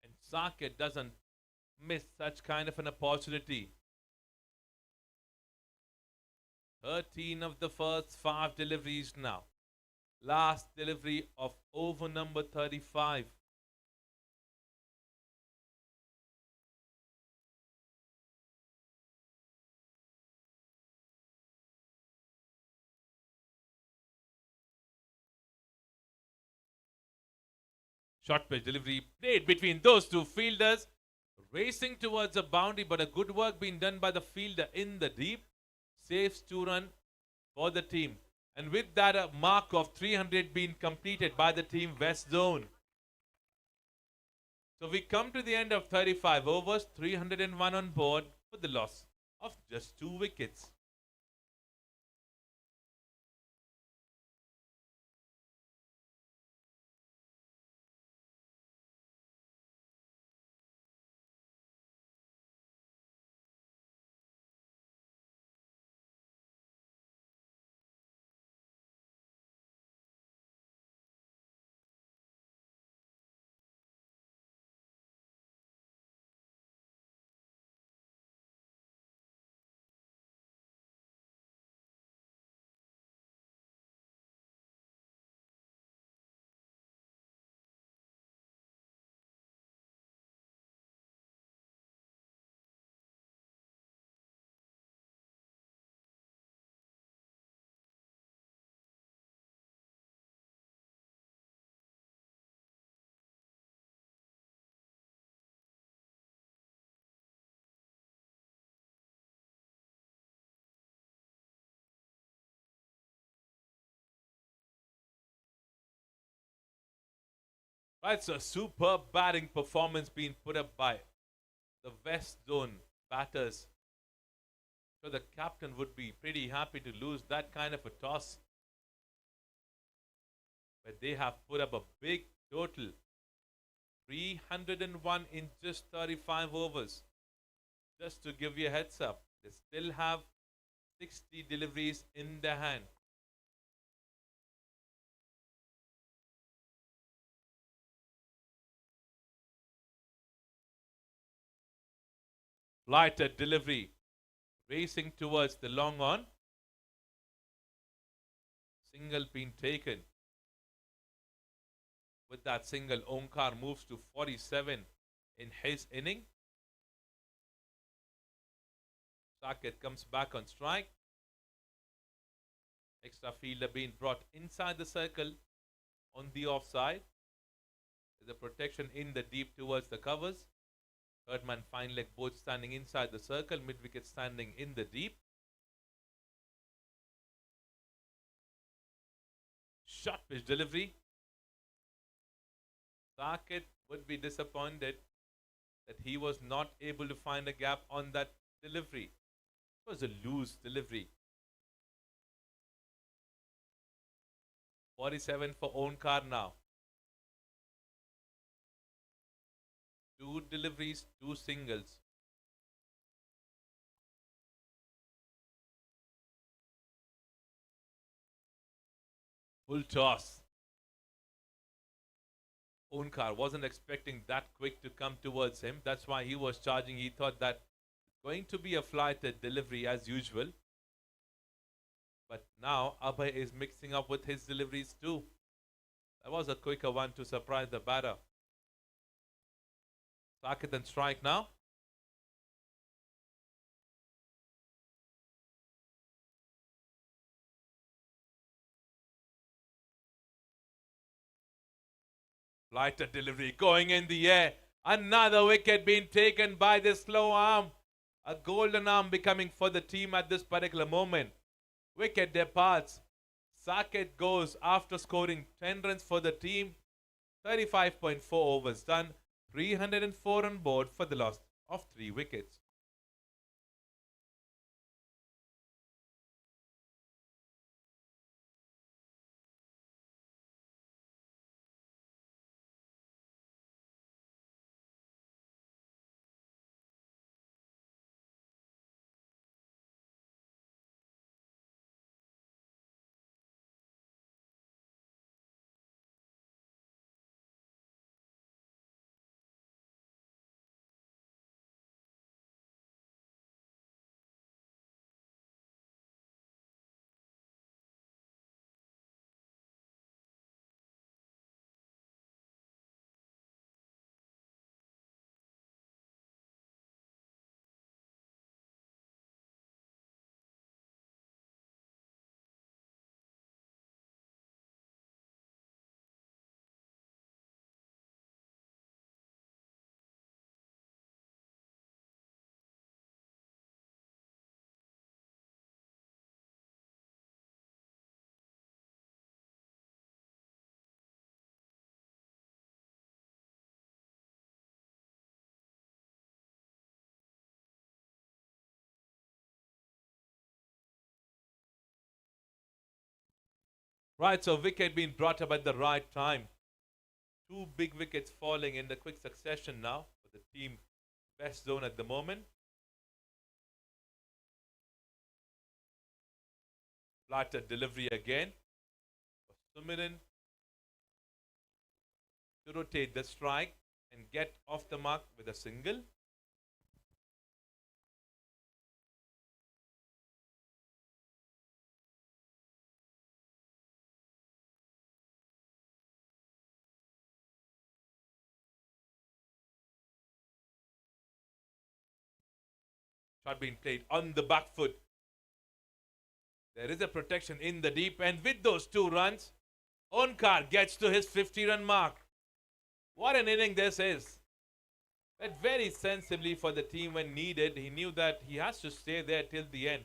And Saket doesn't miss such kind of an opportunity. 13 of the first 5 deliveries now. Last delivery of over number 35. Short pitch delivery played between those two fielders, racing towards a boundary, but a good work being done by the fielder in the deep. Saves 2 run for the team. And with that, a mark of 300 being completed by the team West Zone. So we come to the end of 35 overs, 301 on board for the loss of just 2 wickets. Right, so superb batting performance being put up by the West Zone batters. So the captain would be pretty happy to lose that kind of a toss. But they have put up a big total, 301 in just 35 overs. Just to give you a heads up, they still have 60 deliveries in their hand. Flighted delivery, racing towards the long on. Single being taken. With that single, Omkar moves to 47 in his inning. Saket comes back on strike. Extra fielder being brought inside the circle on the offside. There's a protection in the deep towards the covers. Third man, fine leg, both standing inside the circle. Mid wicket standing in the deep. Short pitch delivery. Saket would be disappointed that he was not able to find a gap on that delivery. It was a loose delivery. 47 for Onkar now. 2 deliveries, 2 singles. Full toss. Onkar wasn't expecting that quick to come towards him. That's why he was charging. He thought that going to be a flighted delivery as usual. But now Abhay is mixing up with his deliveries too. That was a quicker one to surprise the batter. Saket and strike now. Lighter delivery going in the air. Another wicket being taken by the slow arm. A golden arm becoming for the team at this particular moment. Wicket departs. Saket goes after scoring 10 runs for the team. 35.4 overs done. 304 on board for the loss of 3 wickets. Right, so wicket being brought up at the right time. 2 big wickets falling in the quick succession now for the team best zone at the moment. Flatter delivery again. Sumiran to rotate the strike and get off the mark with a single. Shot being played on the back foot. There is a protection in the deep end with those 2 runs. Onkar gets to his 50-run mark. What an inning this is. But very sensibly for the team when needed. He knew that he has to stay there till the end.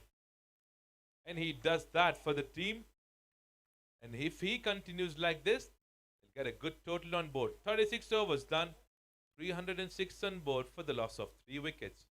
And he does that for the team. And if he continues like this, he'll get a good total on board. 36 overs done. 306 on board for the loss of 3 wickets.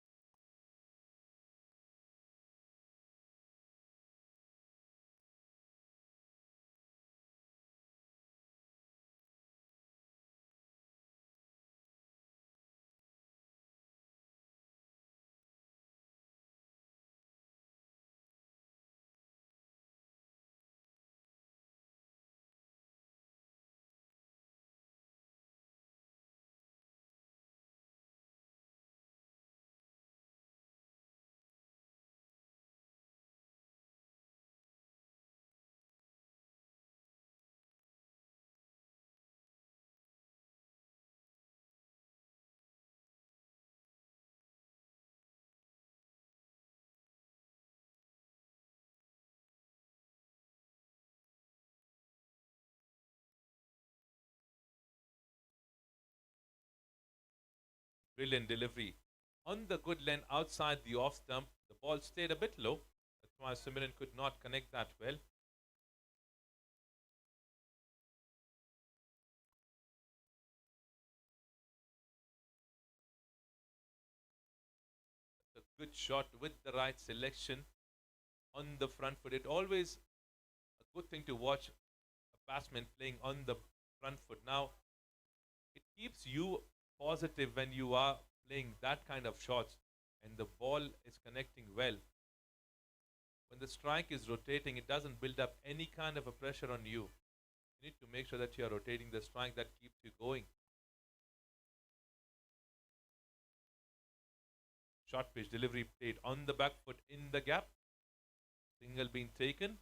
Brilliant delivery. On the good length outside the off stump, the ball stayed a bit low. That's why Sumiran could not connect that well. A good shot with the right selection on the front foot. It always a good thing to watch a batsman playing on the front foot. Now, it keeps you positive when you are playing that kind of shots and the ball is connecting well. When the strike is rotating, it doesn't build up any kind of a pressure on you. You need to make sure that you are rotating the strike that keeps you going. Short pitch delivery played on the back foot in the gap. Single being taken.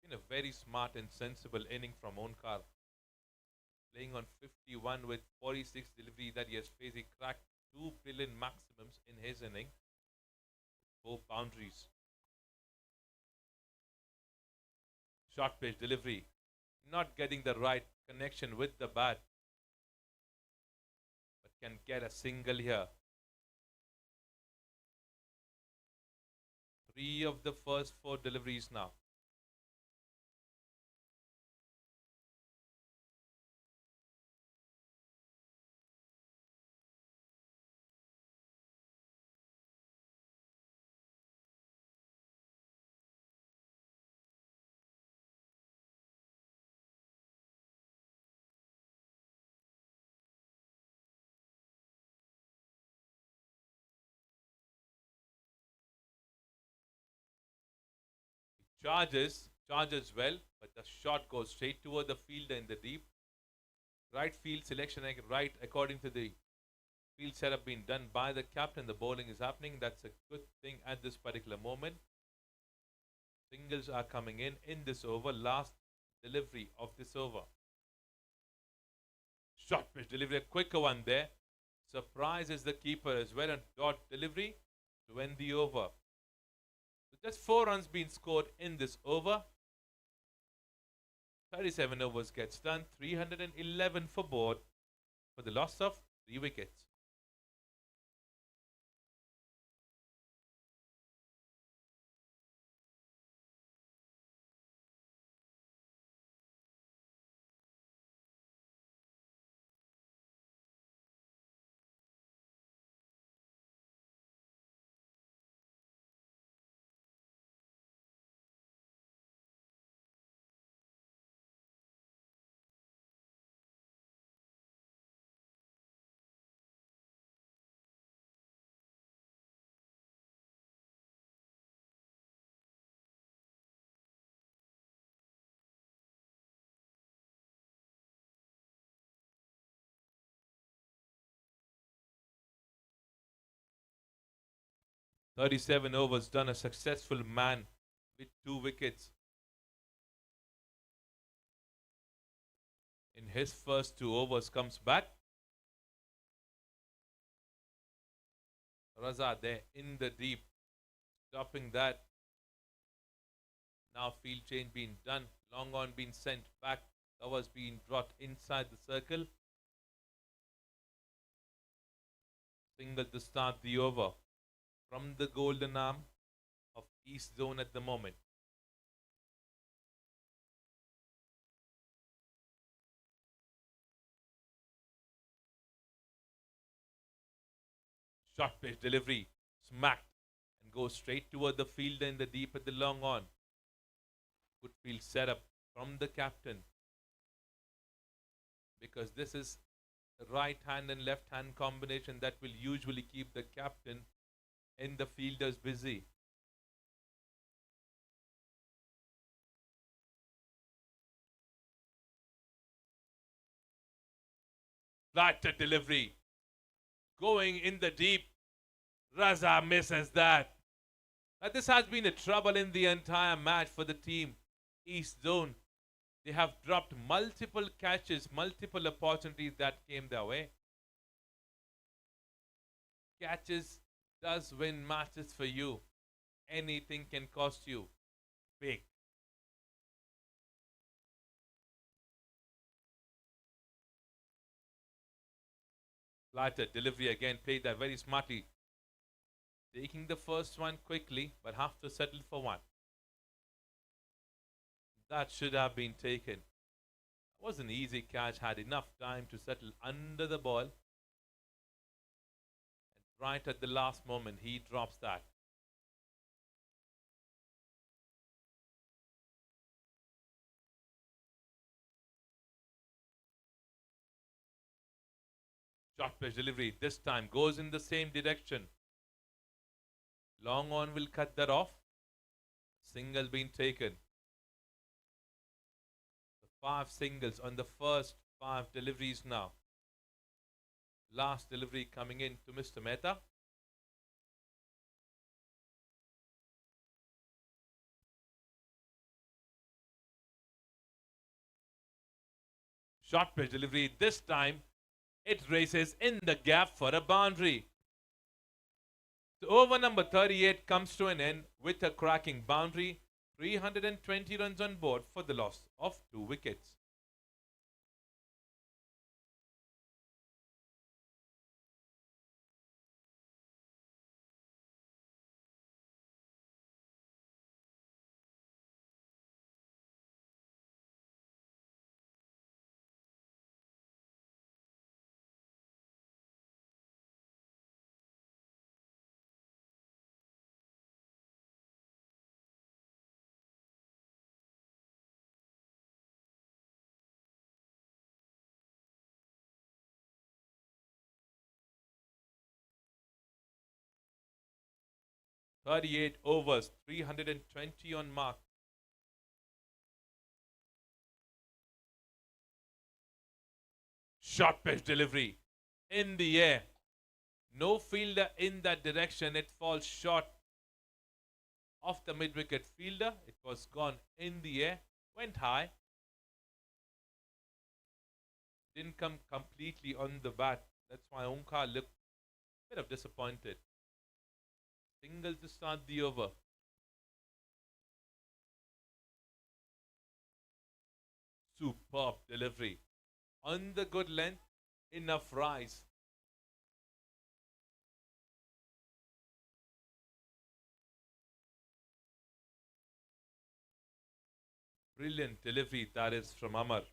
In a very smart and sensible inning from Onkar. Playing on 51 with 46 delivery that he has faced. He cracked 2 brilliant maximums in his inning. 4 boundaries. Short pitch delivery. Not getting the right connection with the bat. But can get a single here. 3 of the first 4 deliveries now. Charges well, but the shot goes straight toward the fielder in the deep. Right field selection, right according to the field setup being done by the captain. The bowling is happening. That's a good thing at this particular moment. Singles are coming in this over. Last delivery of this over. Short pitch delivery, a quicker one there. Surprises the keeper as well. And dot delivery to end the over. So just 4 runs being scored in this over. 37 overs gets done. 311 for board for the loss of 3 wickets. "37 overs done, a successful man with 2 wickets in his first 2 overs comes back. Raza there in the deep, stopping that. Now field change being done, long on being sent back, covers being brought inside the circle. Single to start the over from the golden arm of East Zone at the moment. Short pitch delivery, smacked and goes straight toward the fielder in the deep at the long on. Good field setup from the captain, because this is the right hand and left hand combination that will usually keep the captain and the fielders busy. Flat delivery, going in the deep. Raza misses that. Now this has been a trouble in the entire match for the team East Zone. They have dropped multiple catches, multiple opportunities that came their way. Catches does win matches for you. Anything can cost you big. Flatter delivery again, played that very smartly. Taking the first one quickly, but have to settle for one. That should have been taken. It was an easy catch, had enough time to settle under the ball. And right at the last moment, he drops that. Short pitch delivery this time goes in the same direction. Long on will cut that off. Single being taken. 5 singles on the first 5 deliveries now. Last delivery coming in to Mr. Mehta. Short pitch delivery. This time it races in the gap for a boundary. So over number 38 comes to an end with a cracking boundary. 320 runs on board for the loss of 2 wickets. Thirty-eight overs, 320 on mark. Short pitch delivery in the air. No fielder in that direction. It falls short of the mid-wicket fielder. It was gone in the air. Went high. Didn't come completely on the bat. That's why Omkar looked a bit of disappointed. Single to start the over. Superb delivery. On the good length, enough rise. Brilliant delivery that is from Amar.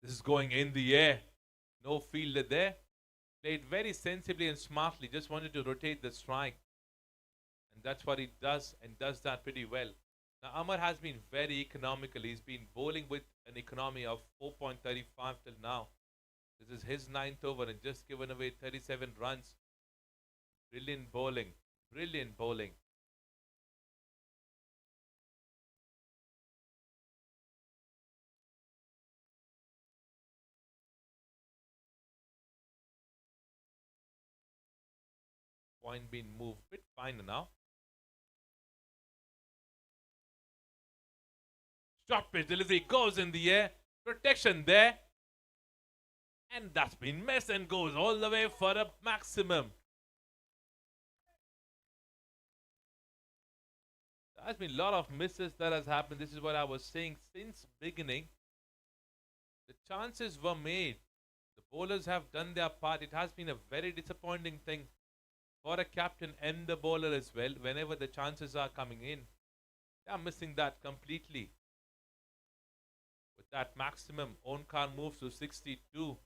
This is going in the air. No fielder there. Played very sensibly and smartly. Just wanted to rotate the strike. And that's what he does, and does that pretty well. Now, Amar has been very economical. He's been bowling with an economy of 4.35 till now. This is his 9th over and just given away 37 runs. Brilliant bowling. Brilliant bowling. Point being moved a bit finer now. Short pitch delivery goes in the air. Protection there. And that's been missed and goes all the way for a maximum. There's been a lot of misses that has happened. This is what I was saying since beginning. The chances were made. The bowlers have done their part. It has been a very disappointing thing for a captain and the bowler as well. Whenever the chances are coming in, they are missing that completely. With that maximum, Onkar moves to 62.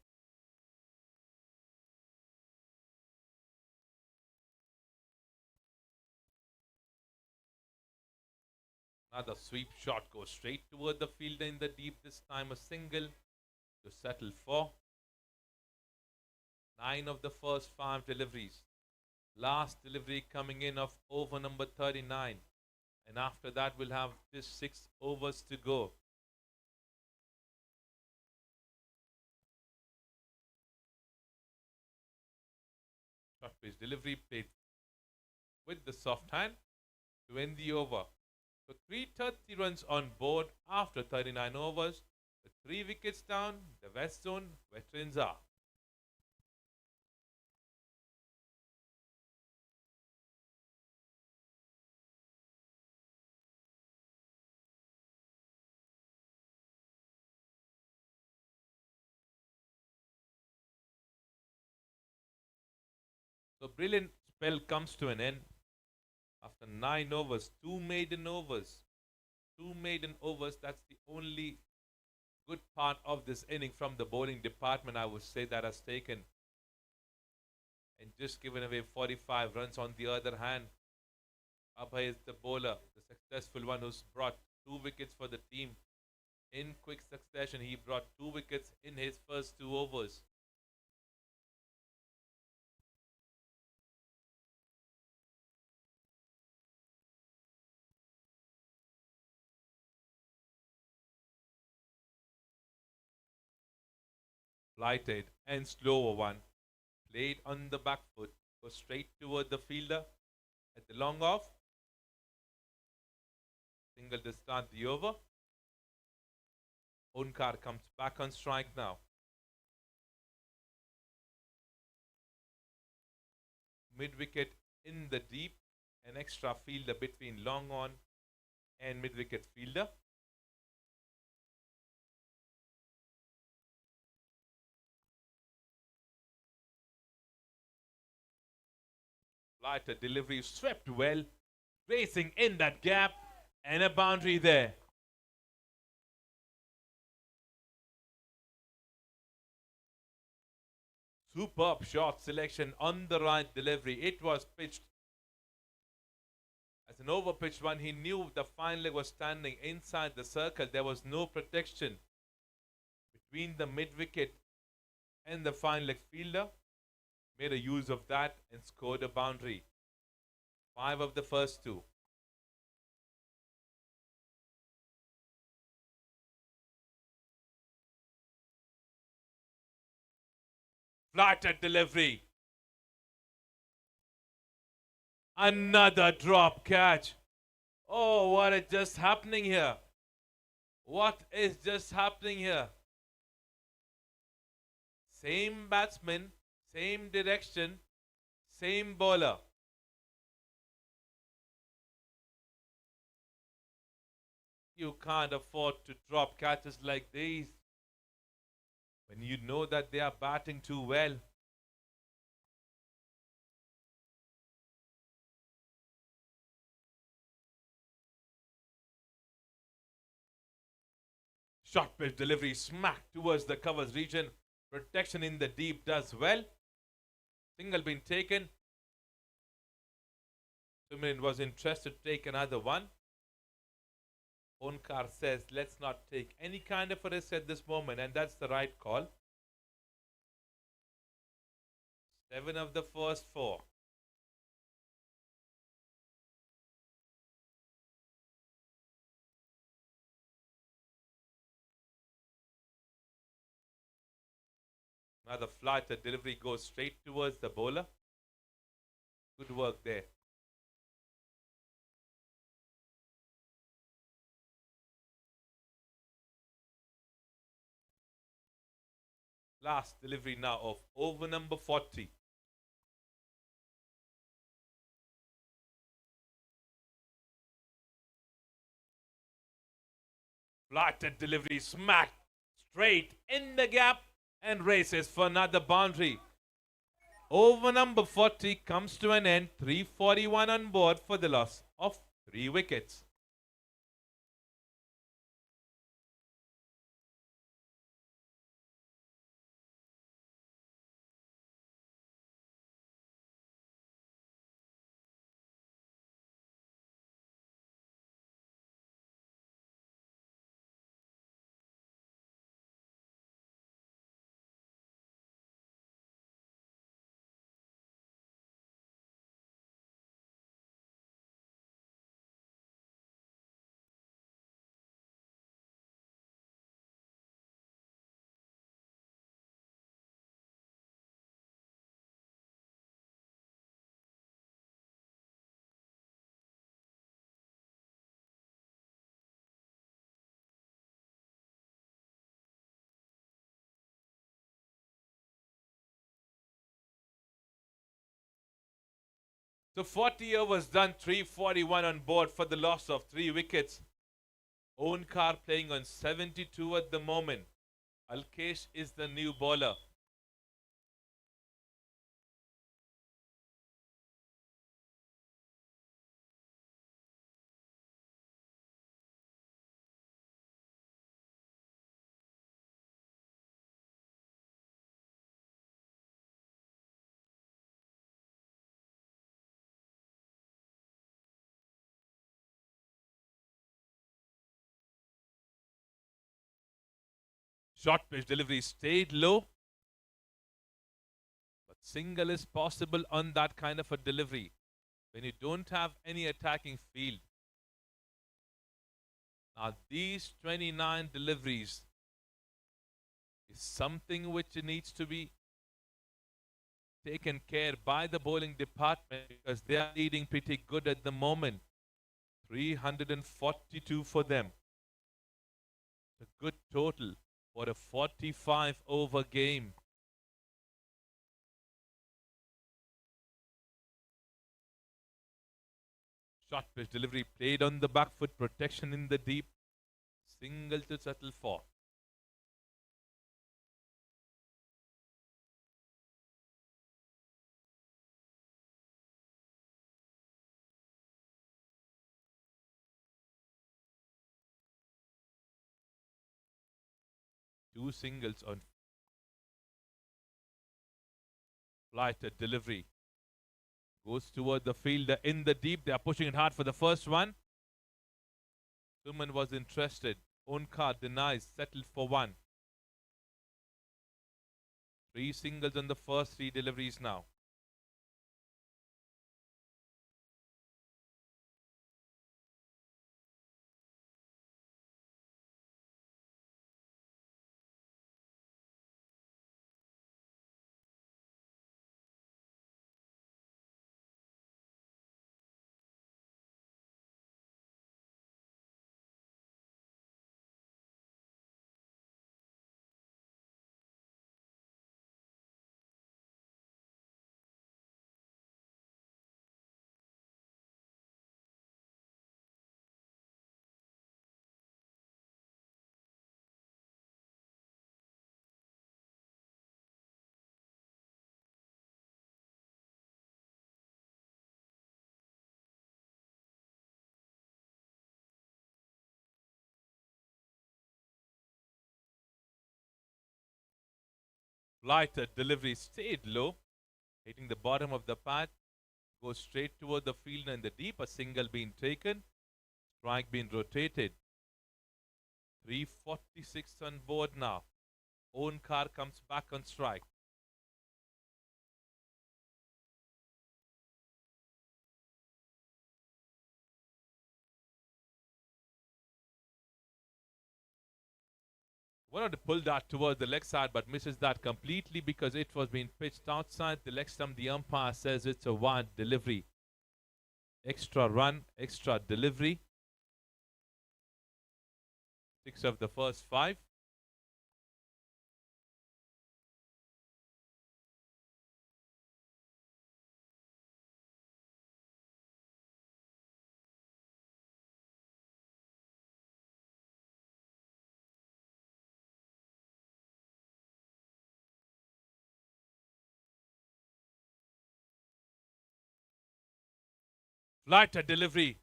Another sweep shot goes straight toward the fielder in the deep. This time a single to settle for 9 of the first 5 deliveries. Last delivery coming in of over number 39. And after that, we'll have just 6 overs to go. Short pitch delivery played with the soft hand to end the over. So 330 runs on board after 39 overs. With 3 wickets down, the West Zone veterans are. So brilliant spell comes to an end. After 9 overs, 2 maiden overs. 2 maiden overs, that's the only good part of this inning from the bowling department, I would say, that has taken. And just given away 45 runs on the other hand. Abhay is the bowler, the successful one who's brought 2 wickets for the team. In quick succession, he brought 2 wickets in his first 2 overs. Flighted and slower one. Played on the back foot. Goes straight toward the fielder at the long off. Single to start the over. Onkar comes back on strike now. Mid wicket in the deep. An extra fielder between long on and mid wicket fielder. Lighter delivery swept well, racing in that gap, and a boundary there. Superb shot selection on the right delivery. It was pitched as an over-pitched one. He knew the fine leg was standing inside the circle. There was no protection between the mid-wicket and the fine leg fielder. Made a use of that and scored a boundary. 5 of the first 2. Flatted delivery. Another drop catch. Oh, what is just happening here? What is just happening here? Same batsman, same direction, same bowler. You can't afford to drop catches like these when you know that they are batting too well. Short pitch delivery smack towards the covers region. Protection in the deep does well. Single been taken. Sumrin was interested to take another one. Onkar says, let's not take any kind of a risk at this moment, and that's the right call. 7 of the first 4. Another flighter delivery goes straight towards the bowler. Good work there. Last delivery now of over number 40. Flighted delivery smacked straight in the gap and races for another boundary. Over number 40 comes to an end. 341 on board for the loss of 3 wickets. So 40 overs done, 341 on board for the loss of 3 wickets. Onkar playing on 72 at the moment. Alkesh is the new bowler. Short pitch delivery stayed low. But single is possible on that kind of a delivery when you don't have any attacking field. Now these 29 deliveries is something which needs to be taken care by the bowling department because they are leading pretty good at the moment. 342 for them. A good total for a 45 over game. Short pitch delivery played on the back foot, protection in the deep. Single to settle for. Two singles on flighted delivery. Goes toward the fielder in the deep. They are pushing it hard for the first one. Suman was interested. Own card denies. Settled for one. Three singles on the first three deliveries now. Flighted delivery stayed low. Hitting the bottom of the pad. Goes straight toward the fielder in the deep. A single being taken. Strike being rotated. 346 on board now. Own car comes back on strike. Wanted to pull that towards the leg side but misses that completely because it was being pitched outside the leg stump. The umpire says it's a wide delivery. Extra run, extra delivery. 6 of the first 5. Flighter delivery.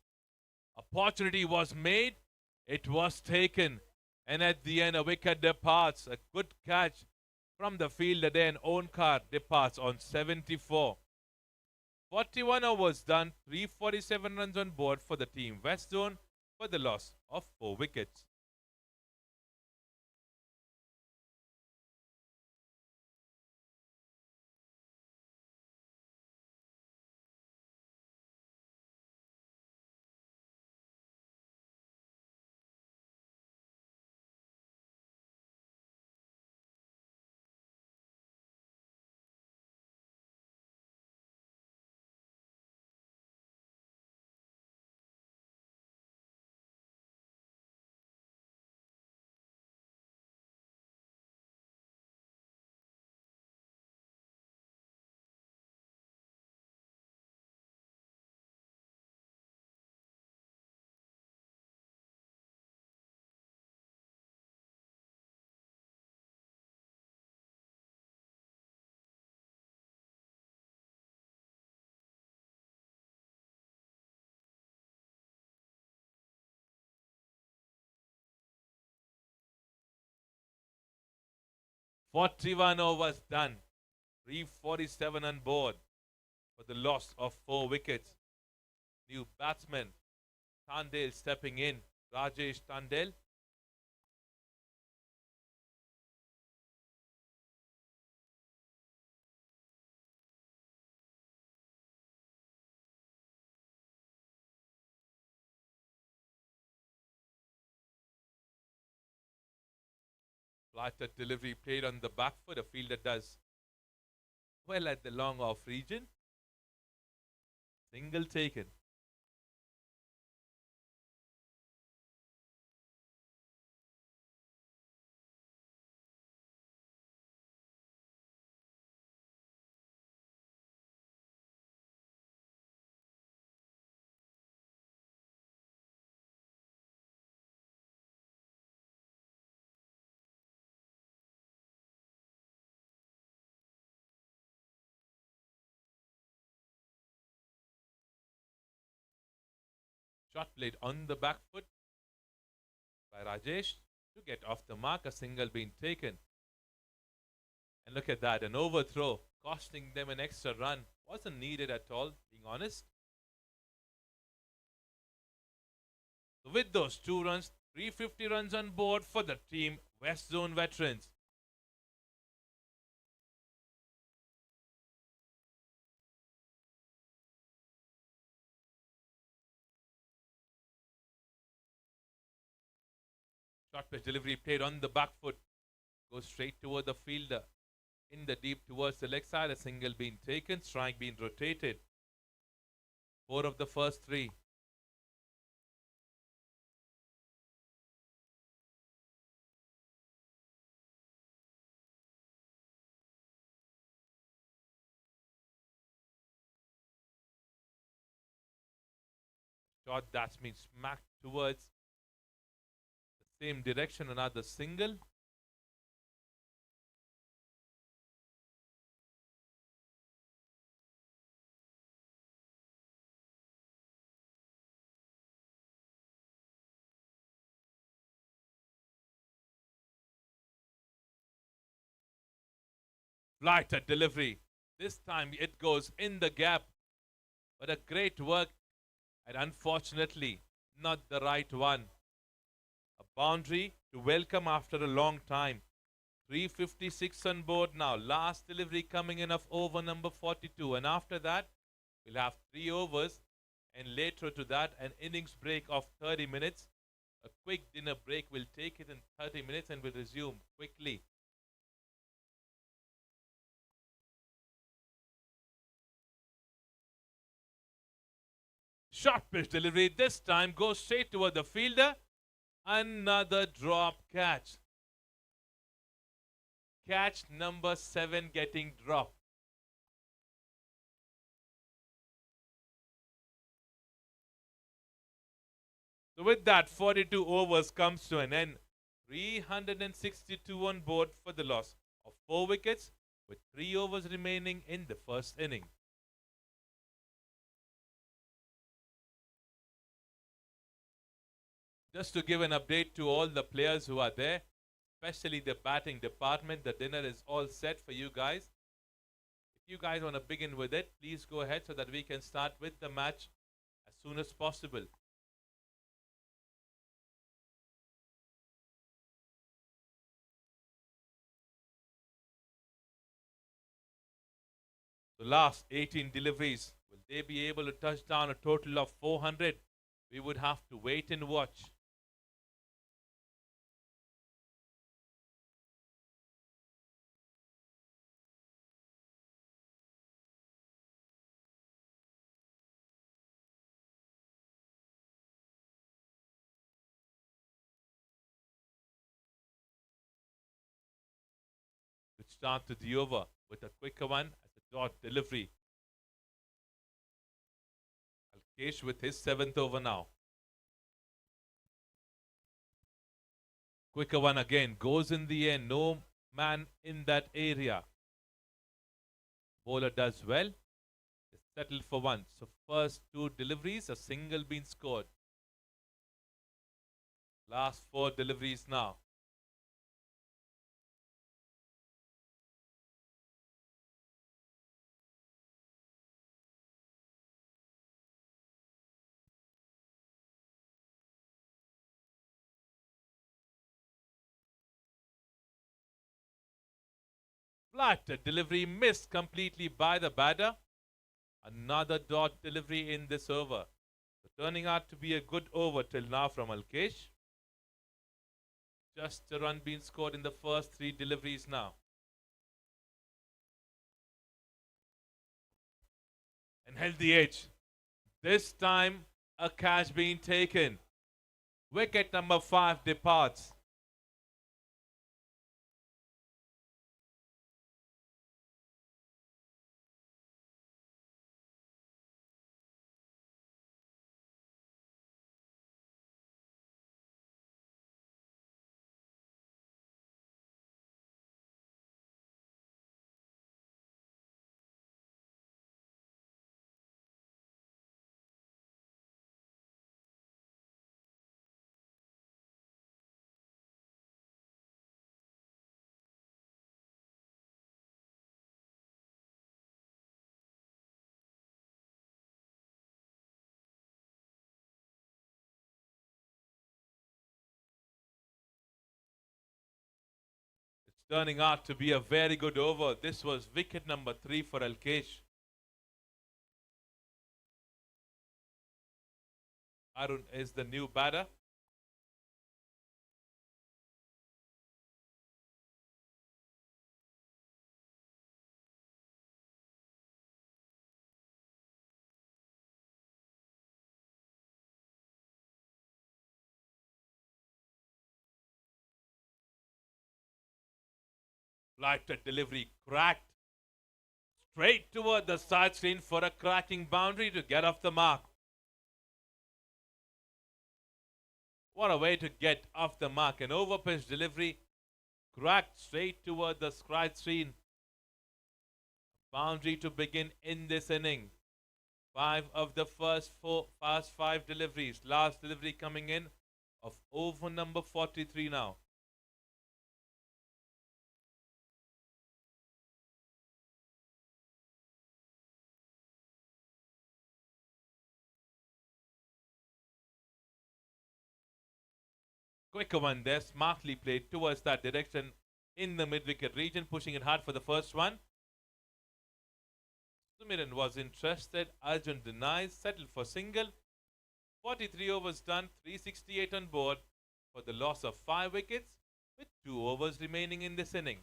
Opportunity was made. It was taken. And at the end, a wicket departs. A good catch from the fielder there. An own card departs on 74. 41 overs done. 347 runs on board for the team West Zone for the loss of 4 wickets. "41 overs done. 347 on board for the loss of 4 wickets. New batsman Tandel stepping in. Rajesh Tandel. Lighter delivery played on the back foot. A fielder does well at the long off region. Single taken. Shot played on the back foot by Rajesh to get off the mark. A single being taken. And look at that, an overthrow costing them an extra run. Wasn't needed at all, being honest. So with those 2 runs, 350 runs on board for the team West Zone veterans. Short pitch delivery played on the back foot. Goes straight toward the fielder. In the deep towards the leg side, a single being taken, strike being rotated. 4 of the first 3. Shot that's been smacked towards the same direction, another single. Lighter delivery. This time it goes in the gap. But a great work, and unfortunately, not the right one. A boundary to welcome after a long time. 356 on board now. Last delivery coming in of over number 42. And after that, we'll have 3 overs. And later to that, an innings break of 30 minutes. A quick dinner break. We'll take it in 30 minutes and we'll resume quickly. Short pitch delivery. This time goes straight toward the fielder. Another drop catch. Catch number 7 getting dropped. So with that, 42 overs comes to an end. 362 on board for the loss of 4 wickets with 3 overs remaining in the first inning. Just to give an update to all the players who are there, especially the batting department, the dinner is all set for you guys. If you guys want to begin with it, please go ahead so that we can start with the match as soon as possible. The last 18 deliveries, will they be able to touch down a total of 400? We would have to wait and watch. Which start to the over with a quicker one at the dot delivery. Alkesh with his 7th over now. Quicker one again. Goes in the end. No man in that area. Bowler does well. Settled for 1. So first 2 deliveries, a single being scored. Last 4 deliveries now. Flat delivery missed completely by the batter. Another dot delivery in this over. So turning out to be a good over till now from Alkesh. Just a run being scored in the first 3 deliveries now. And held the edge. This time, a catch being taken. Wicket number 5 departs. It's turning out to be a very good over. This was wicket number 3 for Alkesh. Arun is the new batter. Lighted delivery cracked. Straight toward the side screen for a cracking boundary to get off the mark. What a way to get off the mark. An over pitch delivery cracked straight toward the side screen. Boundary to begin in this inning. 5 of the first 5 deliveries. Last delivery coming in of over number 43 now. Quicker one there, smartly played towards that direction in the mid-wicket region, pushing it hard for the first one. Sumiran was interested. Arjun denies, settled for single. 43 overs done, 368 on board for the loss of 5 wickets with 2 overs remaining in this inning.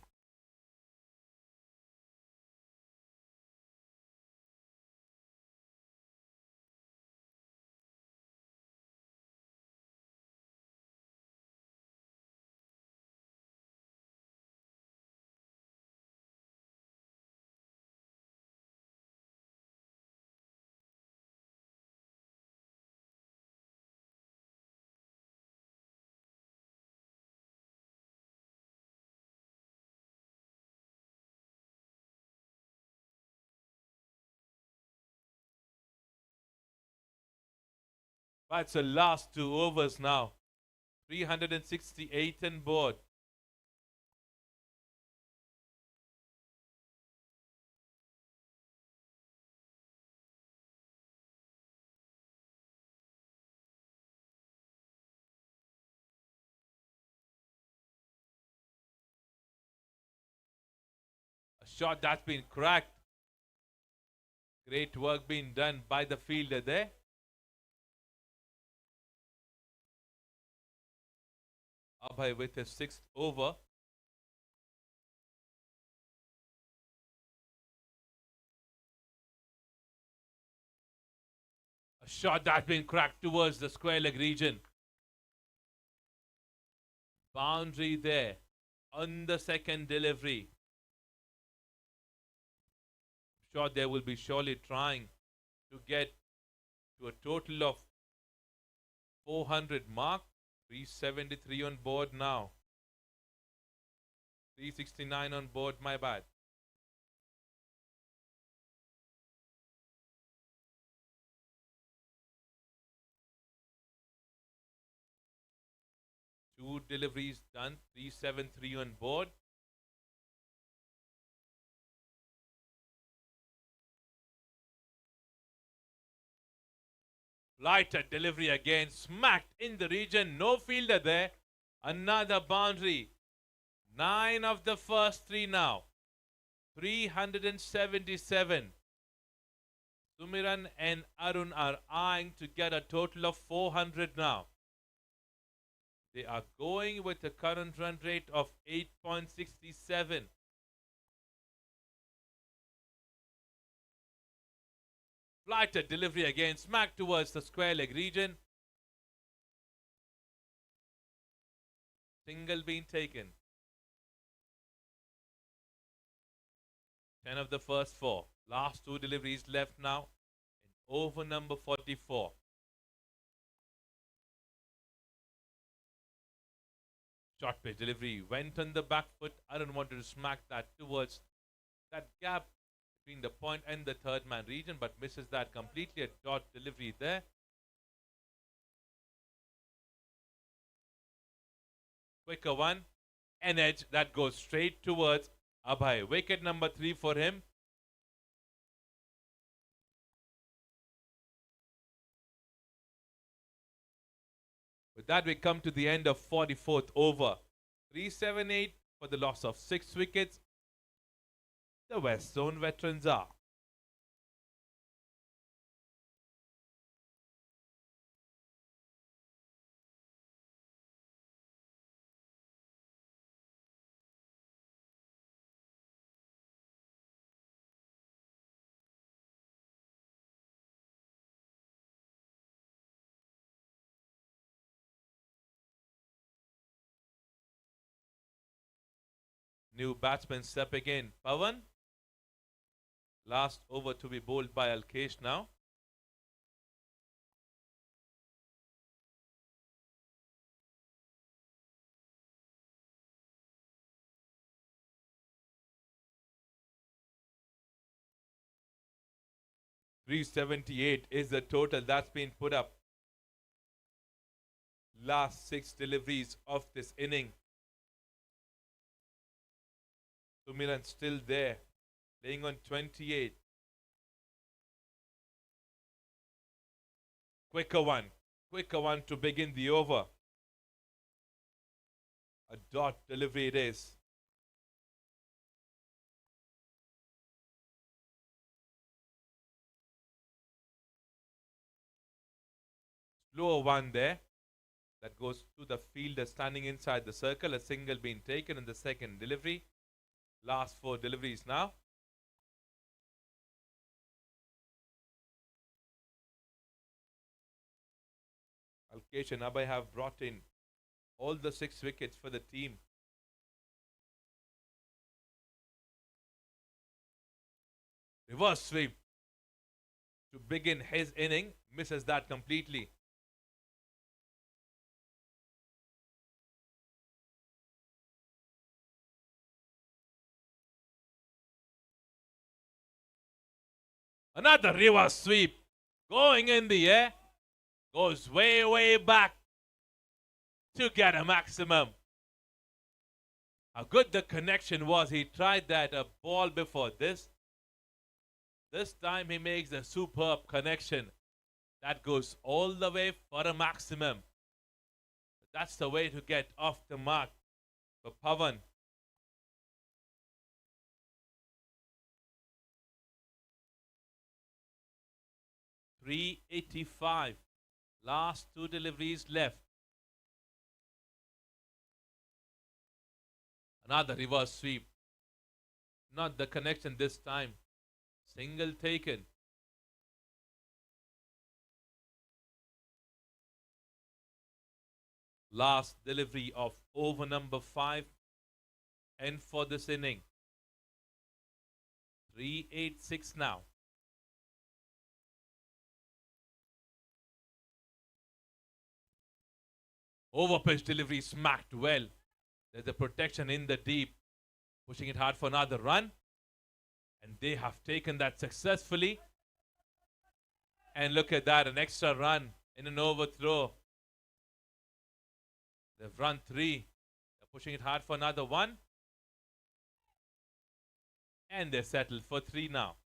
Right, so last 2 overs now. 368 on board. A shot that's been cracked. Great work being done by the fielder there. Abhay with his 6th over. A shot that's been cracked towards the square leg region. Boundary there on the second delivery. Sure, they will be surely trying to get to a total of 400 mark. 373 on board now. 369 on board, my bad. Two deliveries done, 373 on board. Lighter delivery again, smacked in the region, no fielder there. Another boundary. 9 of the first 3 now. 377. Sumiran and Arun are eyeing to get a total of 400 now. They are going with a current run rate of 8.67. Flighted delivery again, smack towards the square leg region. Single being taken. 10 of the first 4. Last 2 deliveries left now in over number 44. Short pitch delivery went on the back foot. Karan wanted to smack that towards that gap between the point and the third man region, but misses that completely. A dot delivery there. Quicker one. An edge that goes straight towards Abhay. Wicket number 3 for him. With that, we come to the end of 44th over. 378 for the loss of 6 wickets. The West Zone veterans are. New batsman stepping in. Pawan. Last over to be bowled by Alkesh now. .378 is the total that's been put up. Last 6 deliveries of this inning. Sumiran still there, playing on 28. Quicker one to begin the over. A dot delivery it is. Slower one there. That goes to the fielder standing inside the circle. A single being taken in the second delivery. Last 4 deliveries now. Alkesh and Abhay have brought in all the 6 wickets for the team. Reverse sweep to begin his inning. Misses that completely. Another reverse sweep. Going in the air. Goes way, way back to get a maximum. How good the connection was. He tried that a ball before this. This time he makes a superb connection. That goes all the way for a maximum. That's the way to get off the mark for Pawan. .385. Last 2 deliveries left. Another reverse sweep. Not the connection this time. Single taken. Last delivery of over number 5. And for this inning. 386 now. Overpitch delivery smacked well. There's a protection in the deep. Pushing it hard for another run. And they have taken that successfully. And look at that, an extra run in an overthrow. They've run 3. They're pushing it hard for another 1. And they're settled for 3 now.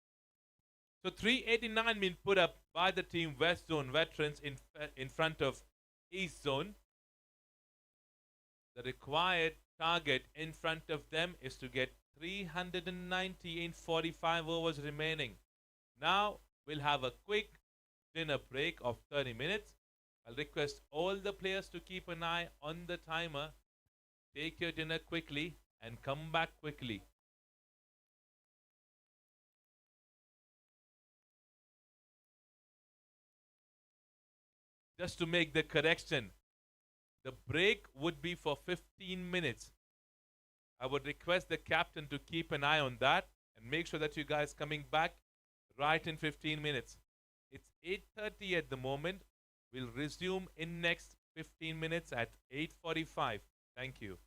So 389 being put up by the team West Zone veterans in front of East Zone. The required target in front of them is to get 390 in 45 overs remaining. Now we'll have a quick dinner break of 30 minutes. I'll request all the players to keep an eye on the timer. Take your dinner quickly and come back quickly. Just to make the correction, the break would be for 15 minutes. I would request the captain to keep an eye on that and make sure that you guys coming back right in 15 minutes. It's 8:30 at the moment. We'll resume in next 15 minutes at 8:45. Thank you.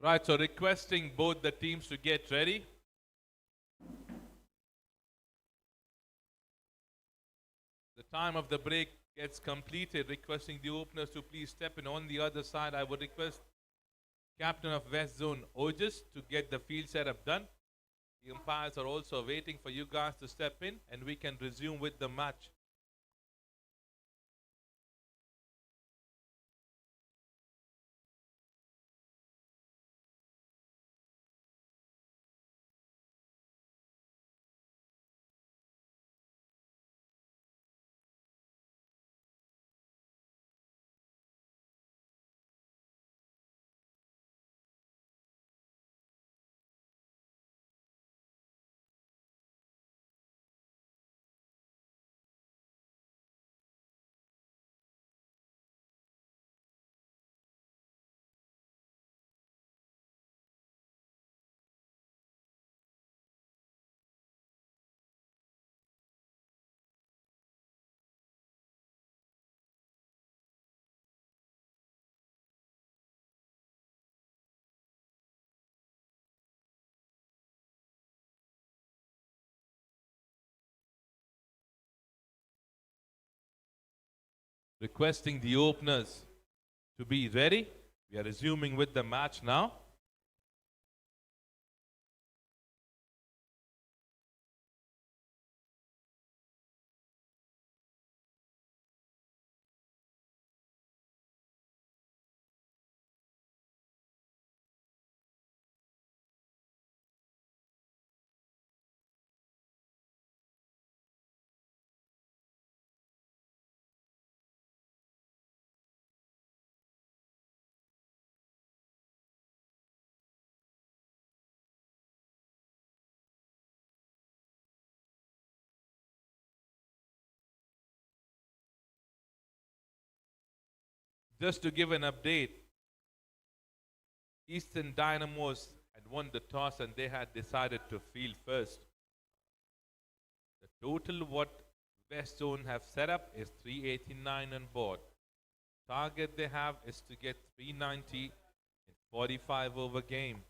Right, so requesting both the teams to get ready. The time of the break gets completed, requesting the openers to please step in on the other side. I would request captain of West Zone, Ojas, to get the field setup done. The umpires are also waiting for you guys to step in and we can resume with the match. Requesting the openers to be ready. We are resuming with the match now. Just to give an update, Eastern Dynamos had won the toss and they had decided to field first. The total what West Zone have set up is 389 on board. Target they have is to get 390 in 45 over game.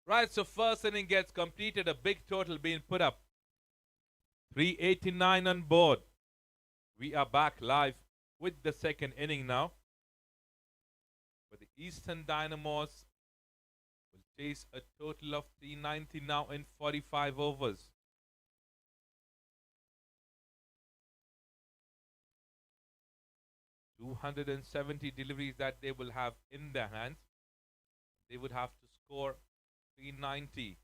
Right, so first inning gets completed, a big total being put up. 389 on board. We are back live with the second inning now. But the Eastern Dynamos will chase a total of 390 now in 45 overs. $270 deliveries that they will have in their hands. They would have to score 390.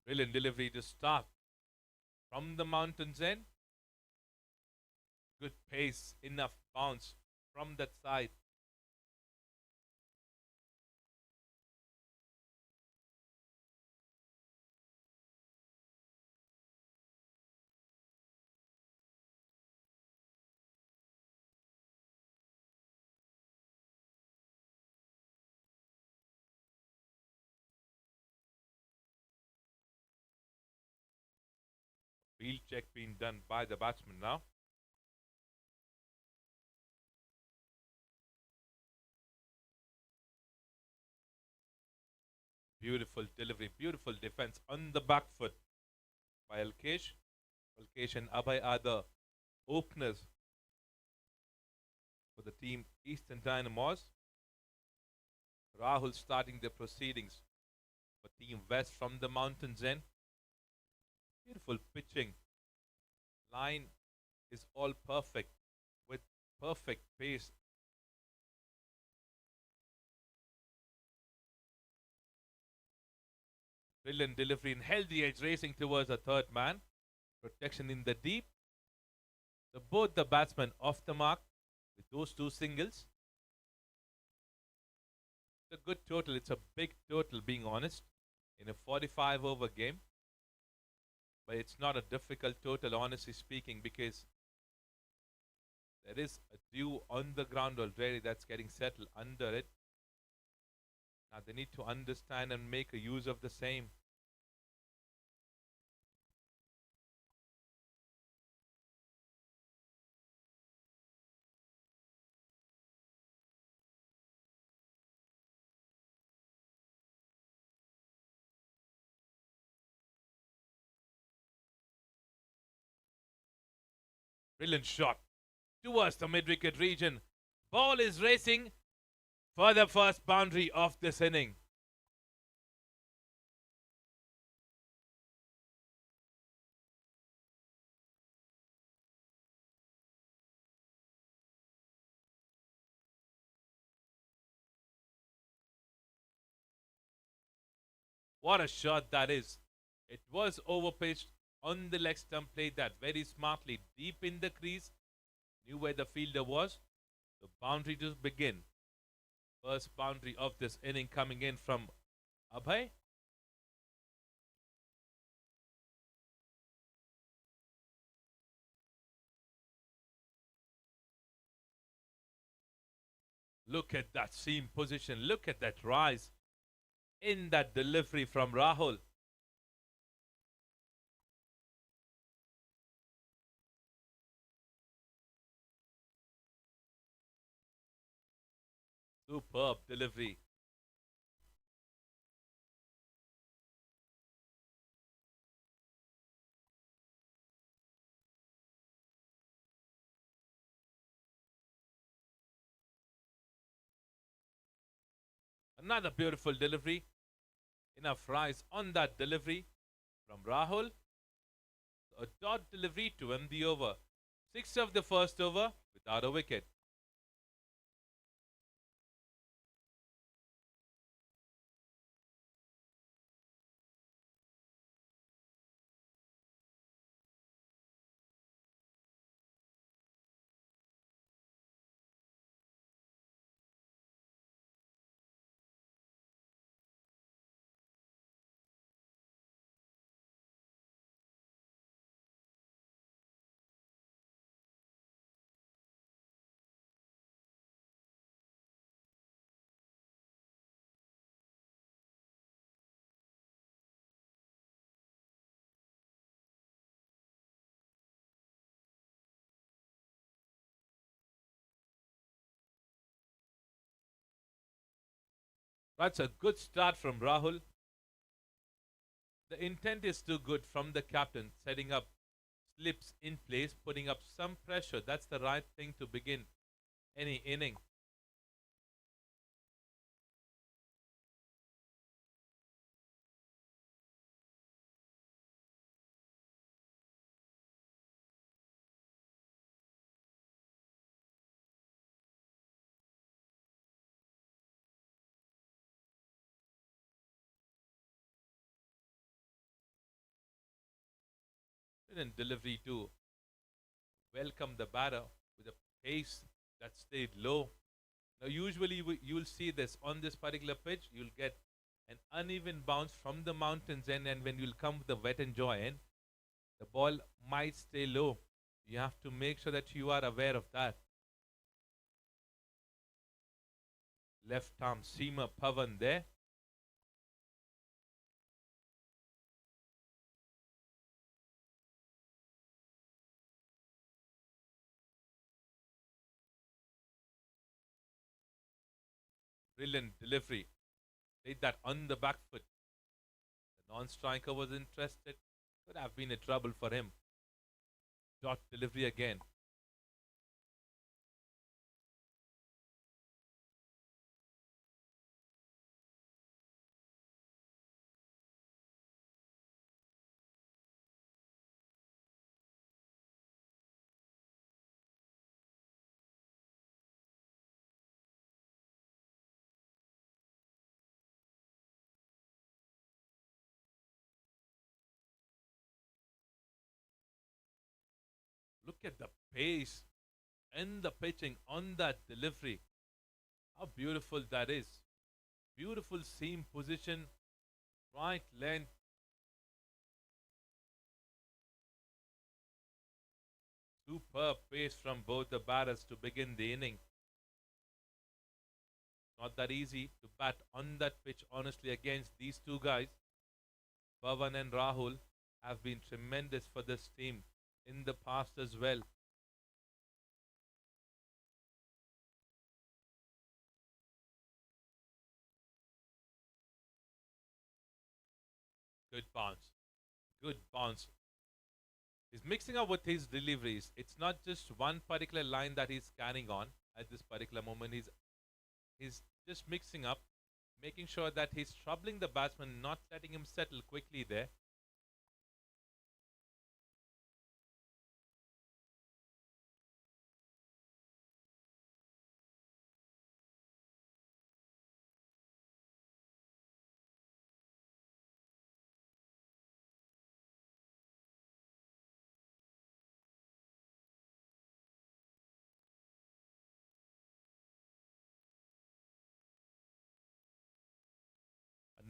Brilliant delivery to start from the mountains end. Good pace, enough bounce from that side. Field check being done by the batsman now. Beautiful delivery, beautiful defense on the back foot by Alkesh. Alkesh and Abhay are the openers for the team Eastern Dynamos. Rahul starting the proceedings for Team West from the mountains end. Beautiful pitching. Line is all perfect with perfect pace. Brilliant delivery and held the edge, racing towards the third man. Protection in the deep. Both the batsmen off the mark with those two singles. It's a good total. It's a big total, being honest, in a 45 over game. But it's not a difficult total, honestly speaking, because there is a dew on the ground already that's getting settled under it. Now they need to understand and make a use of the same. Brilliant shot towards the mid-wicket region. Ball is racing for the first boundary of this inning. What a shot that is. It was overpitched on the leg stump, played that very smartly deep in the crease. Knew where the fielder was. The boundary to begin. First boundary of this inning coming in from Abhay. Look at that seam position. Look at that rise in that delivery from Rahul. Superb delivery. Another beautiful delivery. Enough rise on that delivery from Rahul. A dot delivery to end the over. 6 of the first over without a wicket. That's a good start from Rahul. The intent is too good from the captain, setting up slips in place, putting up some pressure. That's the right thing to begin any inning. And delivery to welcome the batter with a pace that stayed low. Now, usually you'll see this on this particular pitch. You'll get an uneven bounce from the mountains end, and when you'll come with the wet and dry end, the ball might stay low. You have to make sure that you are aware of that. Left arm seamer Pavan there. Brilliant delivery. Did that on the back foot. The non-striker was interested. Could have been a trouble for him. Dot delivery again. Look at the pace and the pitching on that delivery. How beautiful that is. Beautiful seam position, right length. Superb pace from both the batters to begin the inning. Not that easy to bat on that pitch, honestly, against these two guys. Pavan and Rahul have been tremendous for this team in the past as well. Good bounce. Good bounce. He's mixing up with his deliveries. It's not just one particular line that he's carrying on at this particular moment. He's just mixing up, making sure that he's troubling the batsman, not letting him settle quickly there.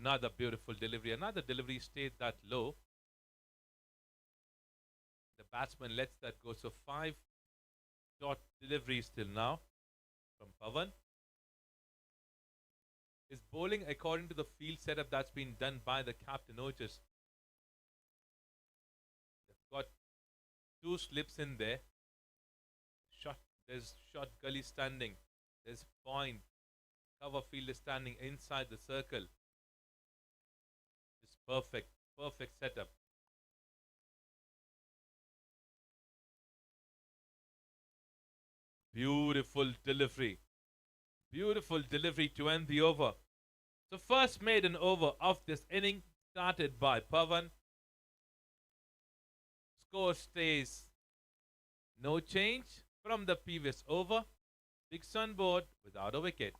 Another beautiful delivery. Another delivery stayed that low. The batsman lets that go. So five dot deliveries till now from Pavan. His bowling according to the field setup that's been done by the captain Otis. They've got two slips in there. Shot there's shot gully standing. There's point. Cover field is standing inside the circle. It's perfect. Perfect setup. Beautiful delivery. Beautiful delivery to end the over. So first maiden over of this inning started by Pavan. Score stays no change from the previous over. Six on board without a wicket.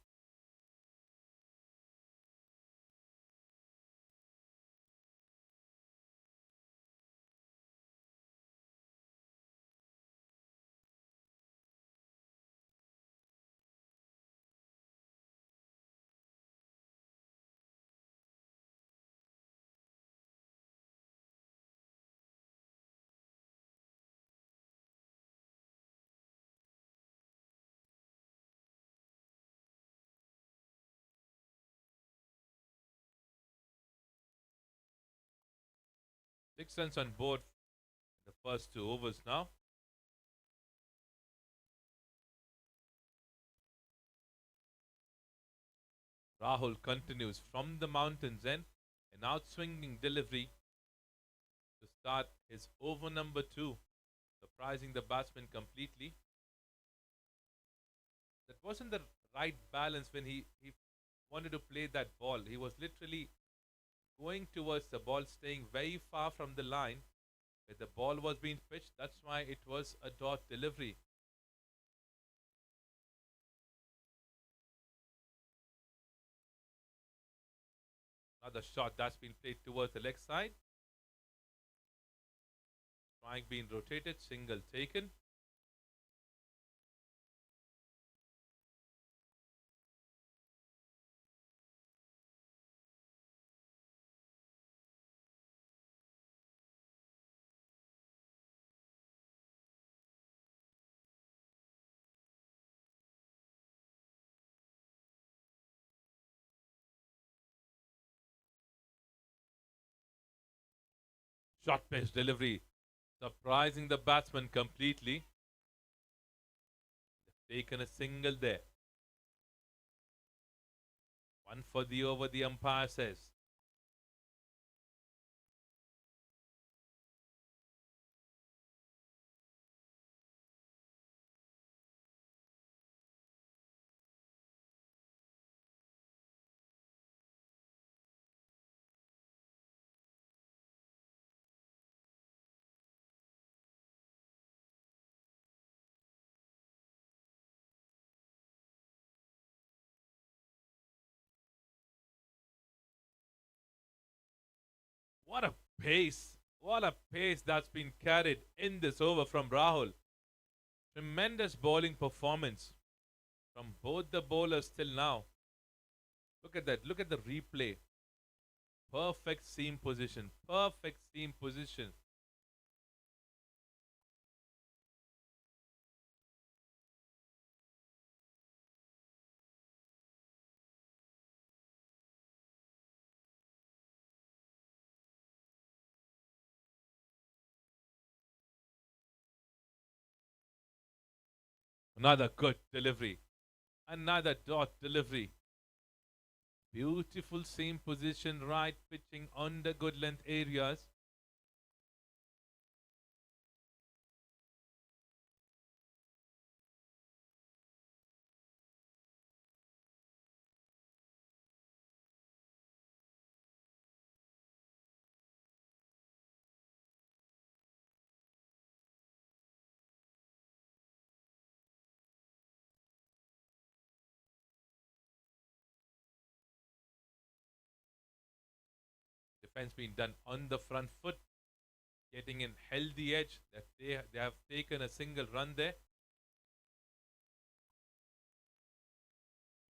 Six runs on board the first two overs now. Rahul continues from the mountains and an outswinging delivery to start his over number 2, surprising the batsman completely. That wasn't the right balance when he wanted to play that ball. He was literally going towards the ball, staying very far from the line where the ball was being pitched. That's why it was a dot delivery. Another shot that's been played towards the leg side. Trying being rotated, single taken. Short pitch delivery, surprising the batsman completely. Taken a single there. One for the over, the umpire says. What a pace! What a pace that's been carried in this over from Rahul. Tremendous bowling performance from both the bowlers till now. Look at that. Look at the replay. Perfect seam position. Perfect seam position. Another good delivery. Another dot delivery. Beautiful seam position, right pitching on the good length areas. Defense being done on the front foot, getting in healthy edge. That they have taken a single run there.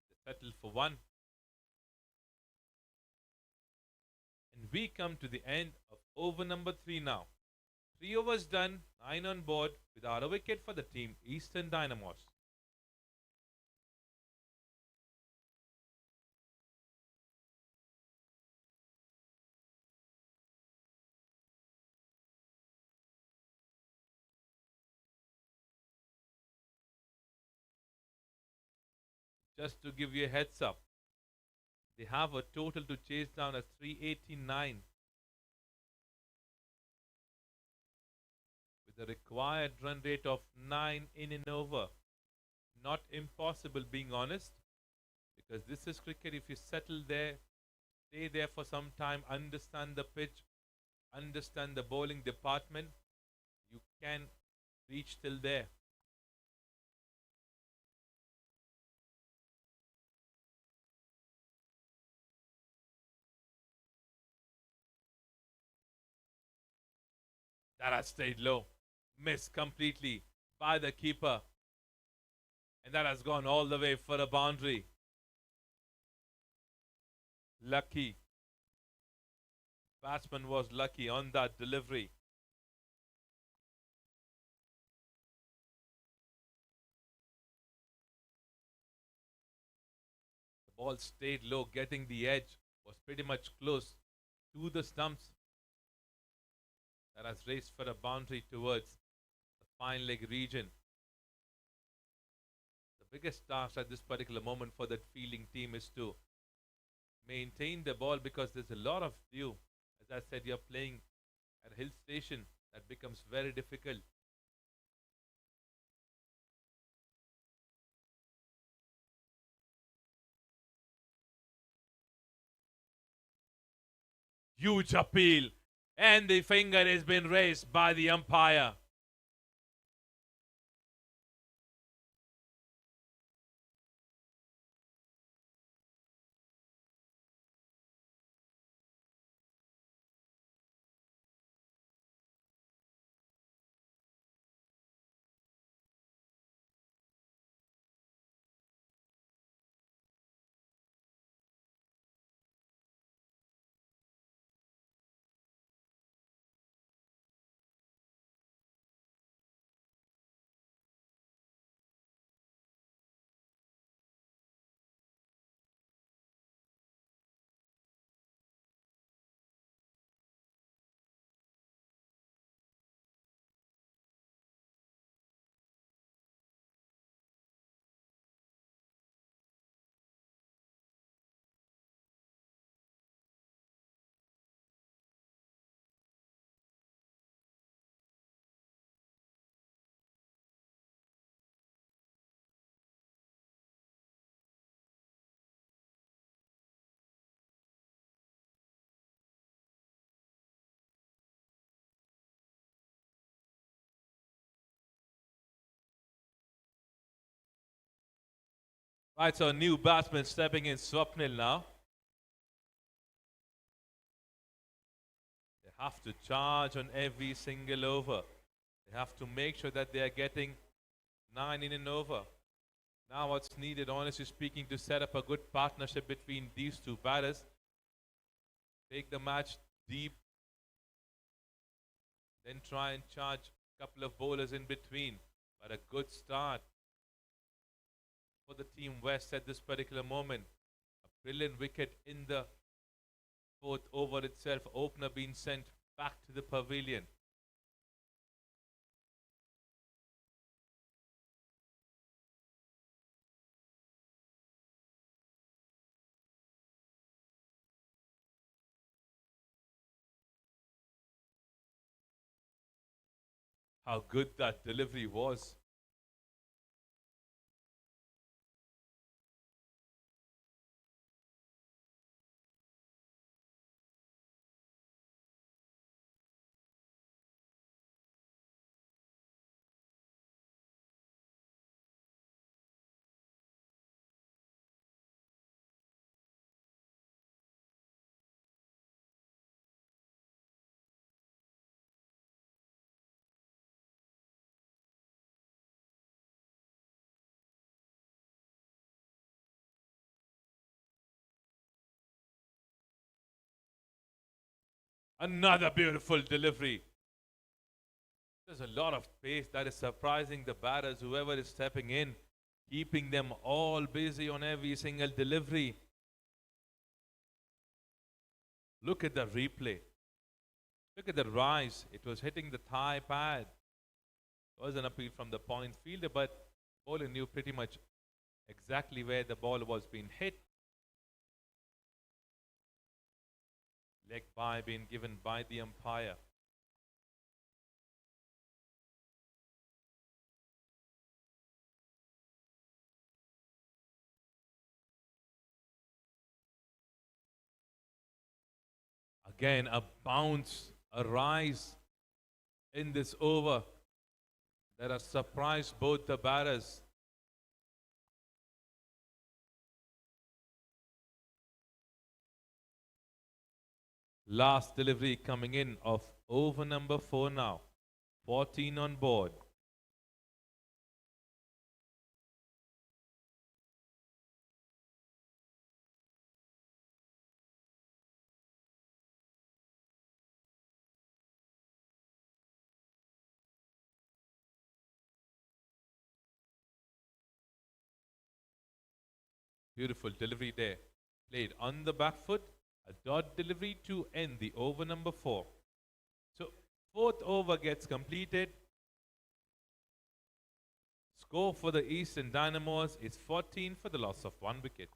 They settle for one. And we come to the end of over number 3 now. 3 overs done, 9 on board without a wicket for the team Eastern Dynamos. Just to give you a heads up, they have a total to chase down at 389 with a required run rate of 9 in and over. Not impossible, being honest, because this is cricket. If you settle there, stay there for some time, understand the pitch, understand the bowling department, you can reach till there. That has stayed low. Missed completely by the keeper. And that has gone all the way for a boundary. Lucky. Batsman was lucky on that delivery. The ball stayed low, getting the edge, was pretty much close to the stumps. That has raced for a boundary towards the fine leg region. The biggest task at this particular moment for that fielding team is to maintain the ball because there's a lot of dew. As I said, you're playing at a hill station. That becomes very difficult. Huge appeal. And the finger has been raised by the umpire. Right, so a new batsman stepping in, Swapnil now. They have to charge on every single over. They have to make sure that they are getting 9 in an over. Now what's needed, honestly speaking, to set up a good partnership between these two batters. Take the match deep. Then try and charge a couple of bowlers in between. But a good start for the team West at this particular moment. A brilliant wicket in the fourth over itself. Opener being sent back to the pavilion. How good that delivery was. Another beautiful delivery. There's a lot of pace that is surprising the batters, whoever is stepping in, keeping them all busy on every single delivery. Look at the replay. Look at the rise. It was hitting the thigh pad. It was an appeal from the point fielder, but the bowler knew pretty much exactly where the ball was being hit. Leg bye being given by the umpire. Again, a bounce, a rise in this over that has surprised both the batters. Last delivery coming in of over number 4 now. 14 on board. Beautiful delivery there. Played on the back foot. A dot delivery to end the over number 4. So, fourth over gets completed. Score for the Eastern Dynamos is 14 for the loss of 1 wicket.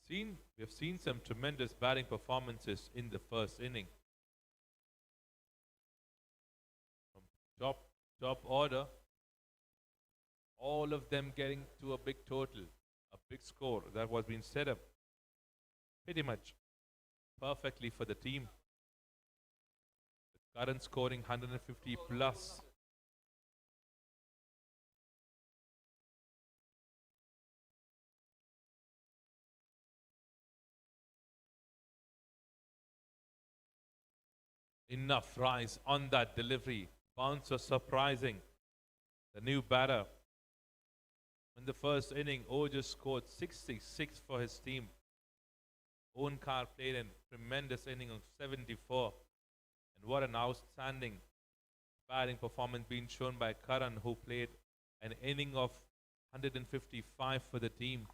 We have seen some tremendous batting performances in the first inning. From top order, all of them getting to a big total, a big score that was being set up pretty much perfectly for the team. Karan scoring 150 plus. Enough rise on that delivery. Bounce was surprising. The new batter. In the first inning, O just scored 66 for his team. Onkar played a tremendous inning of 74. And what an outstanding batting performance being shown by Karan, who played an inning of 155 for the team.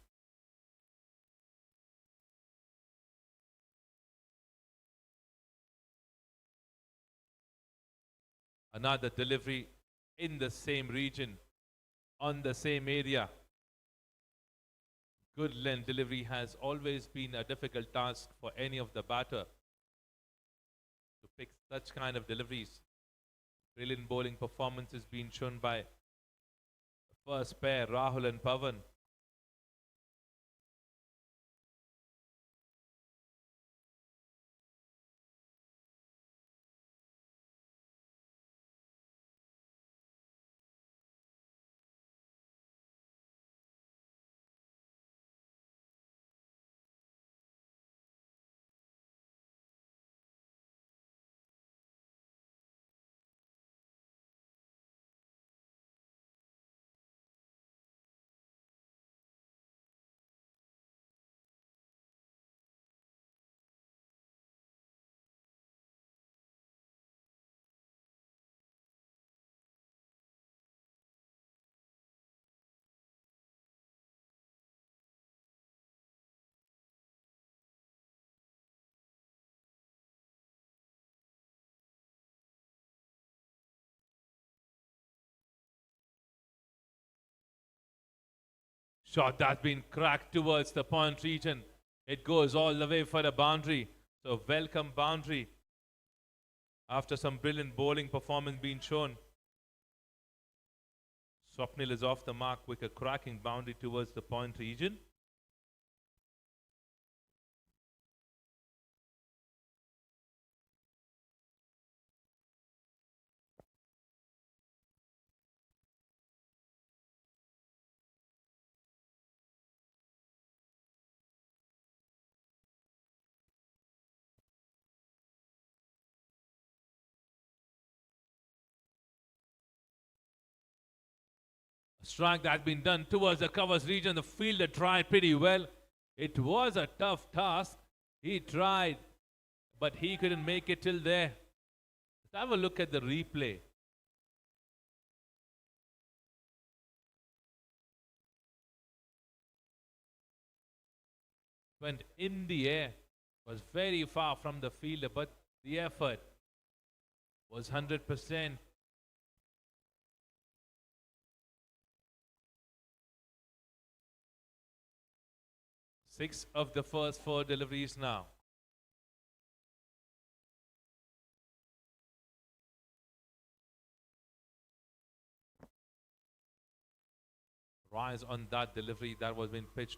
Another delivery in the same region, on the same area. Good length delivery has always been a difficult task for any of the batter to pick such kind of deliveries. Brilliant bowling performances being shown by the first pair, Rahul and Pavan. Shot that's been cracked towards the point region. It goes all the way for the boundary. So welcome boundary. After some brilliant bowling performance being shown. Swapnil is off the mark with a cracking boundary towards the point region. Strike that had been done towards the covers region. The fielder tried pretty well. It was a tough task. He tried, but he couldn't make it till there. Let's have a look at the replay. Went in the air, was very far from the fielder, but the effort was 100%. Six of the first four deliveries now. Rise on that delivery that was being pitched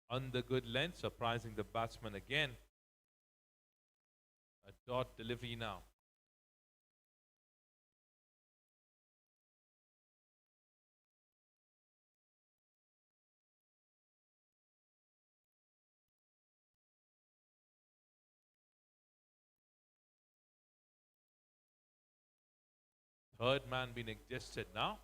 on the good length, surprising the batsman again. A dot delivery now. Third man being adjusted now.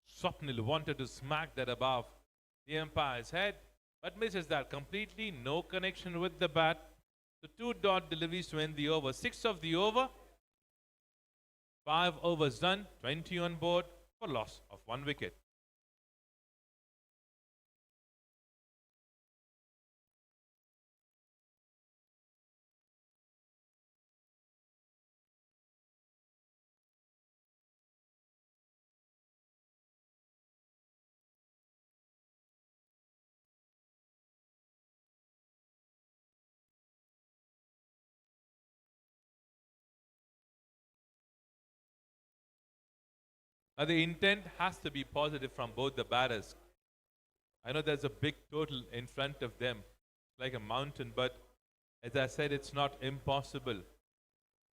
Swapnil wanted to smack that above the umpire's head, but misses that completely. No connection with the bat. The two dot deliveries to end the over. 6 of the over. 5 overs done. 20 on board for loss of 1 wicket. Now the intent has to be positive from both the batters. I know there's a big total in front of them, like a mountain, but as I said, it's not impossible.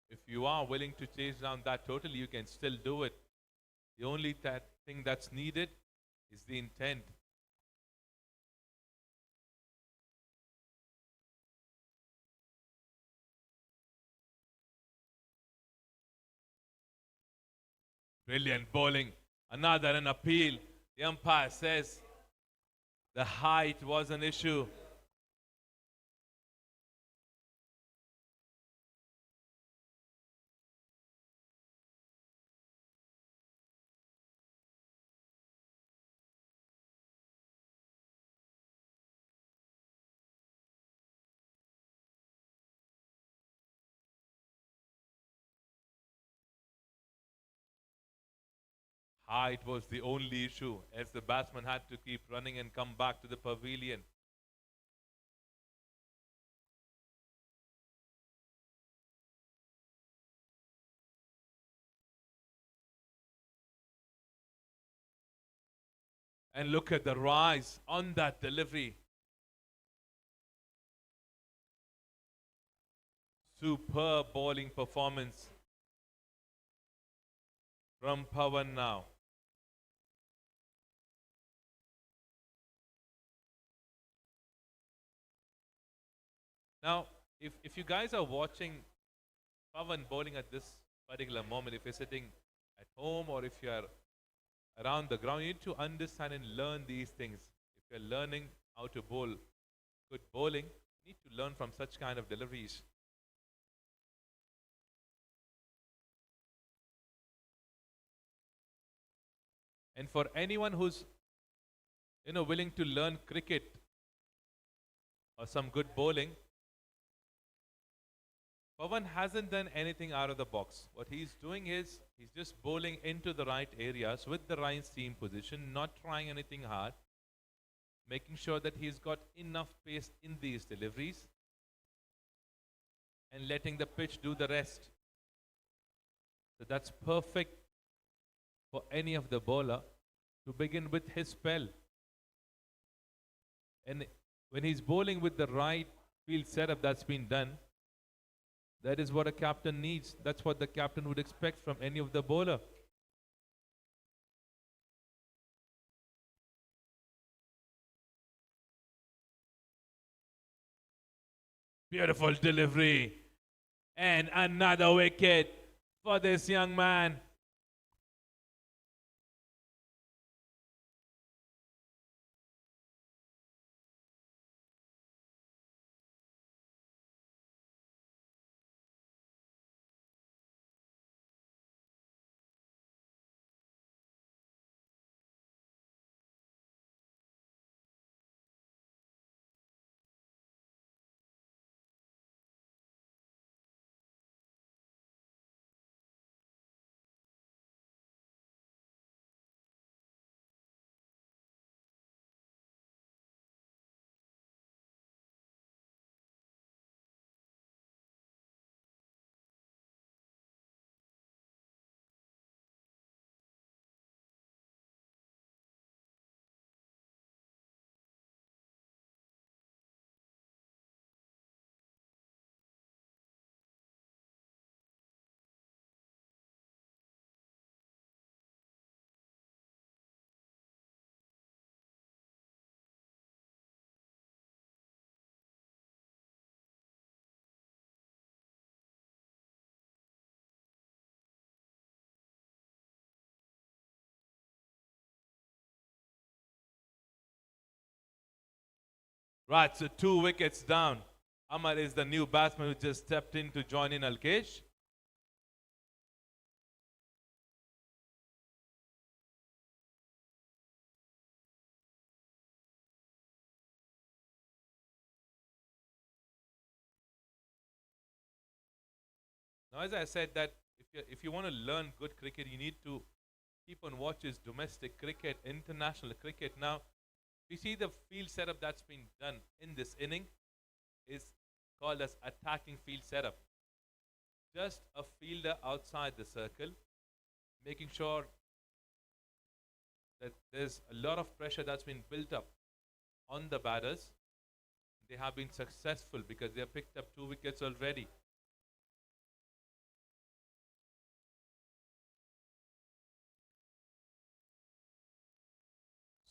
If you are willing to chase down that total, you can still do it. The only thing that's needed is the intent. Brilliant bowling. Another an appeal. The umpire says the height was an issue. Height was the only issue as the batsman had to keep running and come back to the pavilion. And look at the rise on that delivery. Superb bowling performance from Pawan now. Now, if you guys are watching Pawan bowling at this particular moment, if you're sitting at home or if you're around the ground, you need to understand and learn these things. If you're learning how to bowl good bowling, you need to learn from such kind of deliveries. And for anyone who's willing to learn cricket or some good bowling, Pawan hasn't done anything out of the box. What he's doing is he's just bowling into the right areas with the right seam position, not trying anything hard, making sure that he's got enough pace in these deliveries and letting the pitch do the rest. So that's perfect for any of the bowler to begin with his spell. And when he's bowling with the right field setup that's been done, that is what a captain needs. That's what the captain would expect from any of the bowler. Beautiful delivery. And another wicket for this young man. Right, so 2 wickets down. Amar is the new batsman who just stepped in to join in Alkesh. Now, as I said, that if you want to learn good cricket, you need to keep on watching domestic cricket, international cricket. Now, we see the field setup that's been done in this inning is called as attacking field setup. Just a fielder outside the circle, making sure that there's a lot of pressure that's been built up on the batters. They have been successful because they have picked up 2 wickets already.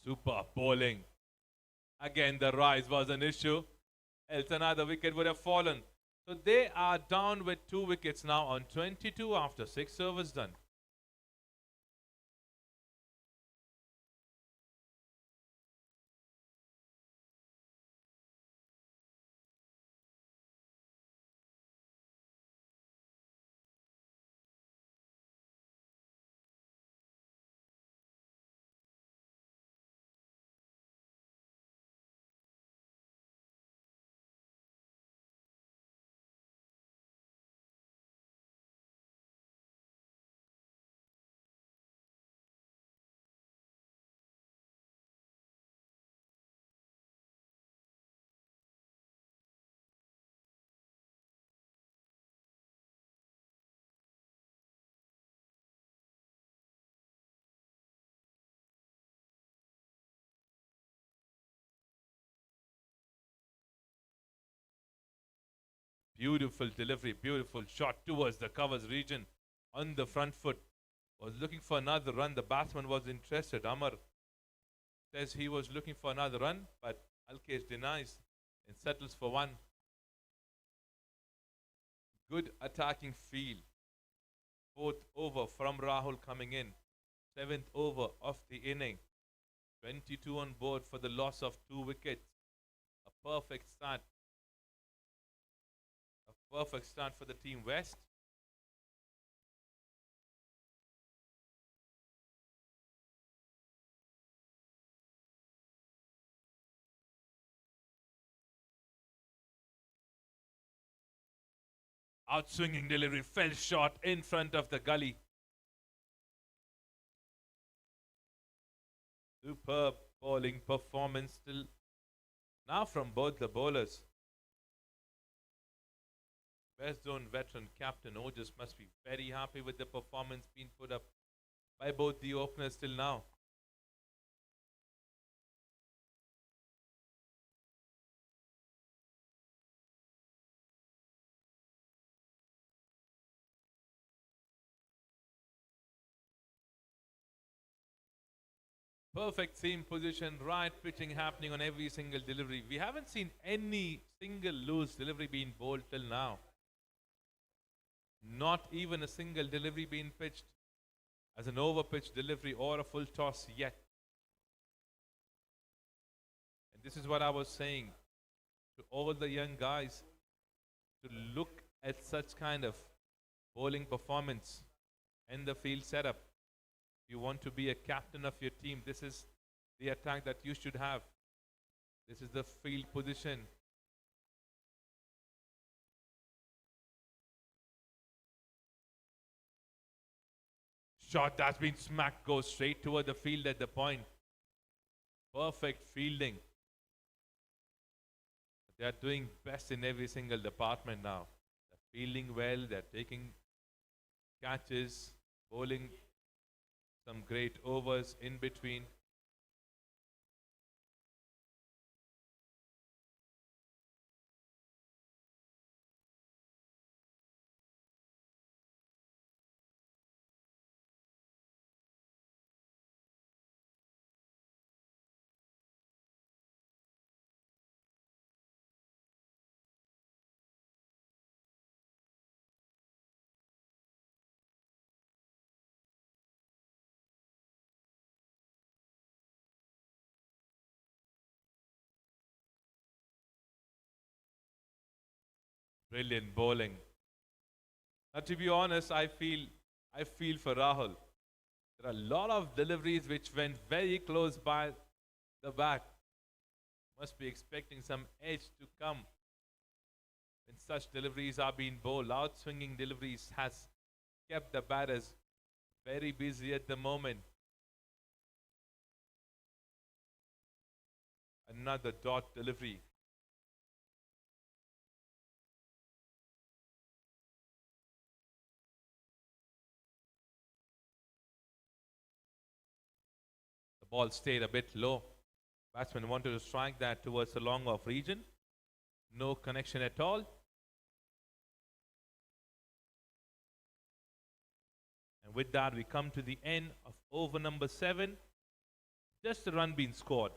Super bowling. Again, the rise was an issue. Else another wicket would have fallen. So they are down with 2 wickets now on 22 after 6 overs done. Beautiful delivery, beautiful shot towards the covers region on the front foot. Was looking for another run. The batsman was interested. Amar says he was looking for another run, but Alkesh denies and settles for one. Good attacking feel. Fourth over from Rahul coming in. Seventh over of the inning. 22 on board for the loss of 2 wickets. A perfect start. A perfect start for the team West. Outswinging delivery fell short in front of the gully. Superb bowling performance still now from both the bowlers. West Zone veteran captain Ojas must be very happy with the performance being put up by both the openers till now. Perfect seam position, right pitching happening on every single delivery. We haven't seen any single loose delivery being bowled till now. Not even a single delivery being pitched as an over pitch delivery or a full toss yet. And this is what I was saying to all the young guys to look at such kind of bowling performance and the field setup. If you want to be a captain of your team, this is the attack that you should have. This is the field position. Shot that's been smacked goes straight toward the field at the point. Perfect fielding. They are doing best in every single department now. They're fielding well, they're taking catches, bowling some great overs in between. Brilliant bowling. Now, to be honest, I feel for Rahul. There are a lot of deliveries which went very close by the bat. Must be expecting some edge to come when such deliveries are being bowled. Out swinging deliveries has kept the batters very busy at the moment. Another dot delivery. The The ball stayed a bit low. Batsman wanted to strike that towards the long off region. No connection at all. And with that, we come to the end of over number 7. Just a run being scored.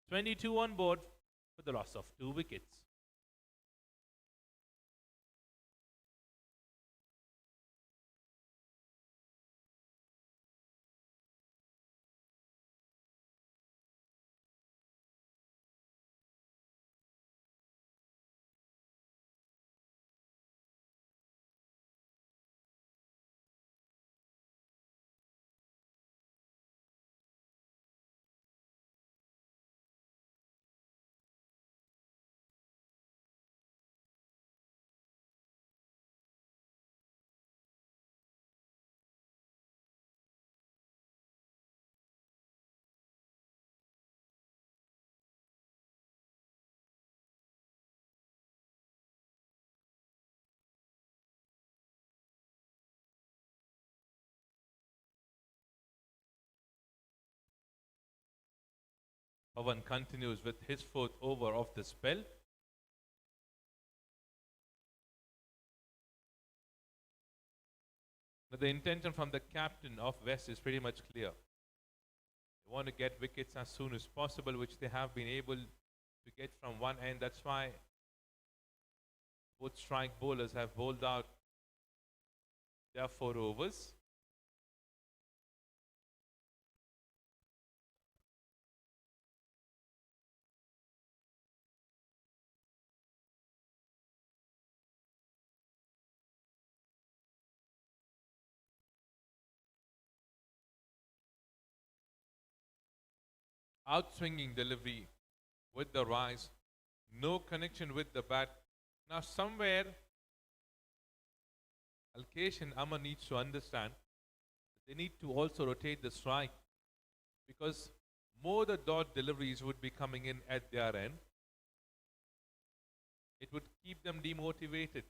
22 on board for the loss of 2 wickets. Pawan continues with his 4th over of the spell. But the intention from the captain of West is pretty much clear. They want to get wickets as soon as possible, which they have been able to get from one end. That's why both strike bowlers have bowled out their 4 overs. Outswinging delivery with the rise. No connection with the bat. Now somewhere, Alkesh and Amar needs to understand that they need to also rotate the strike, because more the dot deliveries would be coming in at their end. It would keep them demotivated.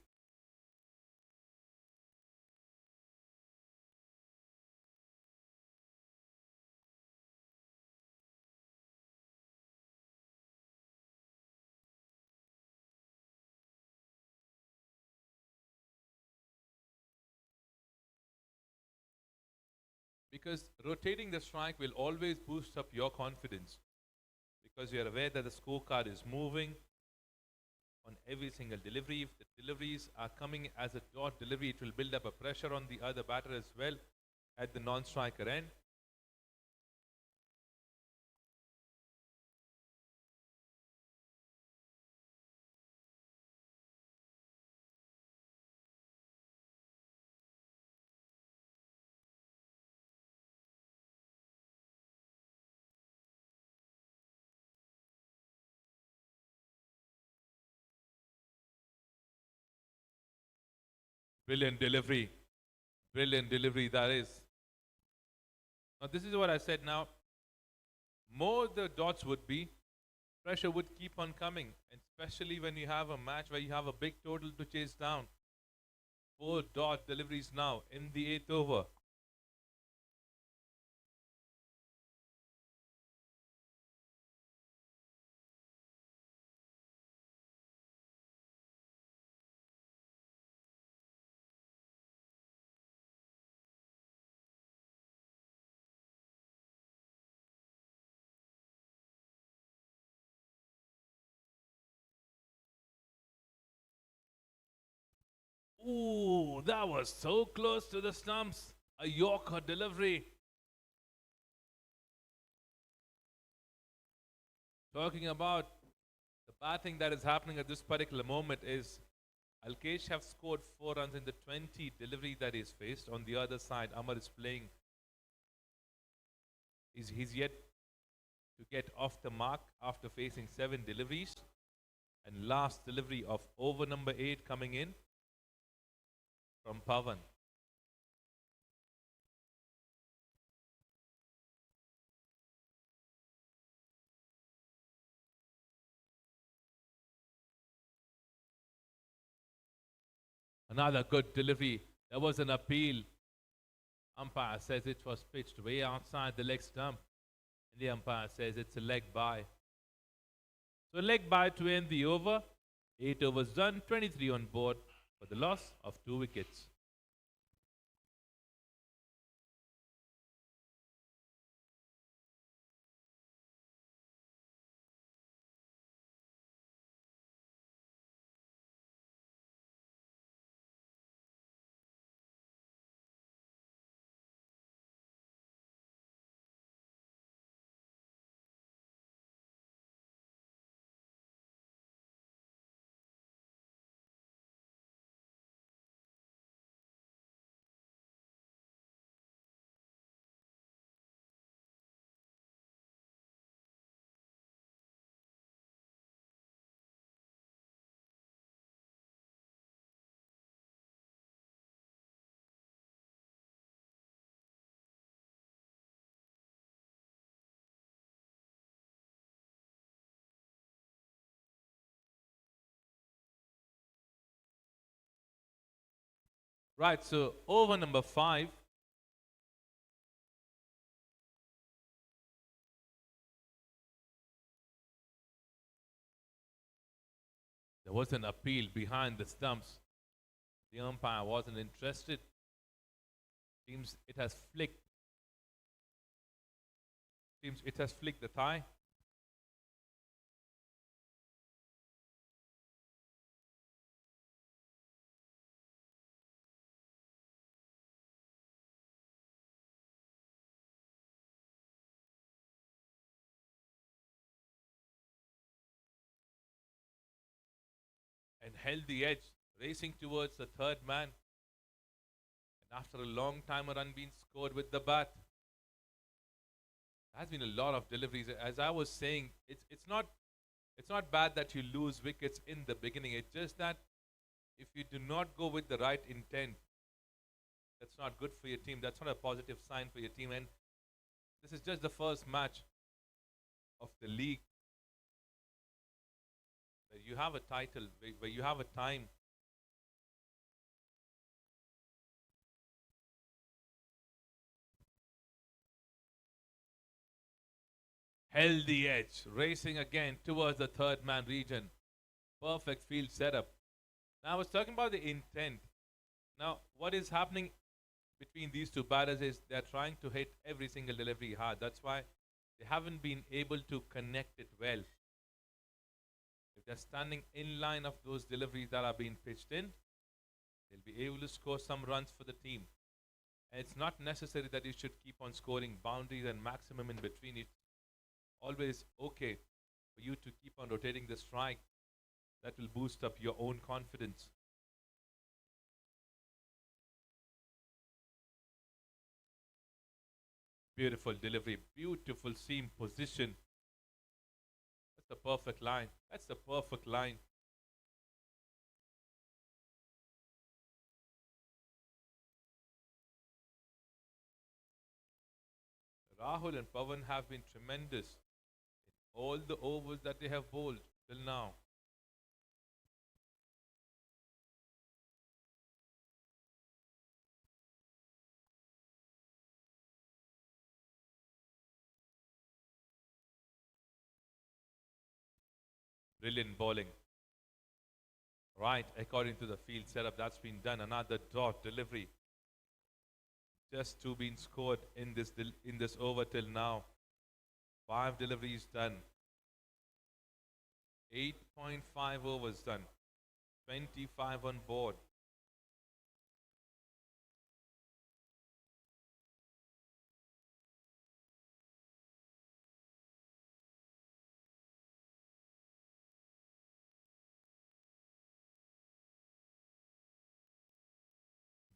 Because rotating the strike will always boost up your confidence, because you are aware that the scorecard is moving on every single delivery. If the deliveries are coming as a dot delivery, it will build up a pressure on the other batter as well at the non-striker end. Brilliant delivery. Brilliant delivery, that is. Now, this is what I said now. More the dots would be, pressure would keep on coming. And especially when you have a match where you have a big total to chase down. 4 dot deliveries now in the 8th over. Ooh, that was so close to the stumps. A Yorker delivery. Talking about the batting that is happening at this particular moment is Alkesh have scored 4 runs in the 20 delivery that is faced. On the other side, Amar is playing. He's yet to get off the mark after facing 7 deliveries. And last delivery of over number 8 coming in from Pawan. Another good delivery. There was an appeal Umpire says it was pitched way outside the leg stump. And the umpire says it's a leg bye. So leg bye to end the over. 8 overs done, 23 on board for the loss of 2 wickets. Right, so over number 5. There was an appeal behind the stumps. The umpire wasn't interested. Seems it has flicked. Seems it has flicked the thigh. And held the edge, racing towards the third man. And after a long time, a run being scored with the bat. There has been a lot of deliveries. As I was saying, it's not bad that you lose wickets in the beginning. It's just that if you do not go with the right intent, that's not good for your team. That's not a positive sign for your team. And this is just the first match of the league where you have a title, where you have a time. Held the edge, racing again towards the third man region. Perfect field setup. Now I was talking about the intent. Now what is happening between these two batters is they're trying to hit every single delivery hard. That's why they haven't been able to connect it well. If they're standing in line of those deliveries that are being pitched in, they'll be able to score some runs for the team. And it's not necessary that you should keep on scoring boundaries and maximum in between. It's always okay for you to keep on rotating the strike. That will boost up your own confidence. Beautiful delivery, beautiful seam position. That's the perfect line. That's the perfect line. Rahul and Pawan have been tremendous in all the overs that they have bowled till now. Brilliant bowling. Right, according to the field setup, that's been done. Another dot delivery. Just two been scored in this over till now. 5 deliveries done. 8.5 overs done. 25 on board.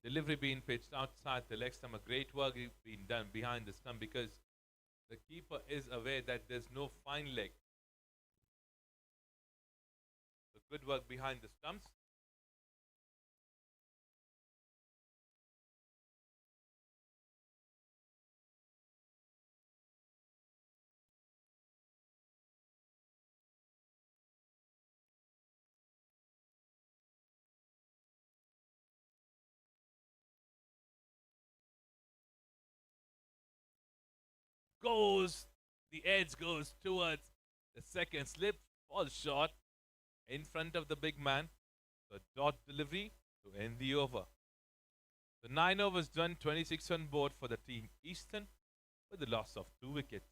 Delivery being pitched outside the leg stump. A great work being done behind the stump because the keeper is aware that there's no fine leg. So good work behind the stumps. goes. The edge goes towards the second slip. Falls short in front of the big man. The dot delivery to end the over. The 9 overs done, 26 on board for the team Eastern with the loss of 2 wickets.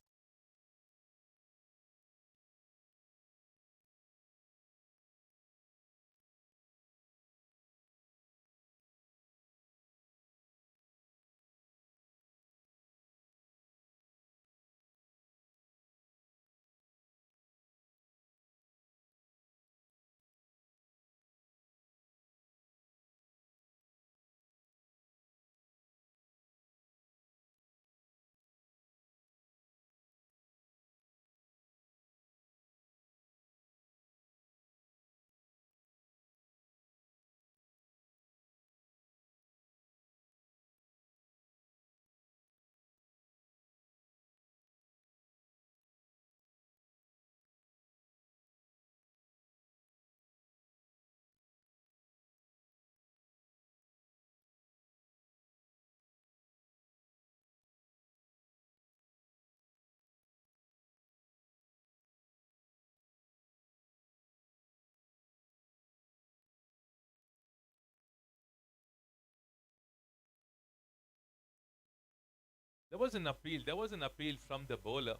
There was an appeal. There was an appeal from the bowler.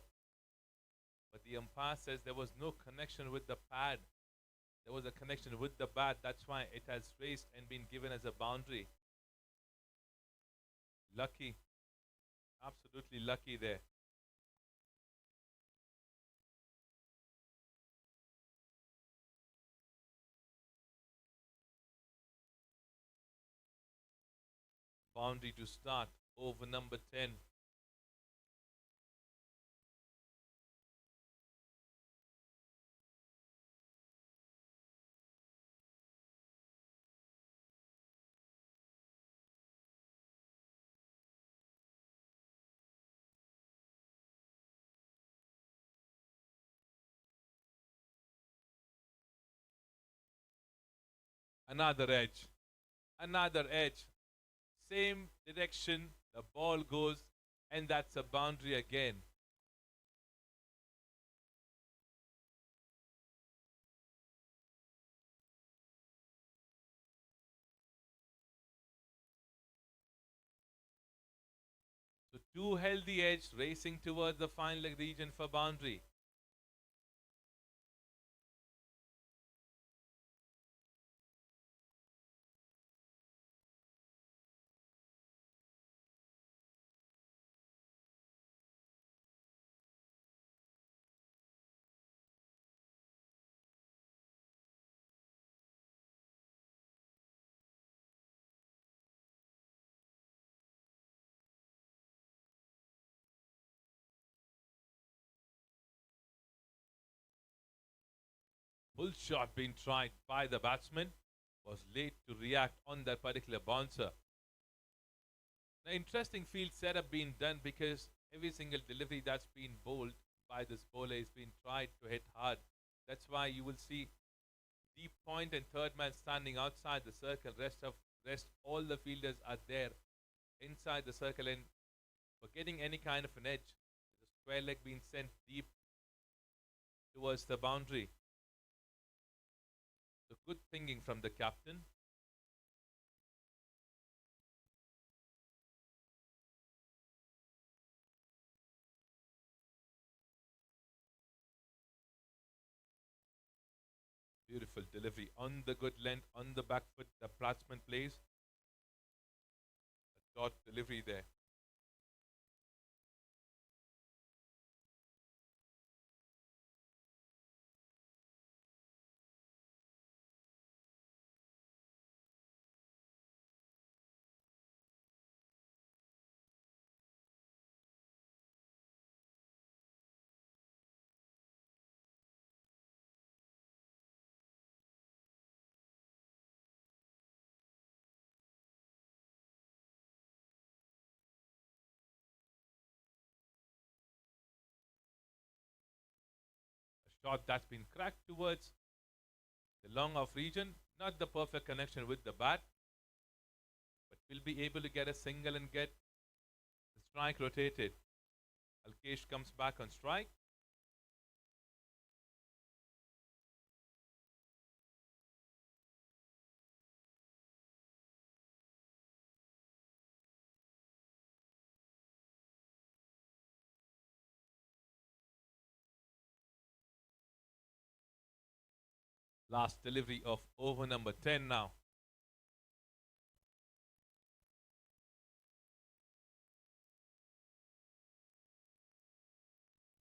But the umpire says there was no connection with the pad. There was a connection with the bat. That's why it has raced and been given as a boundary. Lucky. Absolutely lucky there. Boundary to start over number 10. Another edge. Another edge. Same direction. The ball goes. And that's a boundary again. So two held the edge, racing towards the fine leg region for boundary. Full shot being tried by the batsman, was late to react on that particular bouncer. The interesting field setup being done because every single delivery that's been bowled by this bowler is being tried to hit hard. That's why you will see deep point and third man standing outside the circle. Rest all the fielders are there inside the circle, and for getting any kind of an edge, the square leg being sent deep towards the boundary. So good thinking from the captain. Beautiful delivery on the good length, on the back foot, the batsman plays. A dot delivery there. A shot that's been cracked towards the long off region. Not the perfect connection with the bat, but will be able to get a single and get the strike rotated. Alkesh comes back on strike. Last delivery of over number 10 now.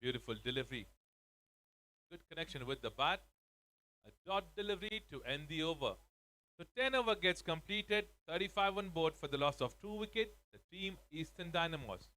Beautiful delivery. Good connection with the bat. A dot delivery to end the over. So 10 over gets completed. 35 on board for the loss of 2 wickets. The team Eastern Dynamos.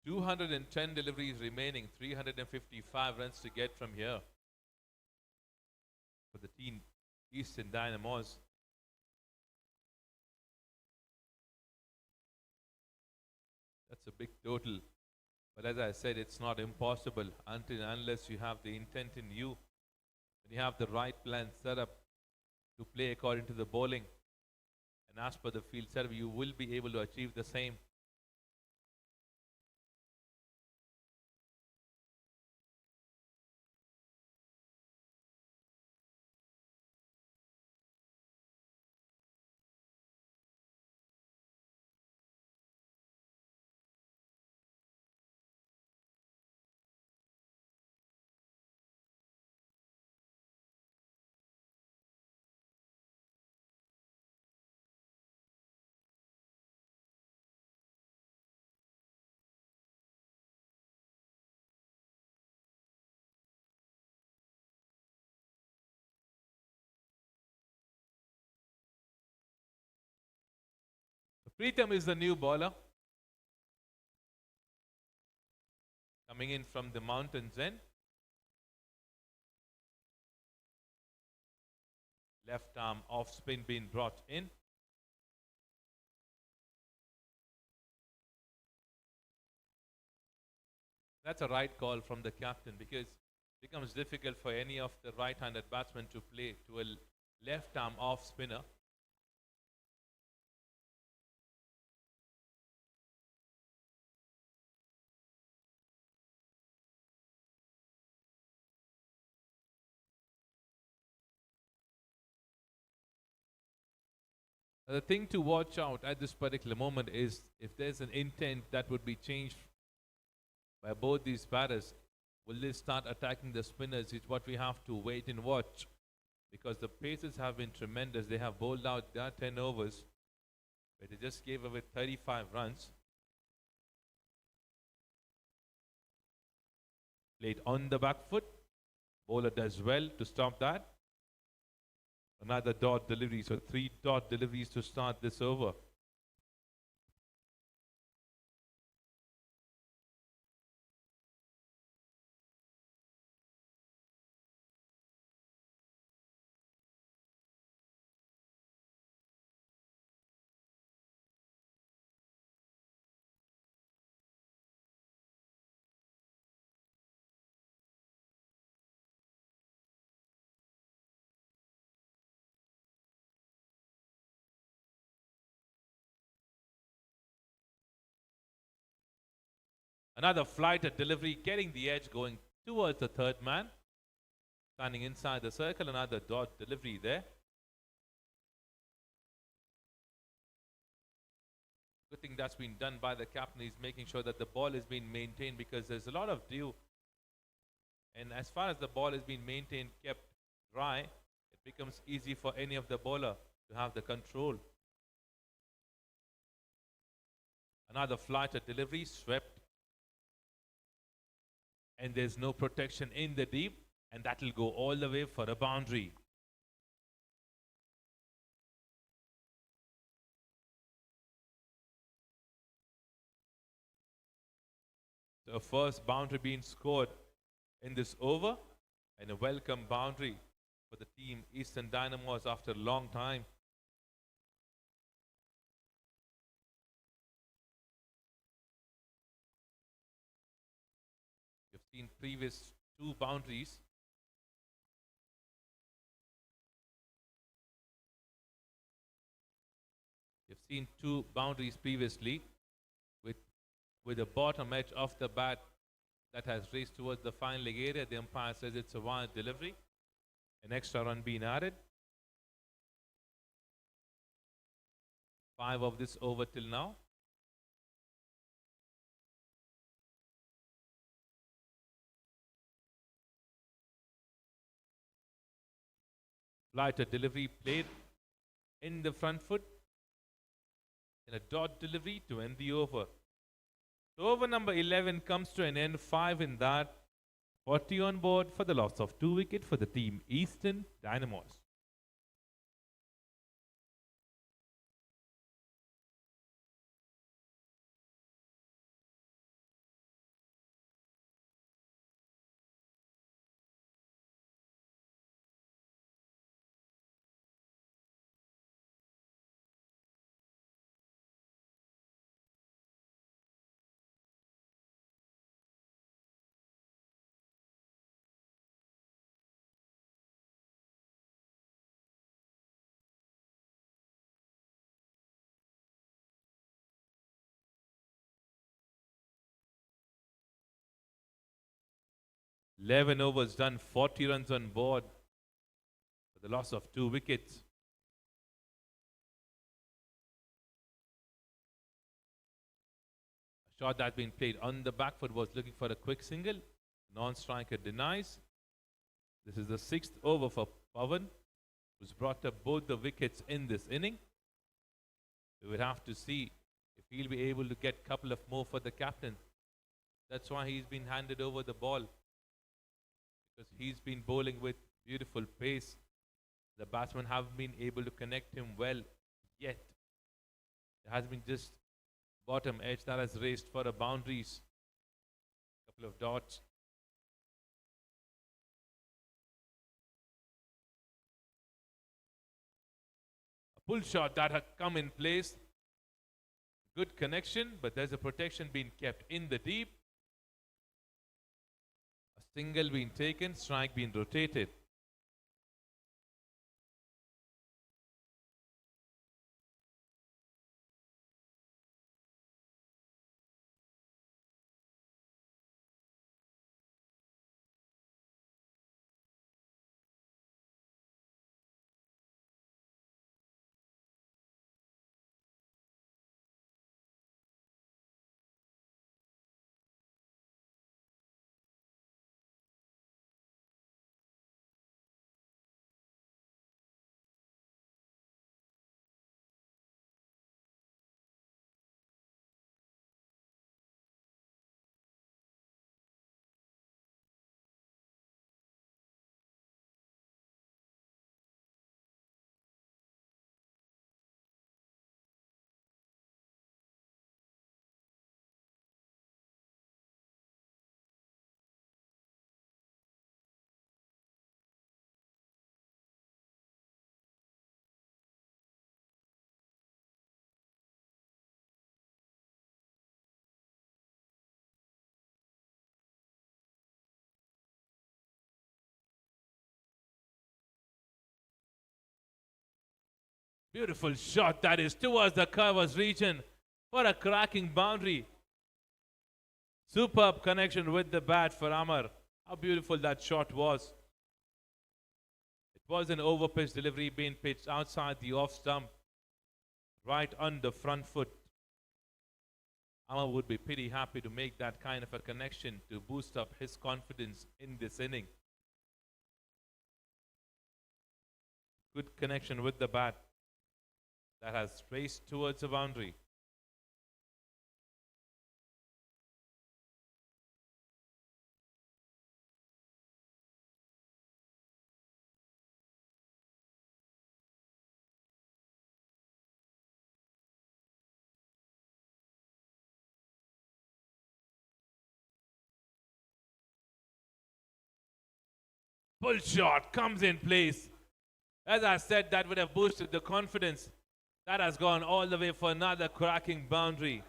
$210 deliveries remaining, 355 runs to get from here for the team Eastern Dynamos. That's a big total. But as I said, it's not impossible until unless you have the intent in you. When you have the right plan set up to play according to the bowling and as per the field setup, you will be able to achieve the same. Preetham is the new bowler coming in from the mountains end. Left arm off spin being brought in. That's a right call from the captain because it becomes difficult for any of the right-handed batsmen to play to a left arm off spinner. The thing to watch out at this particular moment is if there's an intent that would be changed by both these batters. Will they start attacking the spinners? It's what we have to wait and watch because the paces have been tremendous. They have bowled out their 10 overs, but they just gave away 35 runs. Played on the back foot. Bowler does well to stop that. Another dot delivery, so 3 dot deliveries to start this over. Another flight at delivery, getting the edge, going towards the third man. Standing inside the circle, another dot delivery there. Good thing that's been done by the captain. He's making sure that the ball is being maintained because there's a lot of dew. And as far as the ball is being maintained, kept dry, it becomes easy for any of the bowler to have the control. Another flight at delivery, swept. And there's no protection in the deep, and that will go all the way for a boundary. The first boundary being scored in this over, and a welcome boundary for the team Eastern Dynamos after a long time. You've seen previous two boundaries. You've seen two boundaries previously with the bottom edge of the bat that has raced towards the fine leg area. The umpire says it's a wide delivery. An extra run being added. 5 of this over till now. Lighter delivery played in the front foot. In a dot delivery to end the over. So over number 11 comes to an end. 5 in that. 40 on board for the loss of 2 wickets for the team Eastern Dynamos. Eleven overs done, 40 runs on board for the loss of 2 wickets. A shot that been played on the back foot was looking for a quick single. Non-striker denies. This is the 6th over for Pavan, who's brought up both the wickets in this inning. We would have to see if he'll be able to get a couple of more for the captain. That's why he's been handed over the ball, because he's been bowling with beautiful pace. The batsmen haven't been able to connect him well yet. There has been just bottom edge that has raced for the boundaries. Couple of dots. A pull shot that had come in place. Good connection, but there's a protection being kept in the deep. A single being taken, strike being rotated. Beautiful shot that is towards the covers region for a cracking boundary. Superb connection with the bat for Amar. How beautiful that shot was. It was an over pitch delivery being pitched outside the off stump, right on the front foot. Amar would be pretty happy to make that kind of a connection to boost up his confidence in this inning. Good connection with the bat that has raced towards the boundary. pull shot comes in place. As I said, that would have boosted the confidence. That has gone all the way for another cracking boundary.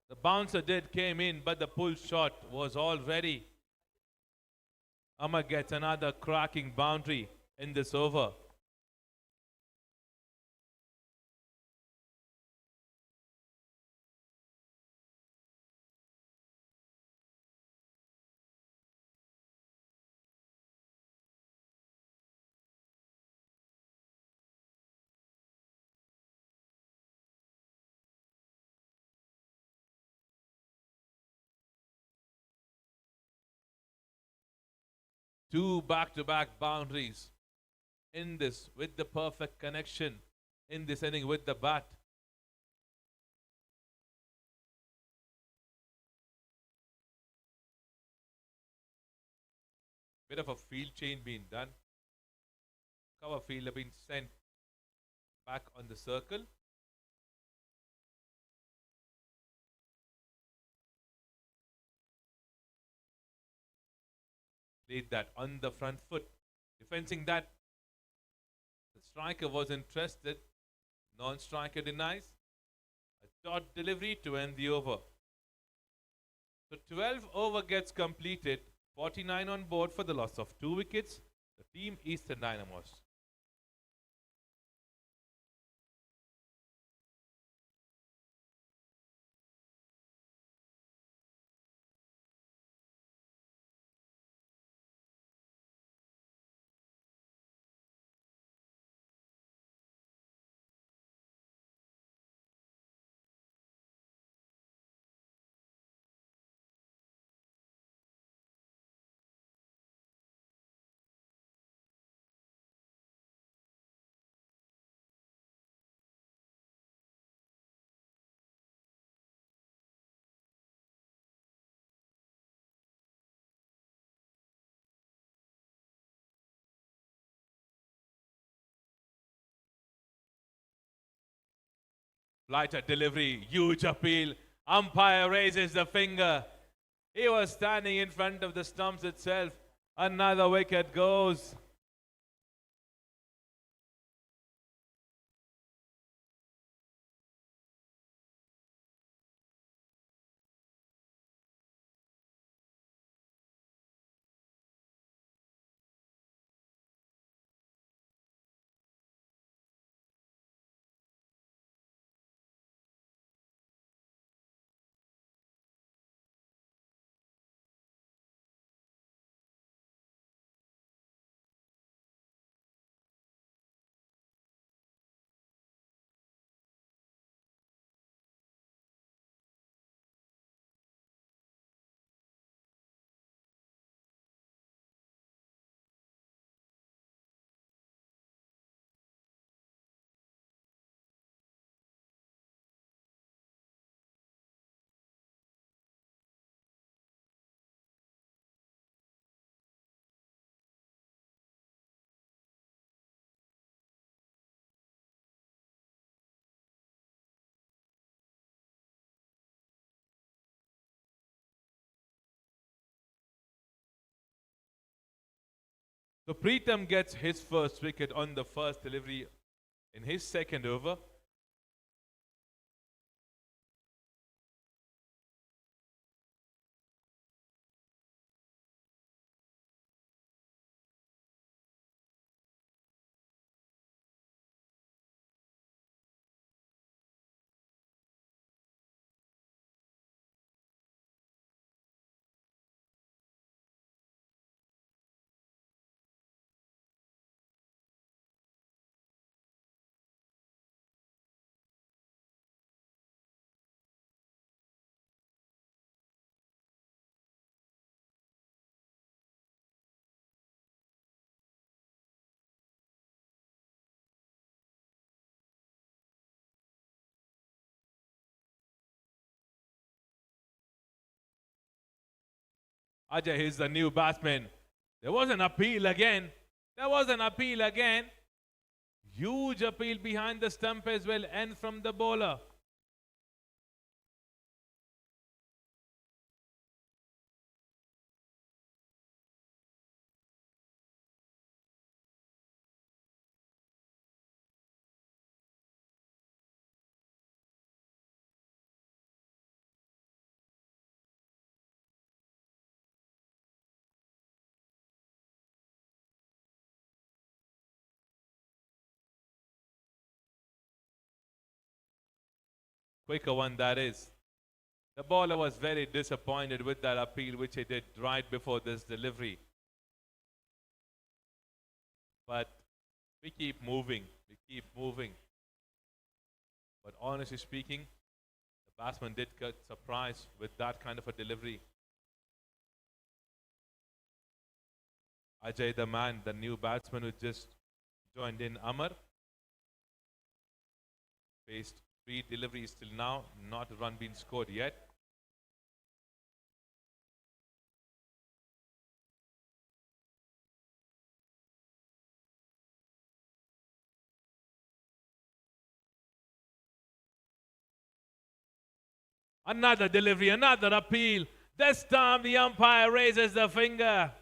The bouncer came in, but the pull shot was all ready. Amar gets another cracking boundary in this over. Two back-to-back boundaries in this with the perfect connection in this inning with the bat. Bit of a field change being done. Cover fielder being sent back on the circle. Played that on the front foot. Defending that, the striker was interested. Non-striker denies. A dot delivery to end the over. So 12 over gets completed. 49 on board for the loss of 2 wickets. The team Eastern Dynamos. Lighter delivery, huge appeal. Umpire raises the finger. He was standing in front of the stumps itself. Another wicket goes. So Preetham gets his first wicket on the first delivery in his second over. Ajay, he's the new batsman. There was an appeal again. There was an appeal again. Huge appeal behind the stump as well and from the bowler. quicker one that is. The bowler was very disappointed with that appeal which he did right before this delivery. But we keep moving. We keep moving. But honestly speaking, the batsman did get surprised with that kind of a delivery. Ajay the man, the new batsman who just joined in, Amar, faced 3 deliveries till now, not a run been scored yet. Another delivery, another appeal. This time the umpire raises the finger.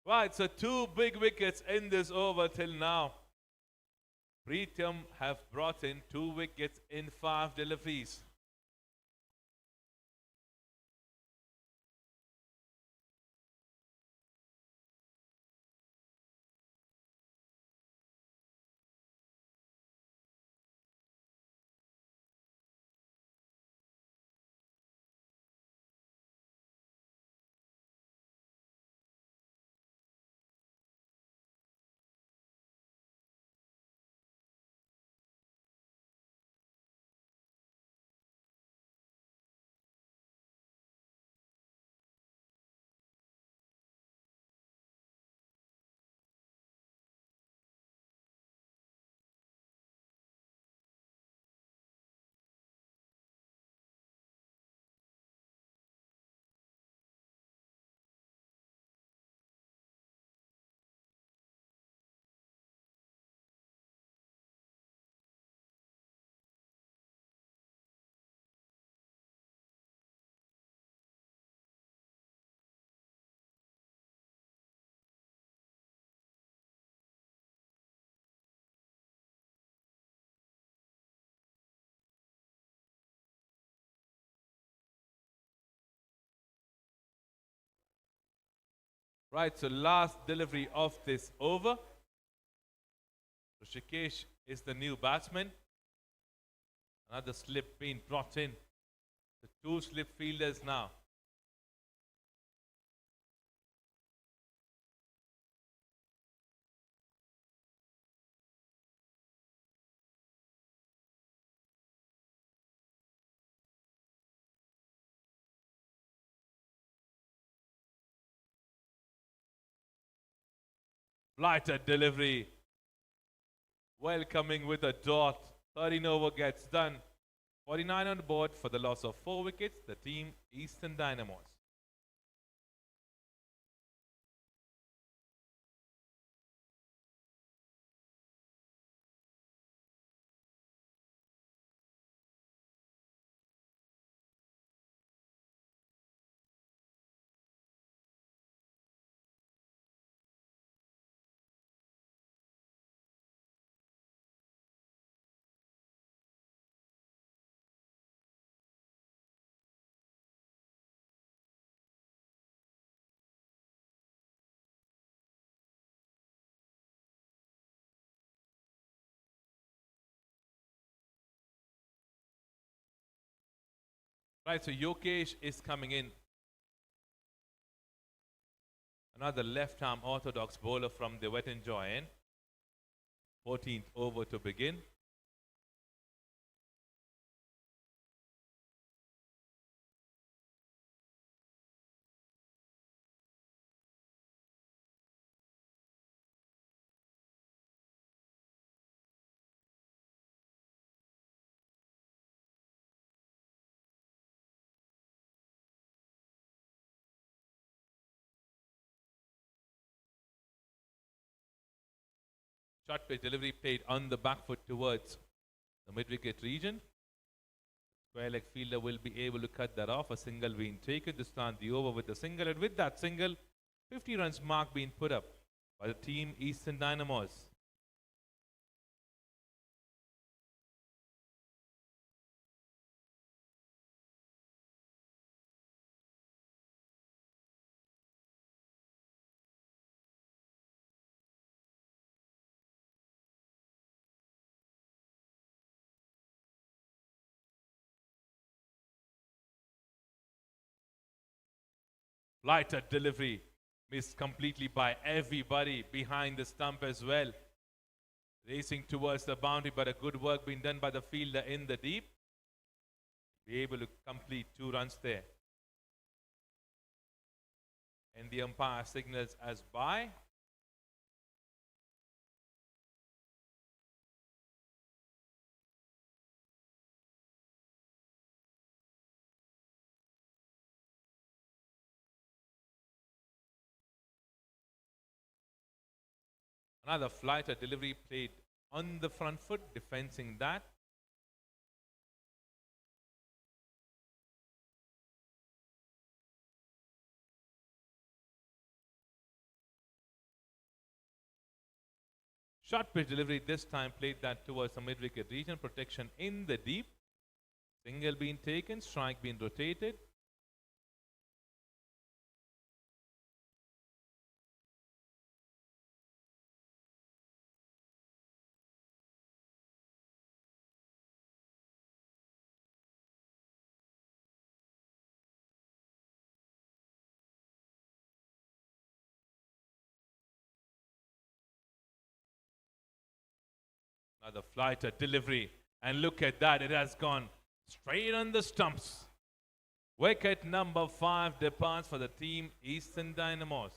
Right, so 2 big wickets in this over till now. Preetham have brought in 2 wickets in 5 deliveries. Right, so last delivery of this over. Rishikesh is the new batsman. Another slip being brought in. The 2 slip fielders now. Blighted delivery. Welcoming with a dot. 13 over gets done. 49 on the board for the loss of 4 wickets. The team Eastern Dynamos. Right, so Yokesh is coming in. Another left-arm orthodox bowler from the Wet and Joy. 14th over to begin. Short pitch delivery played on the back foot towards the mid-wicket region. Square leg fielder will be able to cut that off. A single being taken to start the over with a single. And with that single, 50 runs mark being put up by the team Eastern Dynamos. Lighter delivery missed completely by everybody behind the stump as well. Racing towards the boundary, but a good work being done by the fielder in the deep. Be able to complete 2 runs there. And the umpire signals as by. Another flighter delivery played on the front foot, defending that. Short pitch delivery this time played that towards the mid-wicket region. Protection in the deep. Single being taken, strike being rotated. Another flighter delivery. And look at that, it has gone straight on the stumps. Wicket number 5 departs for the team Eastern Dynamos.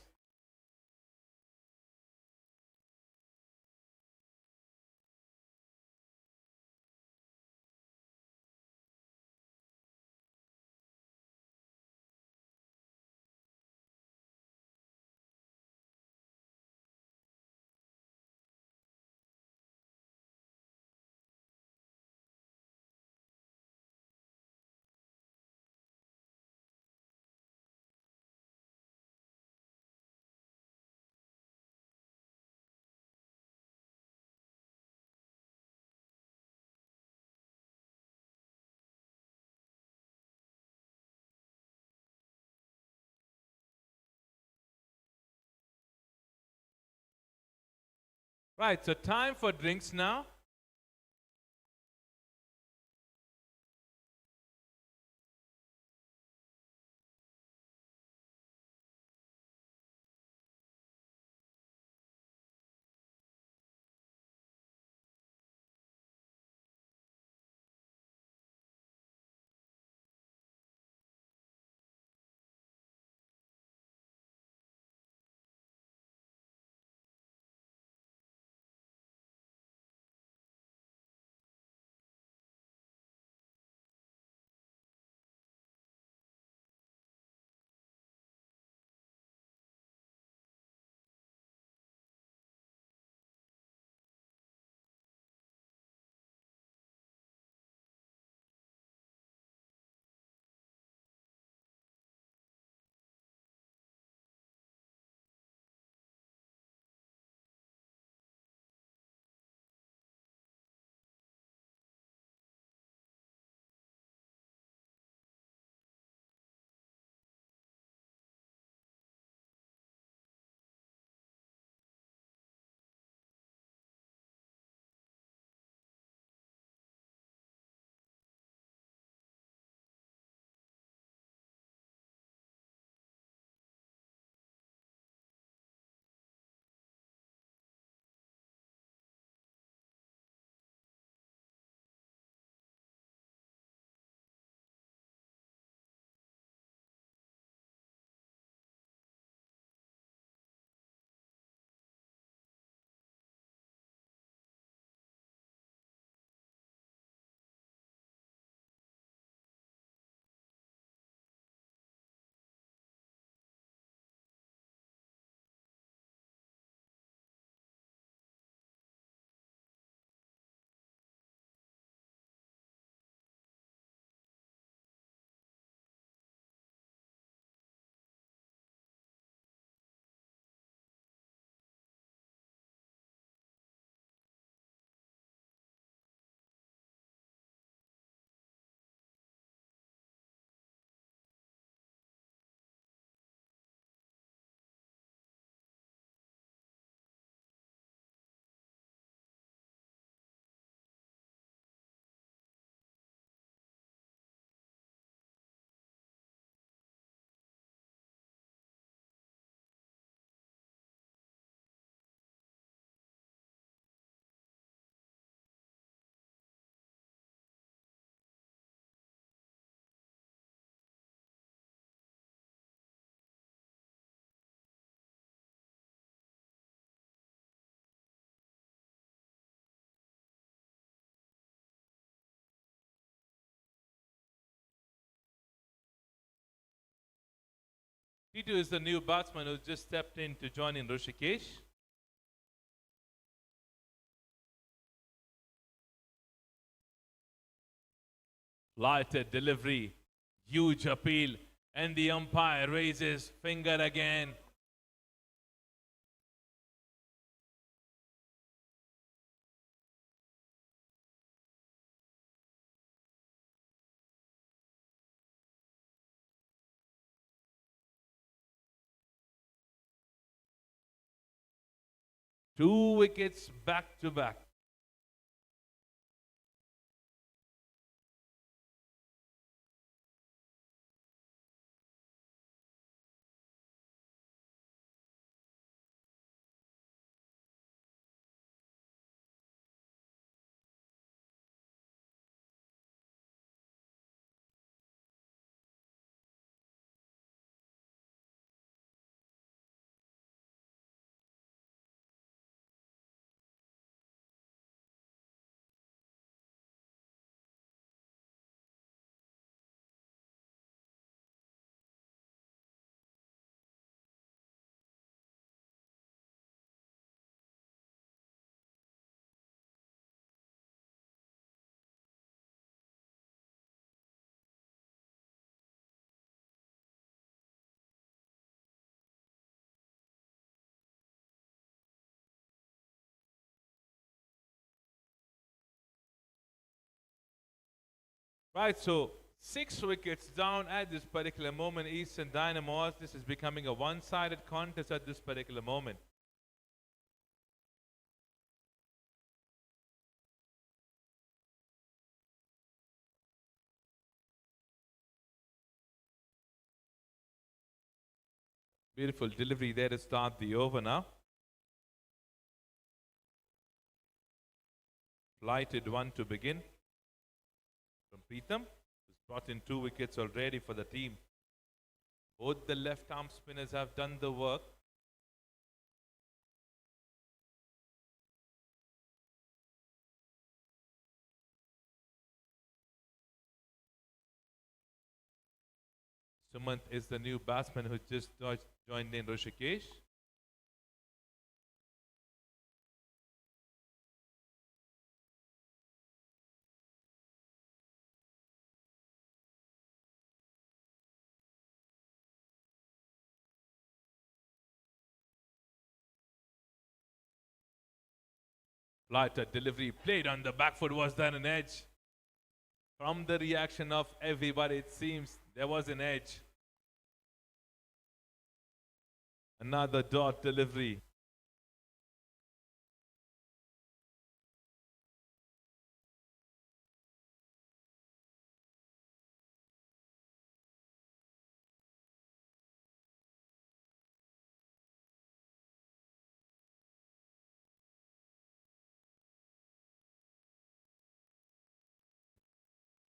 Right, so time for drinks now. T2 is the new batsman who just stepped in to join in Rishikesh. Lighted delivery, huge appeal, and the umpire raises finger again. Two wickets back to back. Right, so 6 wickets down at this particular moment. Eastern Dynamos. This is becoming a one-sided contest at this particular moment. Beautiful delivery there to start the over now. Flighted one to begin from Preetham, who's brought in 2 wickets already for the team. Both the left-arm spinners have done the work. Sumant is the new batsman who just joined in Rishikesh. Lighter delivery played on the back foot. Was there an edge? From the reaction of everybody, it seems there was an edge. Another dot delivery.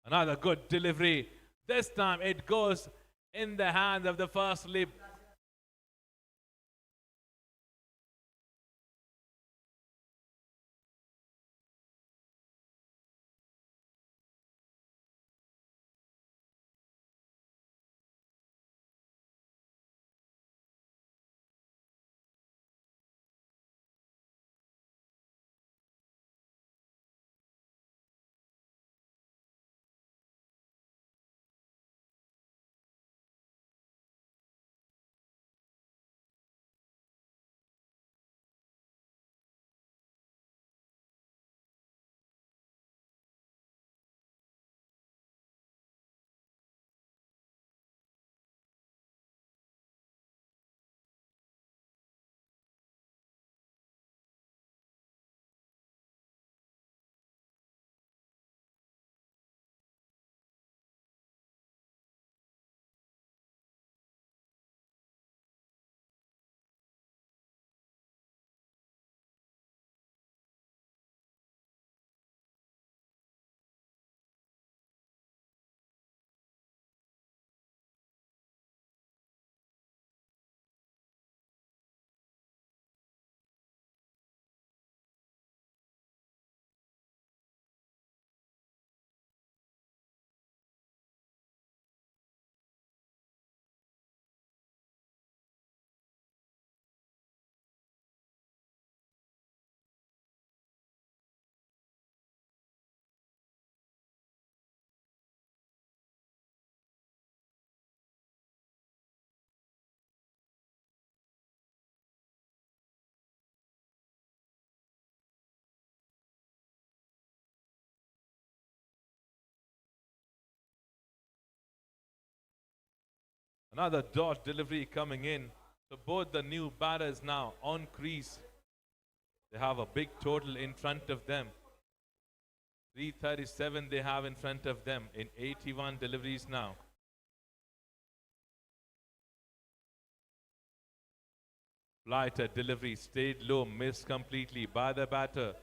Another good delivery. This time it goes in the hand of the first slip. Another dot delivery coming in. So both the new batters now on crease. They have a big total in front of them. 337 they have in front of them in 81 deliveries now. Flighter delivery stayed low, missed completely by the batter.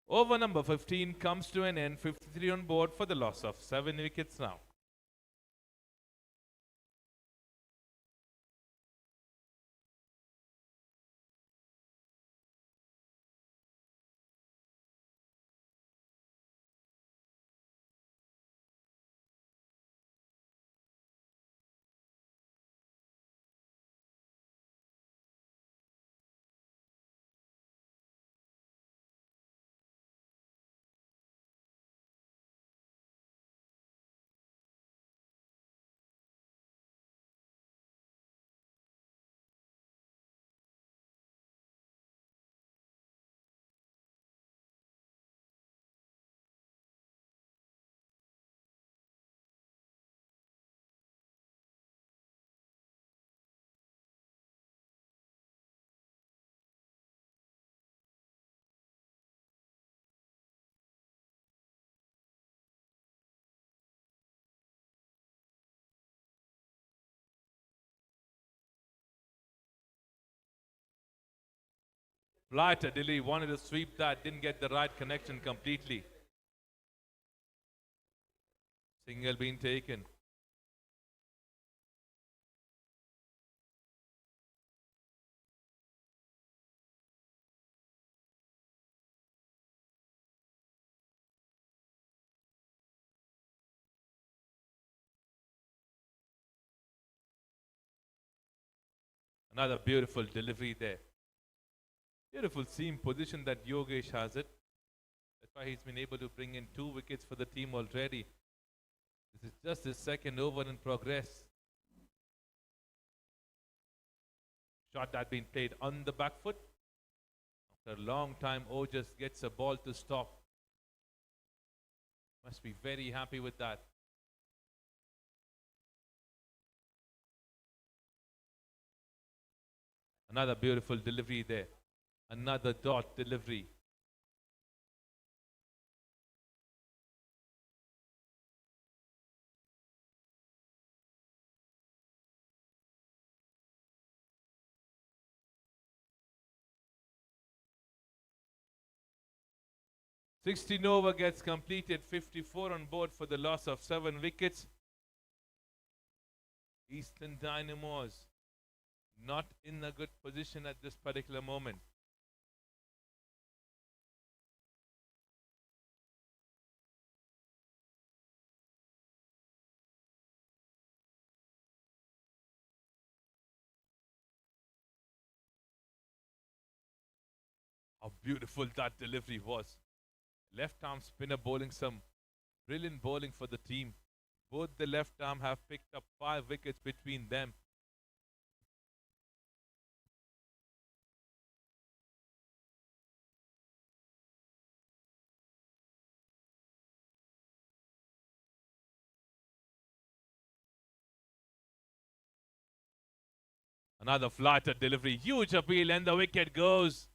Over number 15 comes to an end, 53 on board for the loss of 7 wickets now. Flighter delivery wanted to sweep that, didn't get the right connection completely. Single being taken. Another beautiful delivery there. Beautiful seam position that Yogesh has it. That's why he's been able to bring in 2 wickets for the team already. This is just his second over in progress. Shot that been played on the back foot. After a long time, Ojas gets a ball to stop. Must be very happy with that. Another beautiful delivery there. Another dot delivery. Sixteen over gets completed, 54 on board for the loss of 7 wickets. Eastern Dynamos not in a good position at this particular moment. How beautiful that delivery was. Left arm spinner bowling some brilliant bowling for the team. Both the left arm have picked up 5 wickets between them. Another flighter delivery, huge appeal, and the wicket goes.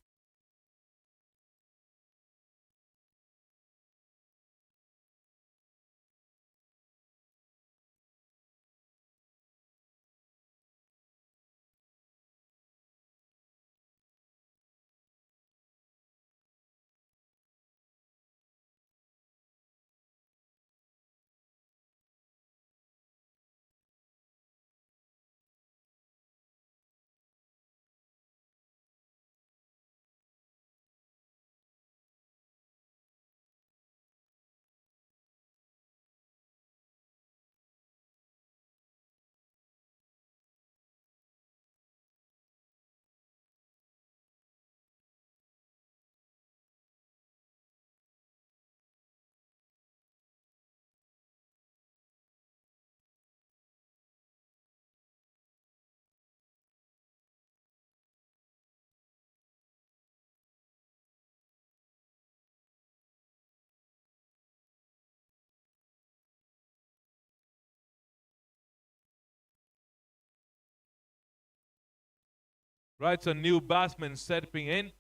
Right, so new batsman stepping in.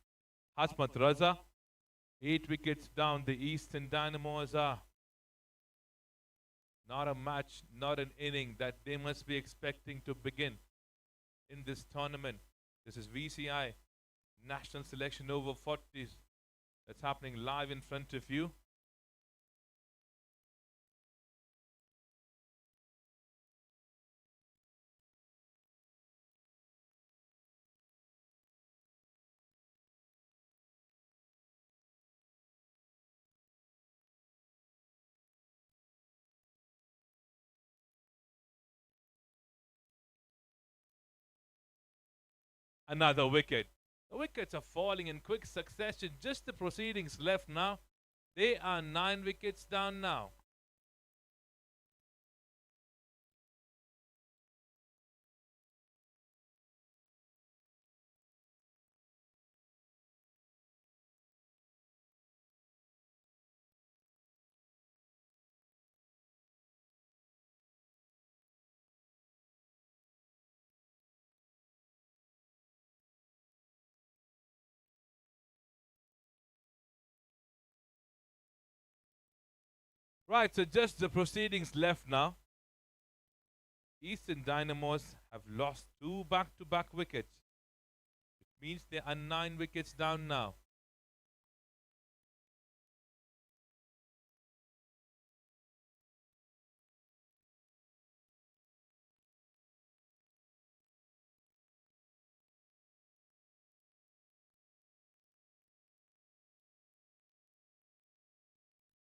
Hasmat Raza. 8 wickets down. The Eastern Dynamos are not a match, not an inning that they must be expecting to begin in this tournament. This is VCI National Selection over 40s. That's happening live in front of you. Another wicket. The wickets are falling in quick succession. Just the proceedings left now. They are 9 wickets down now. Right, so just the proceedings left now. Eastern Dynamos have lost 2 back-to-back wickets. It means they are 9 wickets down now.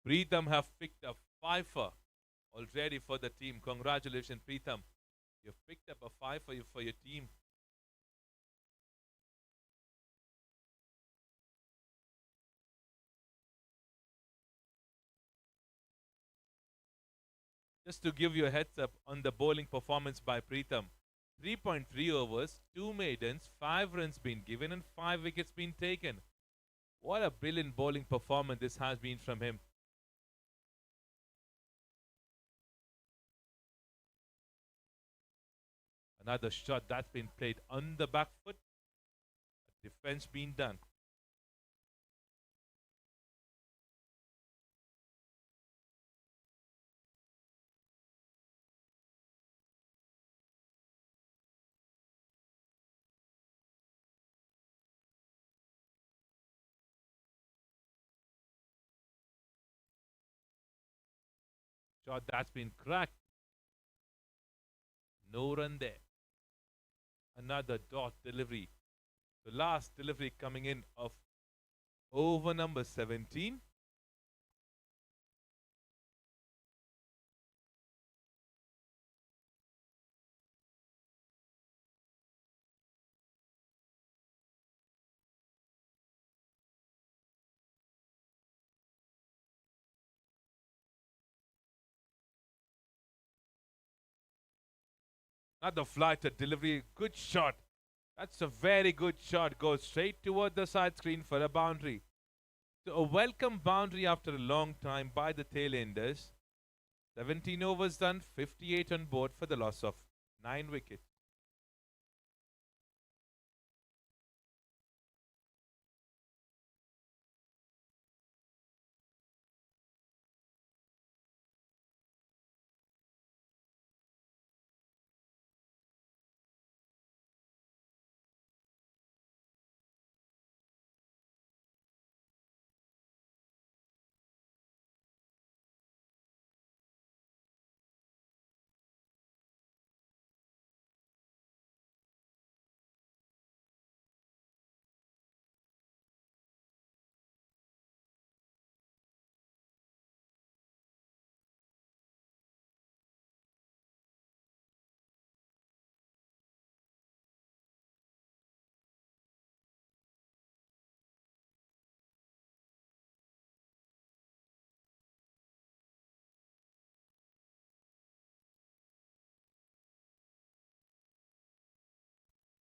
Preetham have picked up fifer already for the team. Congratulations, Preetham. You've picked up a fifer for your team. Just to give you a heads up on the bowling performance by Preetham. 3.3 overs, 2 maidens, 5 runs been given and 5 wickets been taken. What a brilliant bowling performance this has been from him. Another shot that's been played on the back foot. Defense being done. Shot that's been cracked. No run there. Another dot delivery. The last delivery coming in of over number 17. Another flighted delivery. Good shot. That's a very good shot. Goes straight toward the side screen for a boundary. So a welcome boundary after a long time by the tailenders. 17 overs done, 58 on board for the loss of 9 wickets.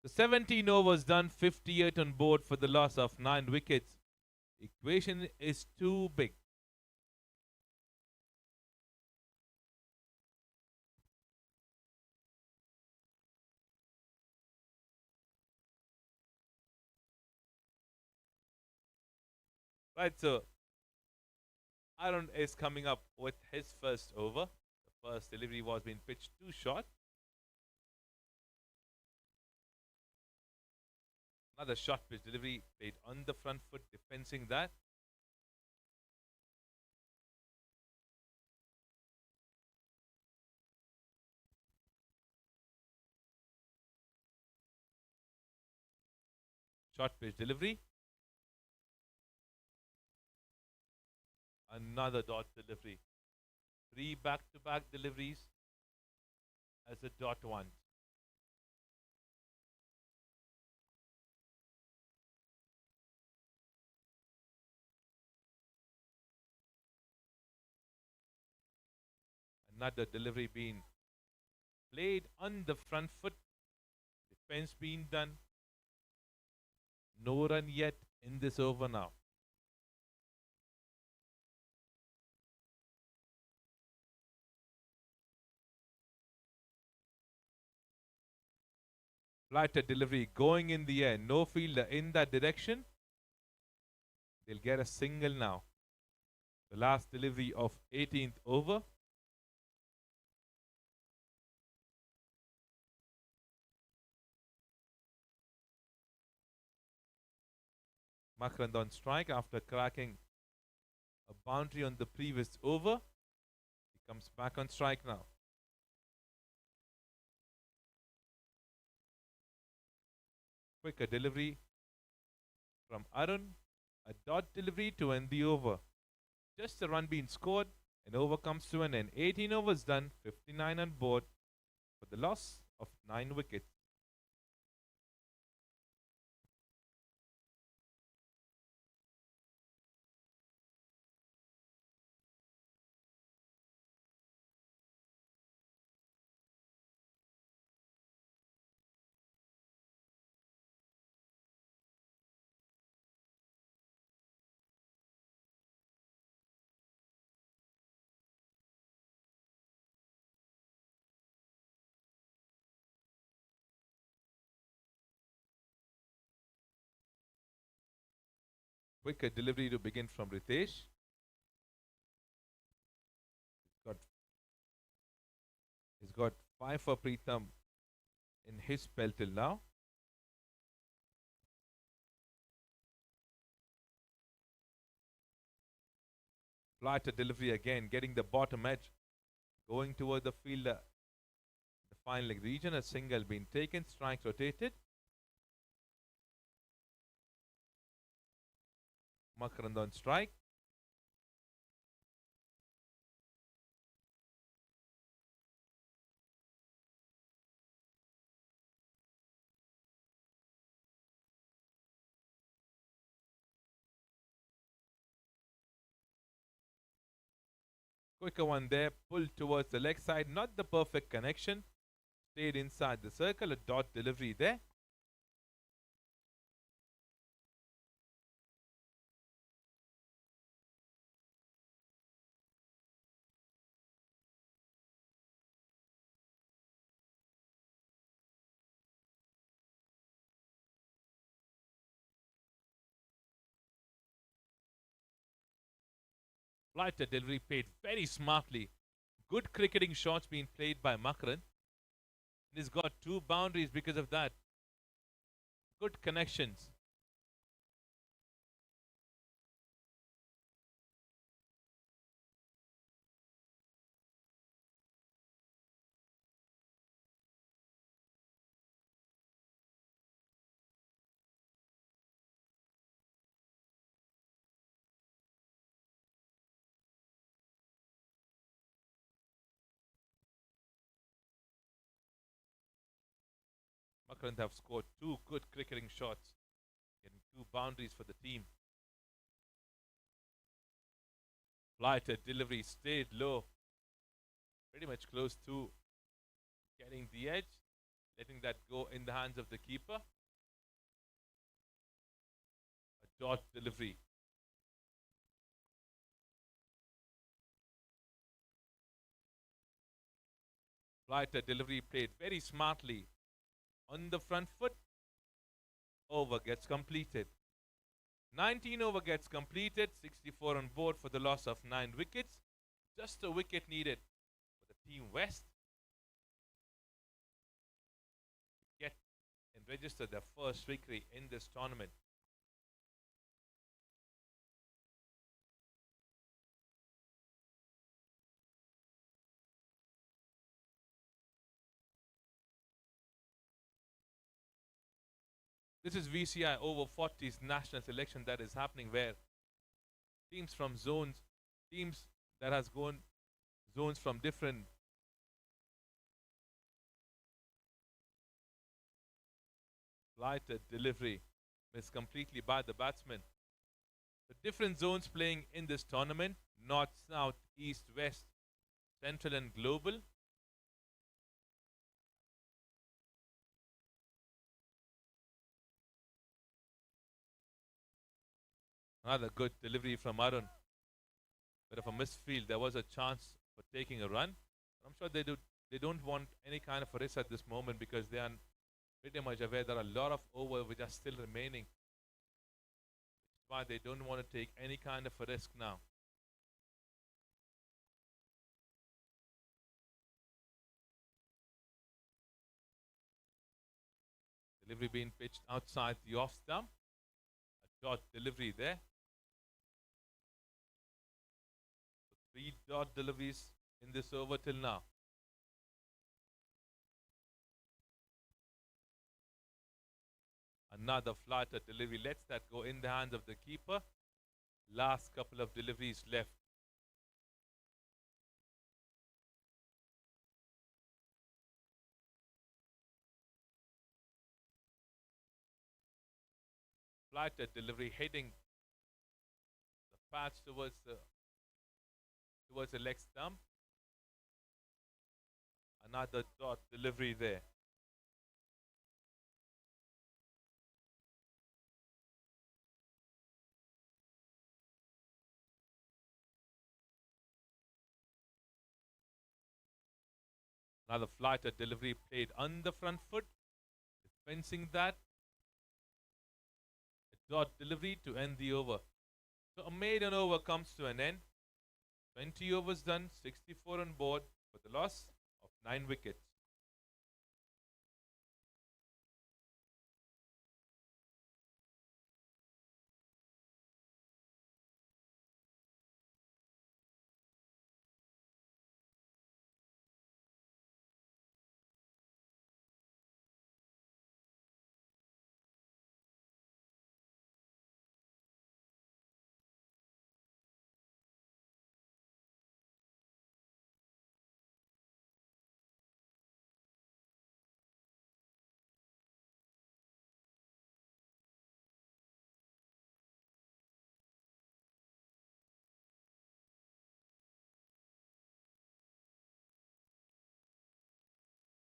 The 17 overs done, 58 on board for the loss of 9 wickets. Equation is too big. Right, so Aaron is coming up with his first over. The first delivery was being pitched too short. Another short pitch delivery played on the front foot, defending that. Short pitch delivery. Another dot delivery. Three back-to-back deliveries as a dot one. Another delivery being played on the front foot. Defense being done. No run yet in this over now. Flighter delivery going in the air. No fielder in that direction. They'll get a single now. The last delivery of 18th over. Makarand on strike after cracking a boundary on the previous over. He comes back on strike now. Quicker delivery from Arun. A dot delivery to end the over. Just a run being scored. An over comes to an end. 18 overs done. 59 on board for the loss of 9 wickets. Quicker delivery to begin from Ritesh. Got He's got 5 for Preetham in his spell till now. Flighter delivery again, getting the bottom edge, going toward the fielder. The fine leg region, a single being taken, strike rotated. Makarand on strike. Quicker one there, pulled towards the leg side, not the perfect connection. Stayed inside the circle, a dot delivery there. Flighter delivery paid very smartly. Good cricketing shots being played by Makarand. He's got 2 boundaries because of that. Good connections. Makarand have scored 2 good cricketing shots, getting 2 boundaries for the team. Flighter delivery stayed low, pretty much close to getting the edge, letting that go in the hands of the keeper. A dot delivery. Flighter delivery played very smartly on the front foot. Over gets completed. 19 over gets completed, 64 on board for the loss of 9 wickets. Just a wicket needed for the Team West to get and register their first victory in this tournament. This is VCI over 40's national selection that is happening where teams from zones, teams that has gone zones from different flighted delivery missed completely by the batsman. The different zones playing in this tournament, north, south, east, west, central and global. Another good delivery from Arun. Bit of a misfield. There was a chance for taking a run. I'm sure they don't want any kind of a risk at this moment because they are pretty much aware there are a lot of overs which are still remaining. That's why they don't want to take any kind of a risk now. Delivery being pitched outside the off stump. A dot delivery there. 3 dot deliveries in this over till now. Another flighter delivery lets that go in the hands of the keeper. Last couple of deliveries left. Flighter delivery heading the patch towards the leg stump. Another dot delivery there. Another flighter delivery played on the front foot, dispensing that. A dot delivery to end the over. So a maiden over comes to an end. 20 overs done, 64 on board for the loss of 9 wickets.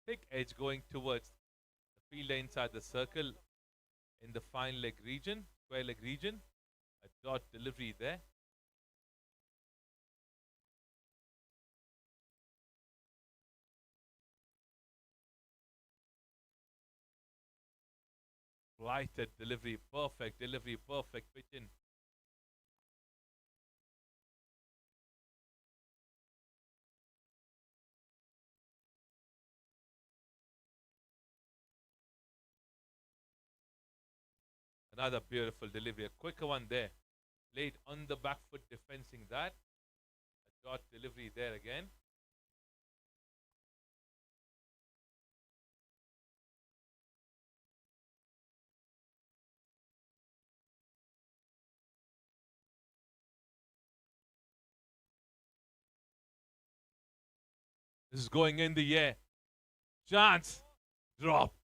Thick edge going towards the fielder inside the circle in the fine leg region, square leg region. A dot delivery there. Flighted delivery, perfect pitch in. Another beautiful delivery, a quicker one there. Played on the back foot, defending that. A dot delivery there again. This is going in the air. Chance. Dropped.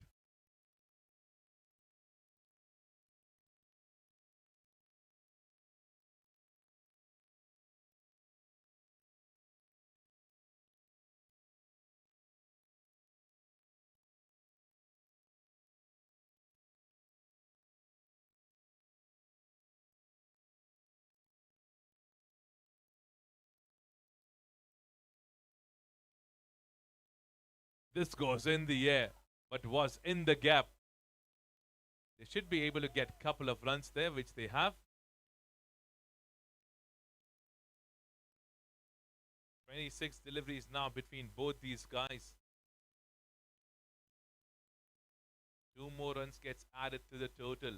This goes in the air, but was in the gap. They should be able to get a couple of runs there, which they have. 26 deliveries now between both these guys. 2 more runs gets added to the total.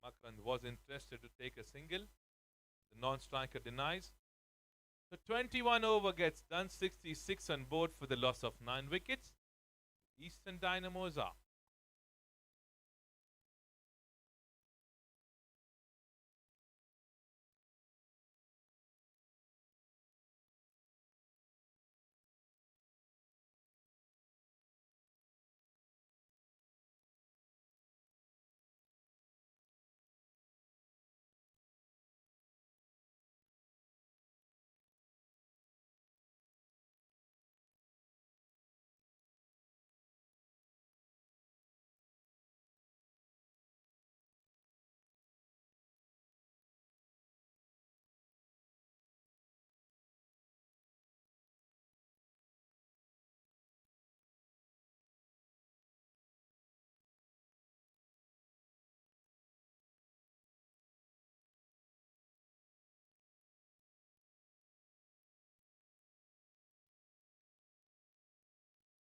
Makran was interested to take a single. The non-striker denies. So 21 over gets done, 66 on board for the loss of 9 wickets. Eastern Dynamos are.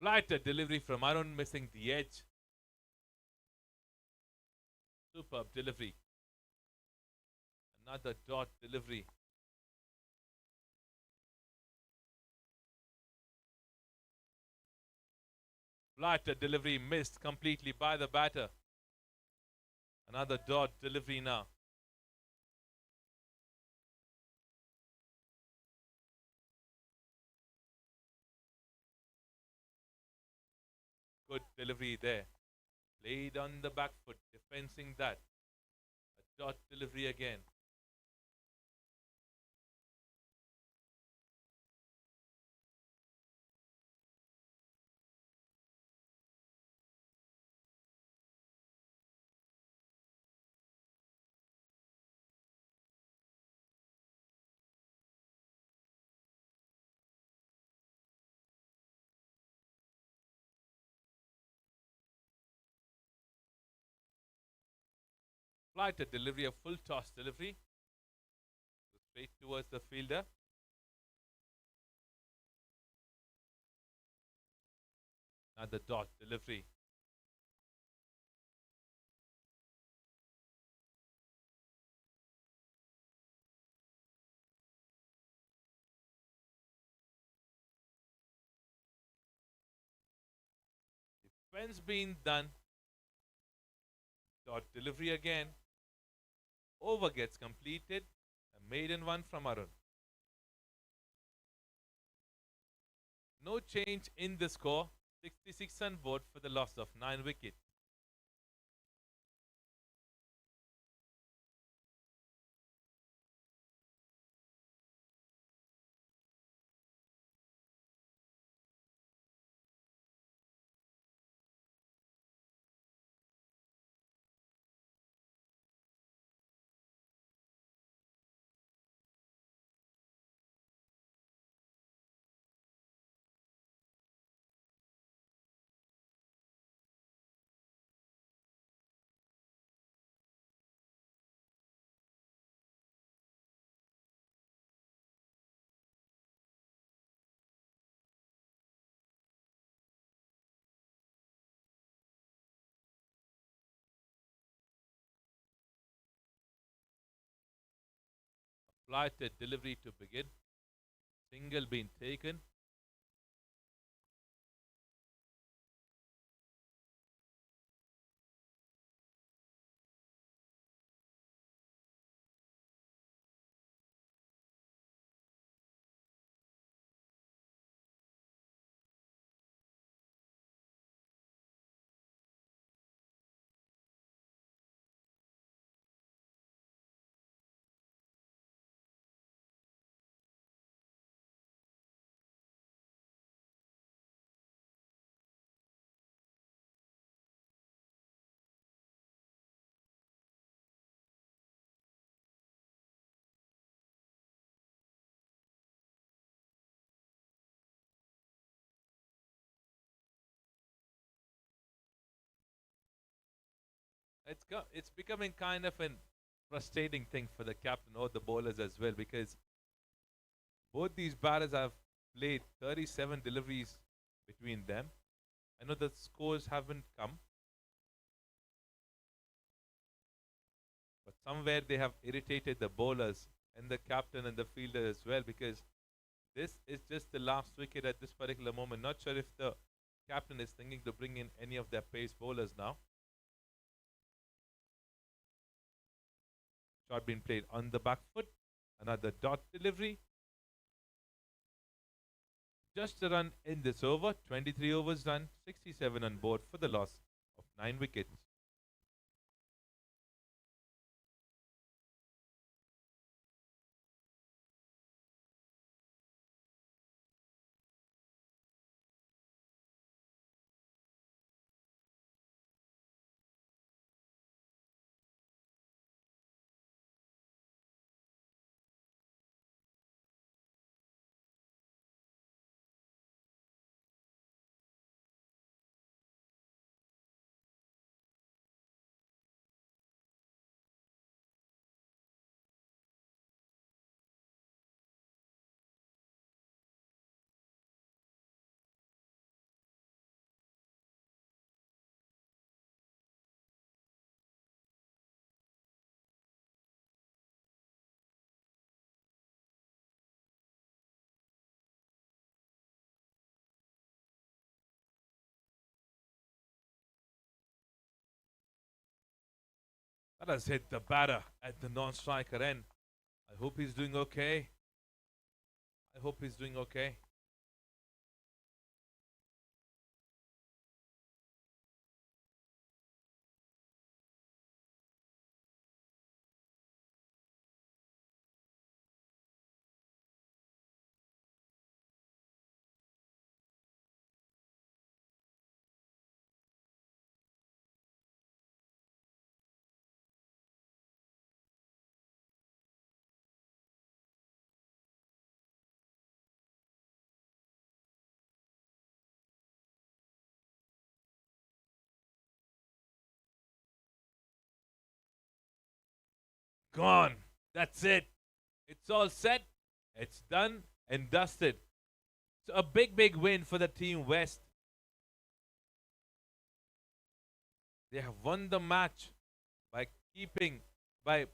Flighted delivery from Arun, missing the edge. Superb delivery. Another dot delivery. Flighted delivery missed completely by the batter. Another dot delivery now. Good delivery there. Played on the back foot, defending that. A dot delivery again. Flighted delivery, a full toss delivery. Straight towards the fielder. Another dot delivery. Defense being done. Dot delivery again. Over gets completed. A maiden one from Arun. No change in the score. 66 on board for the loss of 9 wickets. Flighted delivery to begin. Single being taken. It's becoming kind of an frustrating thing for the captain or the bowlers as well, because both these batters have played 37 deliveries between them. I know the scores haven't come, but somewhere they have irritated the bowlers and the captain and the fielder as well, because this is just the last wicket at this particular moment. Not sure if the captain is thinking to bring in any of their pace bowlers now. Shot being played on the back foot. Another dot delivery. Just a run in this over. 23 overs done. 67 on board for the loss of 9 wickets. That has hit the batter at the non-striker end. I hope he's doing okay. I hope he's doing okay. Gone. That's it. It's all set. It's done and dusted. So a big, big win for the team West. They have won the match by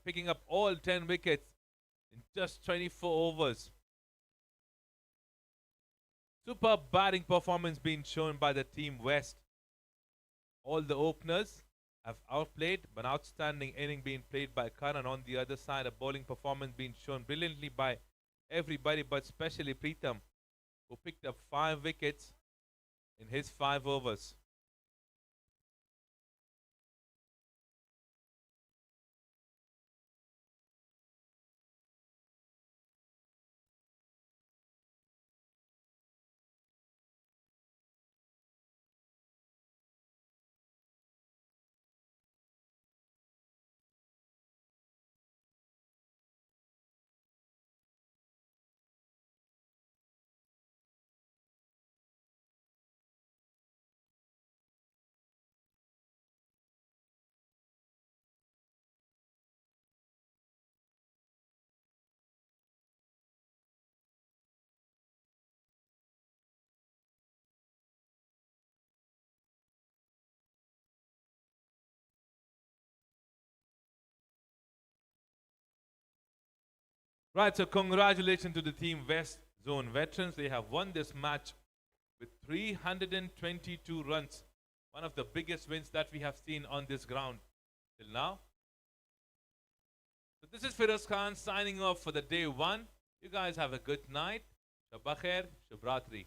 picking up all 10 wickets in just 24 overs. Superb batting performance being shown by the team West. All the openers have outplayed, but outstanding inning being played by Karan. On the other side, a bowling performance being shown brilliantly by everybody, but especially Preetham, who picked up 5 wickets in his 5 overs. Right, so congratulations to the team West Zone veterans. They have won this match with 322 runs. One of the biggest wins that we have seen on this ground till now. So this is Firoz Khan signing off for the day 1. You guys have a good night. Shabakher, Shubratri.